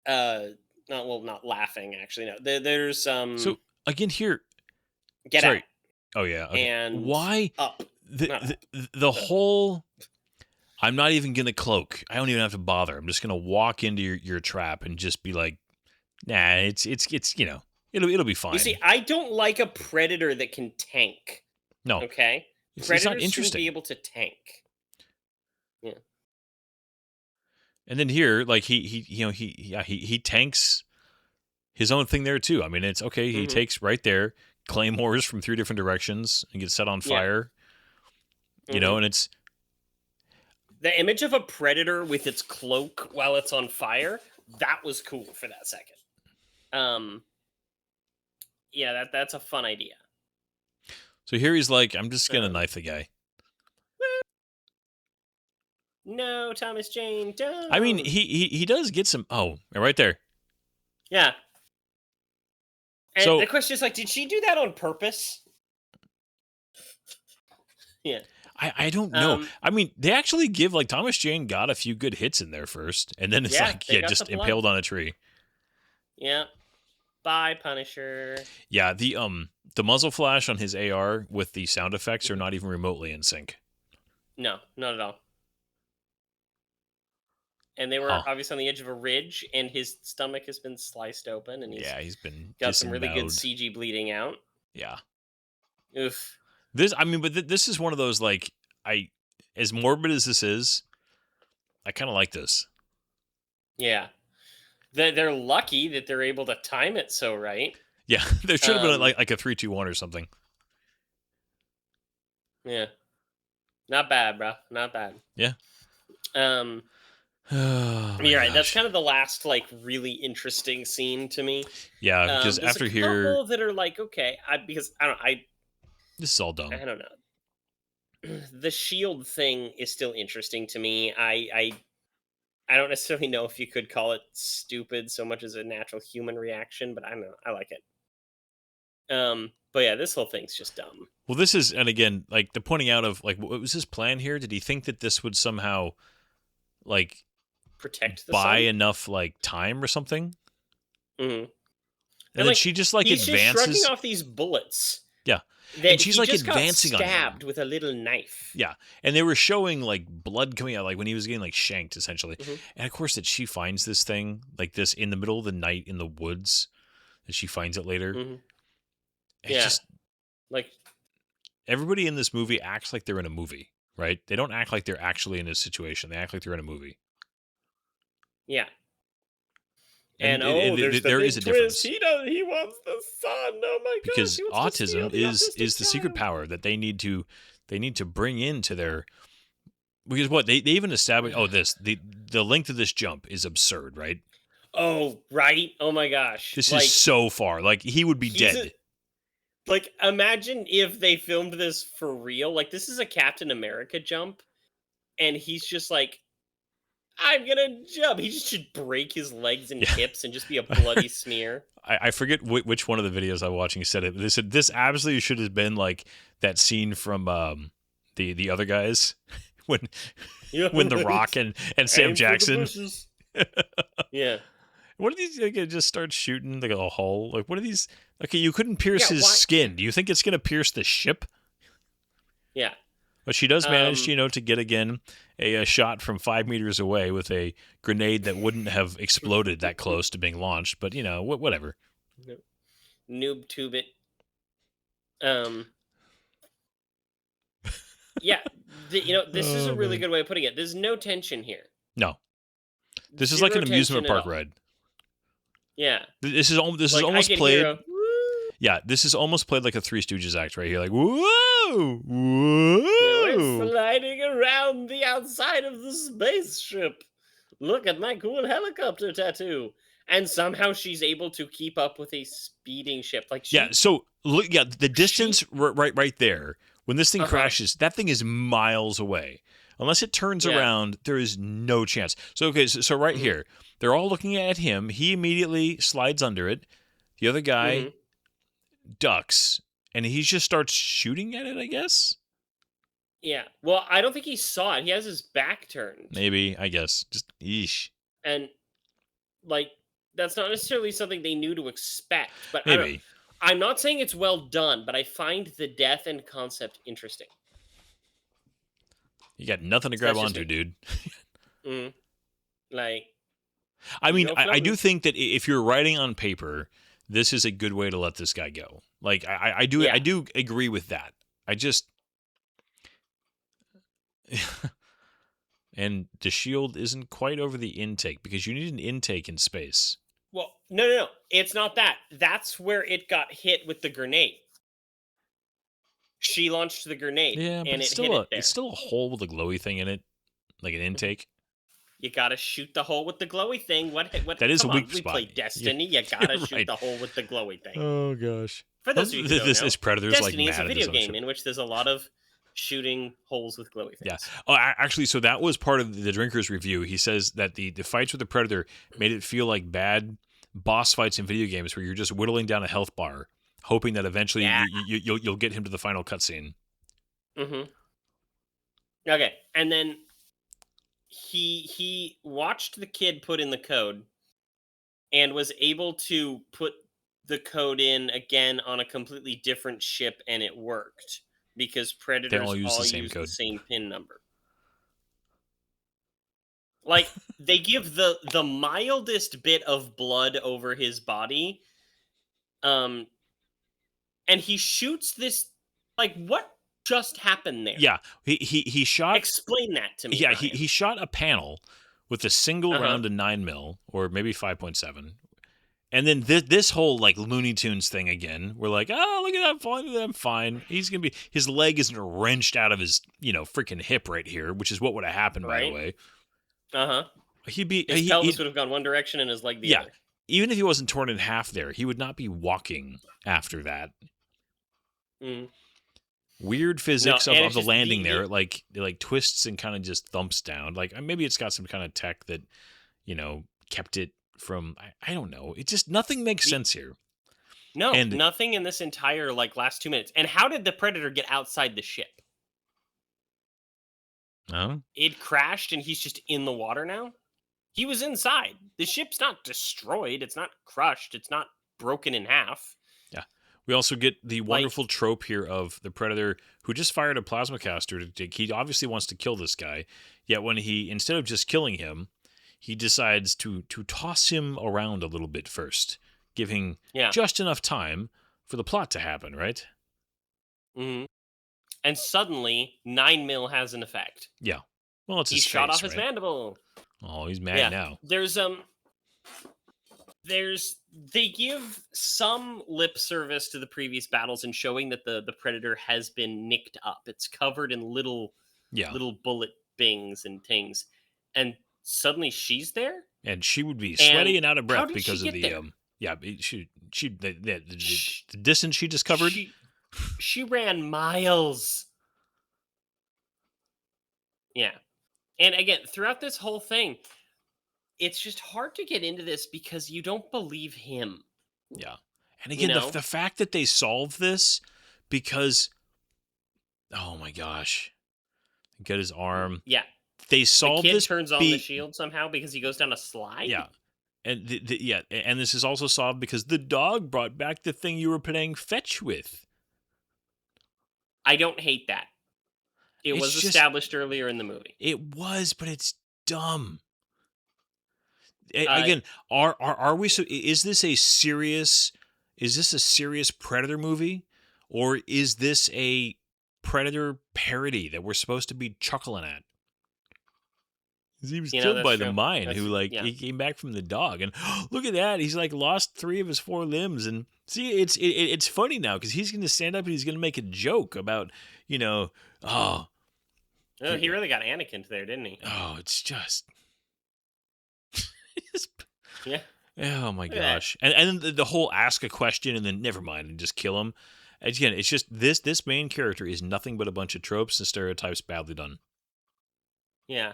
Not laughing actually. No. There's
So again, here,
Get
sorry.
Out
Oh yeah. Okay.
and
Why
Up.
the whole? I'm not even gonna cloak. I don't even have to bother. I'm just gonna walk into your trap and just be like, nah, it's you know, it'll be fine.
You see, I don't like a predator that can tank.
No,
Okay,
it's
predators
not
shouldn't
interesting.
be able to tank.
And then here, like he tanks his own thing there too. I mean, it's okay. He
Mhm.
takes right there claymores from 3 different directions and gets set on
Yeah.
fire. You know, and it's
The image of a predator with its cloak while it's on fire, that was cool for that second. Yeah, that's a fun idea.
so here he's like, I'm just gonna
Um,
knife the guy.
No, Thomas Jane, don't.
I mean, he does get some. Oh, right there.
Yeah. And
So-
the question is like, did she do that on purpose? Yeah.
I don't know.
Um,
I mean, they actually give like Thomas Jane got a few good hits in there first, and then it's
Yeah,
like
they got
just
the blood.
impaled on a tree.
Yeah. Bye, Punisher.
Yeah, the muzzle flash on his AR with the sound effects are not even remotely in sync.
No, not at all. And they were
Huh.
obviously on the edge of a ridge, and his stomach has been sliced open, and he's
Yeah, he's been
got some really good
disemboweled.
CG bleeding out.
Yeah.
Oof.
This, I mean, but this is one of those like as morbid as this is, I kind of like this.
Yeah. They're lucky that they're able to time it so right.
Yeah, there should have been
Um,
like a 3-2-1 or something.
Yeah. Not bad, bro. Not bad.
Yeah.
Oh,
Oh, my
you're right. That's
gosh.
kind of the last like really interesting scene to me.
Yeah, because
There's
after
a
here,
couple that are like okay, because I
this is all dumb.
don't know. The shield thing is still interesting to me. I don't necessarily know if you could call it stupid so much as a natural human reaction, but I don't know. I like it. But yeah, this whole thing's just dumb.
Well, this is, and again, like the pointing out of like, what was his plan here? Did he think that this would somehow, like,
Protect the
buy
sun.
enough like time or something?
Mhm.
And
And,
then
like,
she just like
He's just
advances.
shrugging off these bullets,
Yeah.
That
And she's
he
like
just
advancing
got
on him.
stabbed with a little knife.
Yeah. And they were showing like blood coming out, like when he was getting like shanked, essentially.
Mhm.
And of course, that she finds this thing like this in the middle of the night in the woods. And she finds it later.
Mhm.
It's
Yeah.
just
Like,
everybody in this movie acts like they're in a movie, right? They don't act like they're actually in a situation. They act like they're in a movie.
yeah.
And
And there's the
there
big
is a difference.
twist. He wants the son. Oh my gosh!
Because
he wants to steal
autism
the
is
autistic
the secret
child.
power that they need to bring into their, because what they even establish, the length of this jump is absurd, right?
Oh right! Oh my gosh!
This
like,
is so far. Like he would be
he's
dead.
like, imagine if they filmed this for real. Like, this is a Captain America jump, and he's just like, I'm gonna jump. He just should break his legs and
Yeah.
hips and just be a bloody smear.
I forget which one of the videos I'm watching said it. They said this absolutely should have been like that scene from the other guys when The Rock and Sam
Aim for the
Jackson.
bushes. Yeah.
What are these? Like, it just starts shooting like a hole. Like what are these? Okay, you couldn't pierce
Yeah,
his
why-
skin. Do you think it's gonna pierce the ship?
Yeah.
But she does manage,
Um,
to get again a shot from 5 meters away with a grenade that wouldn't have exploded that close to being launched. But whatever.
Noob tube it. Yeah. This is a
Oh,
really
man.
good way of putting it. There's no tension here.
No, this is like an
Zero
amusement
tension at
park
all.
ride.
Yeah.
This is
Like, I
almost
can
played.
hear a, "Woo!"
Yeah, this is almost played like a Three Stooges act right here. Like whoa,
We're
whoa.
sliding around the outside of the spaceship. Look at my cool helicopter tattoo. And somehow she's able to keep up with a speeding ship. Like,
Yeah. So look, the distance right there. When this thing
Uh-huh.
crashes, that thing is miles away. Unless it turns
Yeah.
around, there is no chance. So okay, so right
Mhm.
here, they're all looking at him. He immediately slides under it. The other guy
Mhm.
ducks, and he just starts shooting at it. I guess
Yeah. Well, I don't think he saw it. He has his back turned.
maybe. I guess just yeesh.
And, like, that's not necessarily something they knew to expect. But I don't,
Maybe.
I'm not saying it's well done, but I find the death and concept interesting.
You got nothing to grab
That's just
onto,
me.
dude.
Mm. Like,
I mean,
No
I do
problem.
think that if you're writing on paper, this is a good way to let this guy go. Like I do
Yeah.
I do agree with that. I just and the shield isn't quite over the intake because you need an intake in space.
well, no. It's not that. That's where it got hit with the grenade. She launched the grenade,
Yeah, but
and
it's
it hit it there.
still a hole with a glowy thing in it, like an intake.
You gotta shoot the hole with the glowy thing. What?
That is a
come
weak
on, we
spot.
play Destiny. You gotta shoot
Right.
the hole with the glowy thing.
Oh gosh.
For those of you who don't know,
This Predator's
Destiny
like
is
mad
a
at
video
his own
game
ship.
in which there's a lot of shooting holes with glowy things.
Yeah. Oh, actually, so that was part of the Drinker's review. He says that the fights with the Predator made it feel like bad boss fights in video games where you're just whittling down a health bar, hoping that eventually
Yeah.
you'll get him to the final cutscene.
Mm-hmm. Okay, and then he watched the kid put in the code and was able to put the code in again on a completely different ship, and it worked because predators
all use the same
use
code.
the same pin number. Like, they give the mildest bit of blood over his body, and he shoots this. Like, what just happened there?
Yeah, he shot.
Explain that to me.
Yeah,
Ryan.
he shot a panel with a single
Uh-huh.
round of 9mm or maybe 5.7. And then this whole like Looney Tunes thing again. We're like, oh, look at that, I'm fine. He's gonna be. His leg isn't wrenched out of his freaking hip right here, which is what would have happened by the
Right.
way.
Uh-huh.
He'd be
His pelvis would have gone one direction and his leg the
Yeah.
other.
even if he wasn't torn in half there, he would not be walking after that.
Mm.
Weird physics
and
of
it's
the
just
landing
the-
there, like it like twists and kind of just thumps down. Like maybe it's got some kind of tech that kept it from. I don't know. It just nothing makes sense here.
No,
And-
nothing in this entire last 2 minutes. And how did the Predator get outside the ship?
No.
It crashed and he's just in the water now? He was inside. The ship's not destroyed. It's not crushed. It's not broken in half.
We also get the wonderful trope here of the Predator who just fired a plasma caster. He obviously wants to kill this guy, yet when he, instead of just killing him, he decides to toss him around a little bit first, giving just enough time for the plot to happen, right?
Mm-hmm. And suddenly, 9mm has an effect.
Yeah. Well, it's
he
his
shot
face,
off his
right?
mandible.
Oh, he's mad now.
They give some lip service to the previous battles in showing that the Predator has been nicked up. It's covered in little bullet bings and things. And suddenly she's there?
And she would be sweaty and out of breath because of the
there?
the distance she just covered.
She ran miles. Yeah. And again, throughout this whole thing, it's just hard to get into this because you don't believe him.
Yeah. And again, the fact that they solve this because, oh my gosh, get his arm.
Yeah.
They solve this.
The kid turns on the shield somehow because he goes down a slide.
Yeah. And and this is also solved because the dog brought back the thing you were playing fetch with.
I don't hate that. It was established earlier in the movie.
It was, but it's dumb. Again, are we? So is this a serious Predator movie, or is this a Predator parody that we're supposed to be chuckling at? He was killed by the mine he came back from the dog, and look at that, he's like lost 3 of his 4 limbs, and see, it's funny now because he's going to stand up and he's going to make a joke about he really
got Anakin there, didn't he?
Oh, it's just.
Yeah.
Oh my gosh. And then the whole ask a question and then never mind and just kill him. Again, it's just this main character is nothing but a bunch of tropes and stereotypes badly done.
Yeah.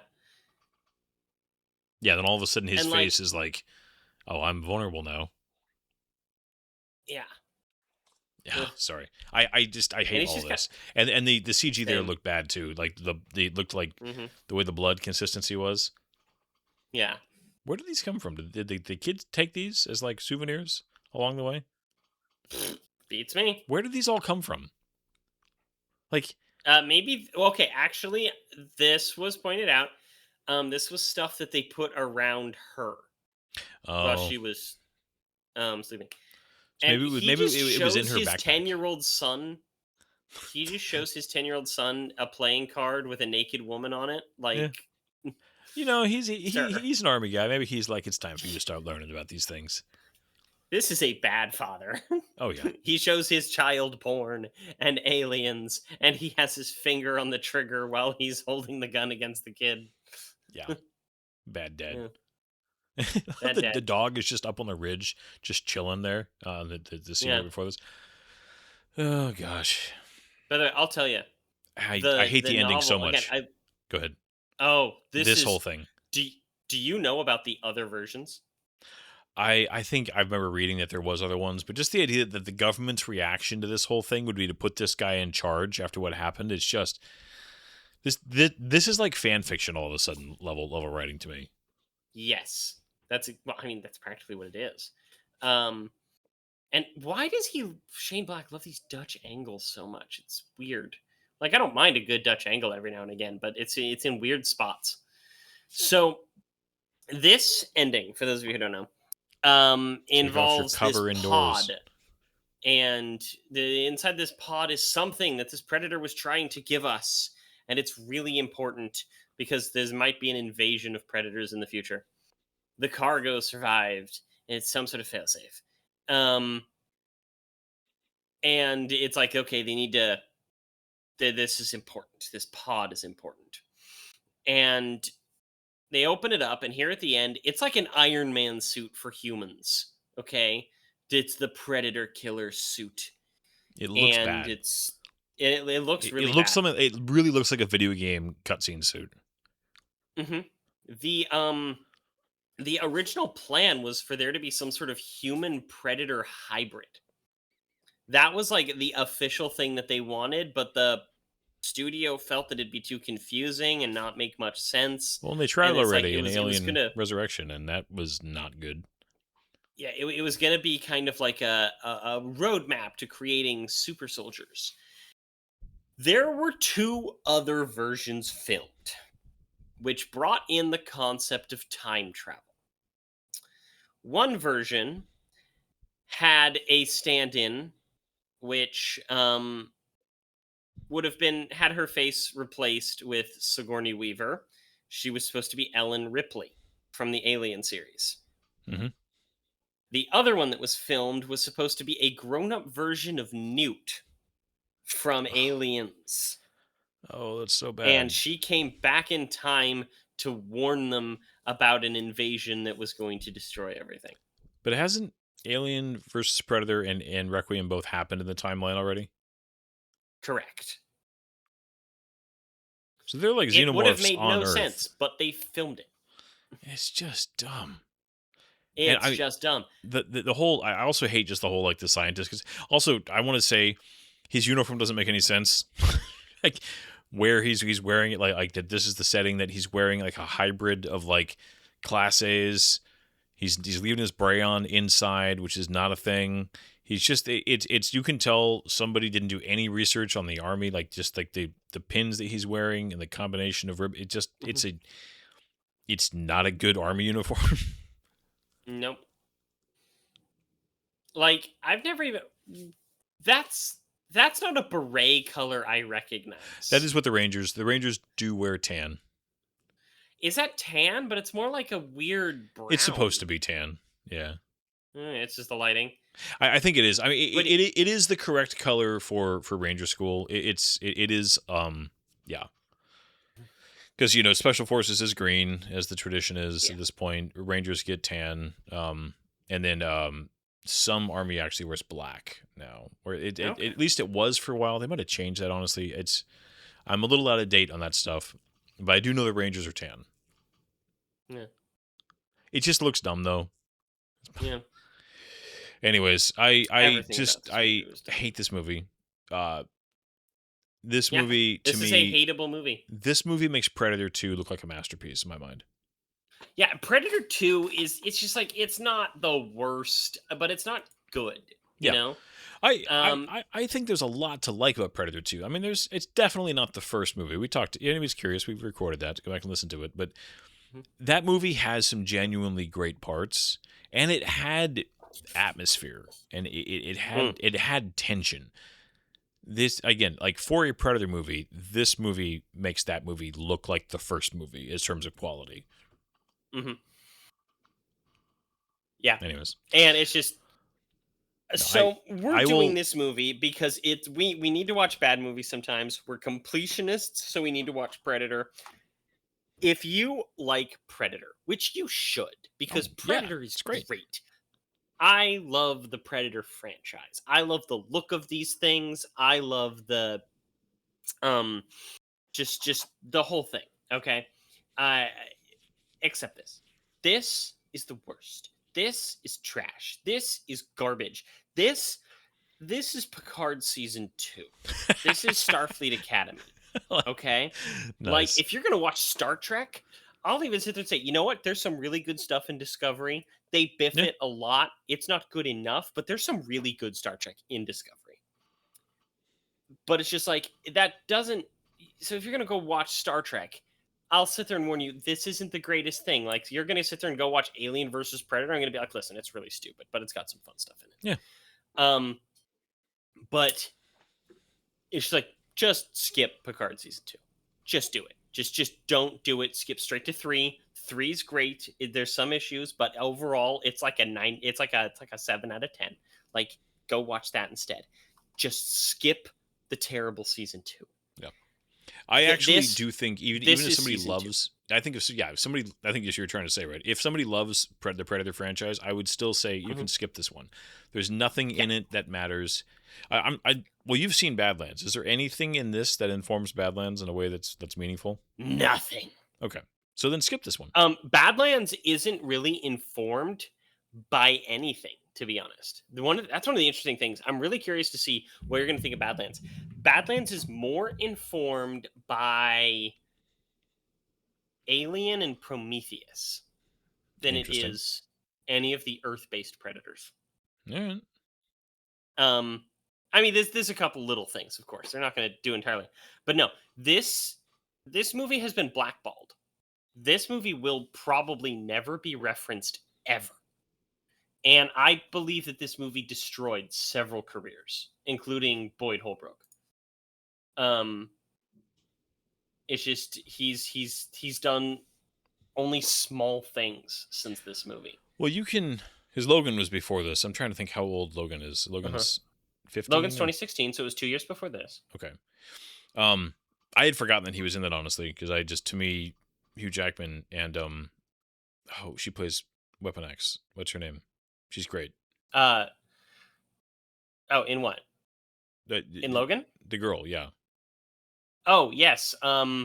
Yeah, then all of a sudden his face is like, oh, I'm vulnerable now.
Yeah.
Yeah, sorry. I hate all this. And the CG there looked bad too. Like they looked like the way the blood consistency was.
Yeah.
Where did these come from? Did the kids take these as like souvenirs along the way?
Beats me.
Where did these all come from? Like
maybe okay, actually this was pointed out. This was stuff that they put around her while she was sleeping.
So maybe it was in her backpack.
10-year-old son. He just shows his 10-year-old son a playing card with a naked woman on it. Like,
he's an army guy. Maybe he's like, it's time for you to start learning about these things.
This is a bad father.
Oh yeah.
He shows his child porn and aliens, and he has his finger on the trigger while he's holding the gun against the kid.
Yeah. Bad dad.
Yeah.
The dog is just up on the ridge, just chilling there. The scene before this. Oh gosh.
By the way, I'll tell you.
I hate the ending so much. Again, Go ahead.
Oh, this
whole thing.
Do you know about the other versions?
I think I remember reading that there was other ones, but just the idea that the government's reaction to this whole thing would be to put this guy in charge after what happened. It's just this is like fan fiction all of a sudden level writing to me.
Yes. That's practically what it is. And why does Shane Black love these Dutch angles so much? It's weird. Like, I don't mind a good Dutch angle every now and again, but it's in weird spots. So this ending, for those of you who don't know, involves this pod. And inside this pod is something that this Predator was trying to give us. And it's really important because there might be an invasion of Predators in the future. The cargo survived. It's some sort of failsafe. And it's like, okay, they need to... This is important. This pod is important. And they open it up, and here at the end, it's like an Iron Man suit for humans. Okay? It's the Predator killer suit.
It looks bad.
It looks really
bad. It really looks like a video game cutscene suit.
Mm-hmm. The original plan was for there to be some sort of human Predator hybrid. That was like the official thing that they wanted, but the studio felt that it'd be too confusing and not make much sense.
Well, they tried already in Alien Resurrection, and that was not good.
yeah, it was going to be kind of like a roadmap to creating super soldiers. There were two other versions filmed, which brought in the concept of time travel. One version had a stand-in, which would have been had her face replaced with Sigourney Weaver. She was supposed to be Ellen Ripley from the Alien series.
Mhm.
The other one that was filmed was supposed to be a grown-up version of Newt from Aliens.
Oh, that's so
And
bad.
she came back in time to warn them about an invasion that was going to destroy everything.
But hasn't Alien versus Predator and Requiem both happened in the timeline already?
Correct.
So they're like
It would have
xenomorphs
made
on
no
Earth.
sense, but they filmed it.
It's just dumb. And
It's just dumb.
The whole, I also hate just the whole like the scientist, because also I want to say his uniform doesn't make any sense. Like where he's wearing it, like that this is the setting that he's wearing, like a hybrid of like Class A's. He's leaving his Brayon inside, which is not a thing. He's just it's you can tell somebody didn't do any research on the army, like just like the pins that he's wearing and the combination of it just it's not a good army uniform.
Nope. Like I've never even. That's not a beret color I recognize.
That is what the Rangers do wear tan.
Is that tan? But it's more like a weird brown.
It's supposed to be tan. Yeah.
It's just the lighting.
I think it is. I mean,
But
it is the correct color for Ranger School. It is yeah. Because Special Forces is green, as the tradition is at this point. Rangers get tan, and then some Army actually wears black now. Or at least it was for a while. They might have changed that. Honestly, I'm a little out of date on that stuff, but I do know the Rangers are tan.
Yeah.
It just looks dumb though.
Yeah.
Anyways, I
dumb.
hate this movie. This movie to
This is
me,
a hateable movie.
This movie makes Predator 2 look like a masterpiece in my mind.
Yeah, Predator 2 it's just like it's not the worst, but it's not good. You know?
I think there's a lot to like about Predator 2. I mean, it's definitely not the first movie. We talked, anybody's curious, we've recorded that. Go back and listen to it. But that movie has some genuinely great parts, and it had atmosphere, and it had tension. This, again, like for a Predator movie, this movie makes that movie look like the first movie in terms of quality.
Mm-hmm. Yeah.
Anyways.
And it's just we're doing this movie because we need to watch bad movies sometimes. We're completionists, so we need to watch Predator. If you like Predator, which you should, because Predator is great. I love the Predator franchise. I love the look of these things. I love the just the whole thing. Okay. Except this. This is the worst. This is trash. This is garbage. This is Picard season 2. This is Starfleet Academy. Okay?
Nice.
Like if you're going to watch Star Trek, I'll even sit there and say, you know what? There's some really good stuff in Discovery. They biff it a lot. It's not good enough, but there's some really good Star Trek in Discovery. But it's just like, that doesn't... So if you're going to go watch Star Trek, I'll sit there and warn you, this isn't the greatest thing. Like, you're going to sit there and go watch Alien versus Predator. I'm going to be like, listen, it's really stupid, but it's got some fun stuff in it.
Yeah.
But it's like, just skip Picard season 2. Just do it. Just don't do it. Skip straight to 3. 3's great. There's some issues, but overall, it's like a 9. It's like a 7 out of 10. Like, go watch that instead. Just skip the terrible season 2.
Yeah, I actually do think even if somebody loves, 2. I think if somebody, I think you're trying to say right. If somebody loves the Predator franchise, I would still say you can skip this one. There's nothing in it that matters. Well, you've seen Badlands. Is there anything in this that informs Badlands in a way that's meaningful?
Nothing.
Okay, so then skip this one.
Badlands isn't really informed by anything, to be honest. That's one of the interesting things. I'm really curious to see what you're going to think of Badlands. Badlands is more informed by Alien and Prometheus than it is any of the Earth-based Predators.
All right.
I mean, there's a couple little things, of course. They're not going to do entirely, but no, this movie has been blackballed. This movie will probably never be referenced ever. And I believe that this movie destroyed several careers, including Boyd Holbrook. It's just he's done only small things since this movie.
Well, you can. His Logan was before this. I'm trying to think how old Logan is. Logan's 15.
Logan's 2016, so it was 2 years before this.
Okay. I had forgotten that he was in that, honestly, because to me, Hugh Jackman and she plays Weapon X. What's her name? She's great.
In what? In Logan?
The girl, yeah.
Oh yes.
I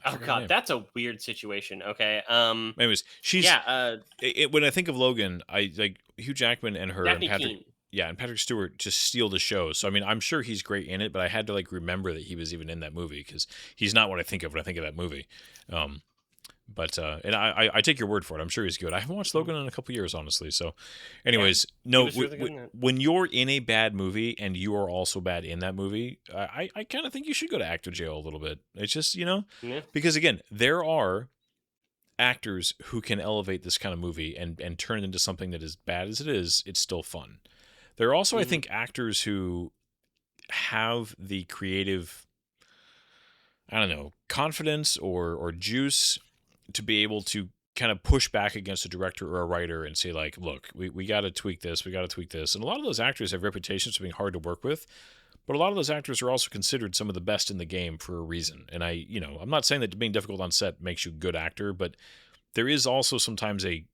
Oh
forgot her
god,
name.
that's a weird situation. Okay.
Anyways, she's when I think of Logan, I like Hugh Jackman and her
Daphne
and Patrick.
Keane.
Yeah, and Patrick Stewart just steal the show. So I mean, I'm sure he's great in it, but I had to like remember that he was even in that movie because he's not what I think of when I think of that movie. And I take your word for it. I'm sure he's good. I haven't watched Logan in a couple years, honestly. So, anyways, no,
was really good in it.
when you're in a bad movie and you are also bad in that movie, I kind of think you should go to actor jail a little bit. It's just
Yeah.
because again, there are actors who can elevate this kind of movie and turn it into something that, as bad as it is, it's still fun. There are also, I think, actors who have the creative, I don't know, confidence or juice to be able to kind of push back against a director or a writer and say, like, look, we got to tweak this, we got to tweak this. And a lot of those actors have reputations for being hard to work with, but a lot of those actors are also considered some of the best in the game for a reason. And I'm not saying that being difficult on set makes you a good actor, but there is also sometimes a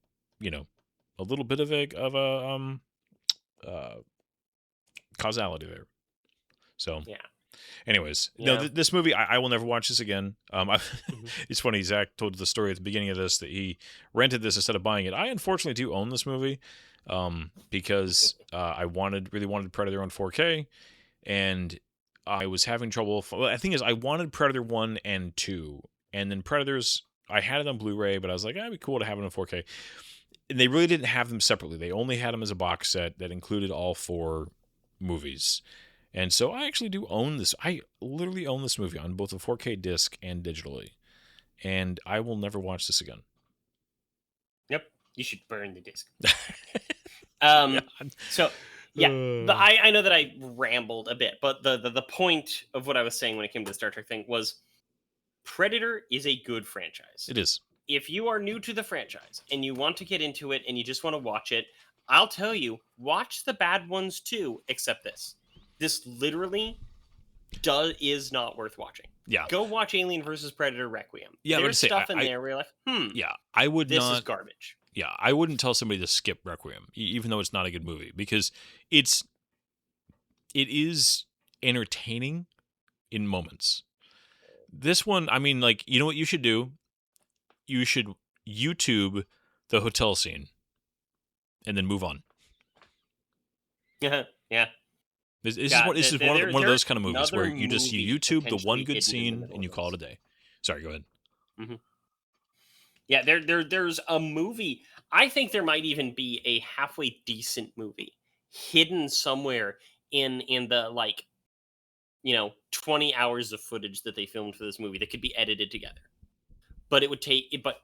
little bit of a causality there. So
Yeah.
anyways,
Yeah.
no, this movie, I will never watch this again. It's funny, Zach told the story at the beginning of this that he rented this instead of buying it. I unfortunately do own this movie because I really wanted Predator on 4K, and I was having trouble. Well, the thing is, I wanted Predator 1 and 2, and then Predators, I had it on Blu-ray, but I was like, it'd be cool to have it on 4K. And they really didn't have them separately. They only had them as a box set that included all 4 movies. And so I actually do own this. I literally own this movie on both a 4K disc and digitally. And I will never watch this again.
Yep. You should burn the disc. So yeah, I know that I rambled a bit, but the point of what I was saying when it came to the Star Trek thing was Predator is a good franchise.
It is.
If you are new to the franchise and you want to get into it and you just want to watch it, I'll tell you, watch the bad ones too, except this. This literally is not worth watching.
Yeah.
Go watch Alien vs. Predator Requiem.
Yeah,
there's stuff in there where you're like,
yeah, I would
this
not.
is garbage.
Yeah, I wouldn't tell somebody to skip Requiem, even though it's not a good movie, because it is entertaining in moments. This one, I mean, like, you know what you should do? You should YouTube the hotel scene and then move on.
Yeah.
This is one of those kind of movies where you just YouTube the one good scene and you call it a day. Sorry, go ahead.
Mm-hmm. Yeah, there's a movie. I think there might even be a halfway decent movie hidden somewhere in the 20 hours of footage that they filmed for this movie that could be edited together. But it would take but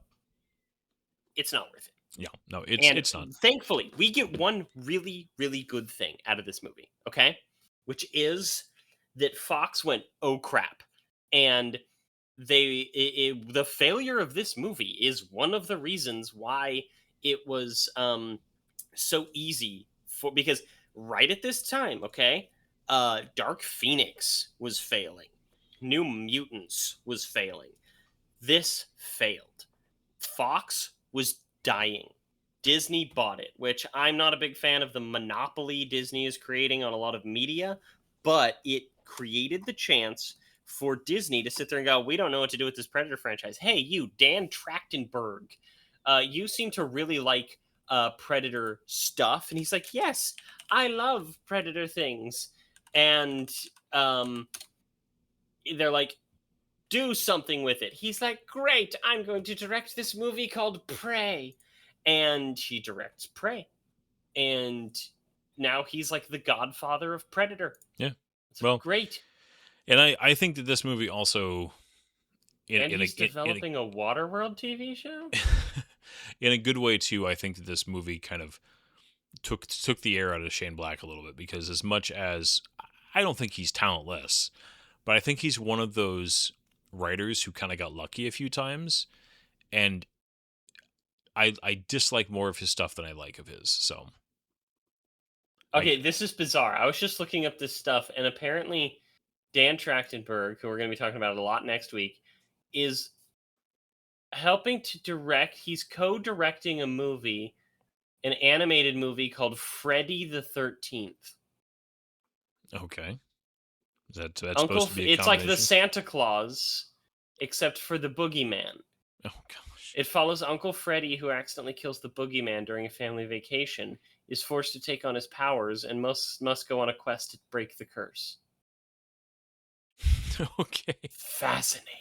it's not worth it.
Yeah, no, it's not.
Thankfully, we get one really, really good thing out of this movie, okay? Which is that Fox went, oh crap. And the failure of this movie is one of the reasons why it was so easy because right at this time, okay, Dark Phoenix was failing. New Mutants was failing. This failed. Fox was dying. Disney bought it, which I'm not a big fan of the monopoly Disney is creating on a lot of media, but it created the chance for Disney to sit there and go, we don't know what to do with this Predator franchise. Hey, you, Dan Trachtenberg, you seem to really like Predator stuff. And he's like, yes, I love Predator things. And they're like, do something with it. He's like, great, I'm going to direct this movie called Prey. and he directs Prey, and now he's like the godfather of Predator.
Yeah.
It's
Well,
great.
And I think that this movie also,
He's developing a Waterworld TV show.
in a good way too. I think that this movie kind of took the air out of Shane Black a little bit, because as much as I don't think he's talentless, but I think he's one of those writers who kind of got lucky a few times, and I dislike more of his stuff than I like of his. So,
okay, this is bizarre. I was just looking up this stuff, and apparently Dan Trachtenberg, who we're going to be talking about a lot next week, is helping to direct. He's co-directing a movie, an animated movie called Freddy the 13th.
Okay. That's supposed to be a
it's like the
combination?
Santa Claus, except for the boogeyman.
Oh gosh.
It follows Uncle Freddy, who accidentally kills the boogeyman during a family vacation, is forced to take on his powers, and must go on a quest to break the curse.
Okay.
Fascinating.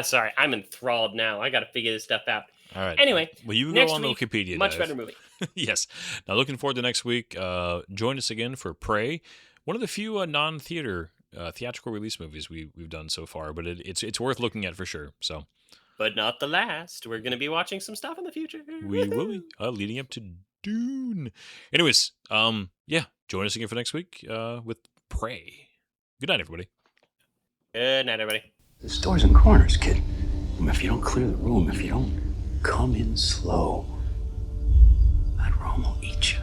Sorry, I'm enthralled now. I got to figure this stuff out.
All right.
Anyway,
well, you
next
go on
week,
Wikipedia.
Much
Dive.
better movie.
Yes. Now, looking forward to next week. Join us again for Prey, one of the few non-theater theatrical release movies we've done so far, but it's worth looking at for sure. So,
but not the last. We're going to be watching some stuff in the future.
We will be leading up to Dune. Anyways, yeah, join us again for next week with Prey. Good night, everybody.
Good night, everybody.
There's doors and corners, kid. If you don't clear the room, if you don't come in slow, that room will eat you.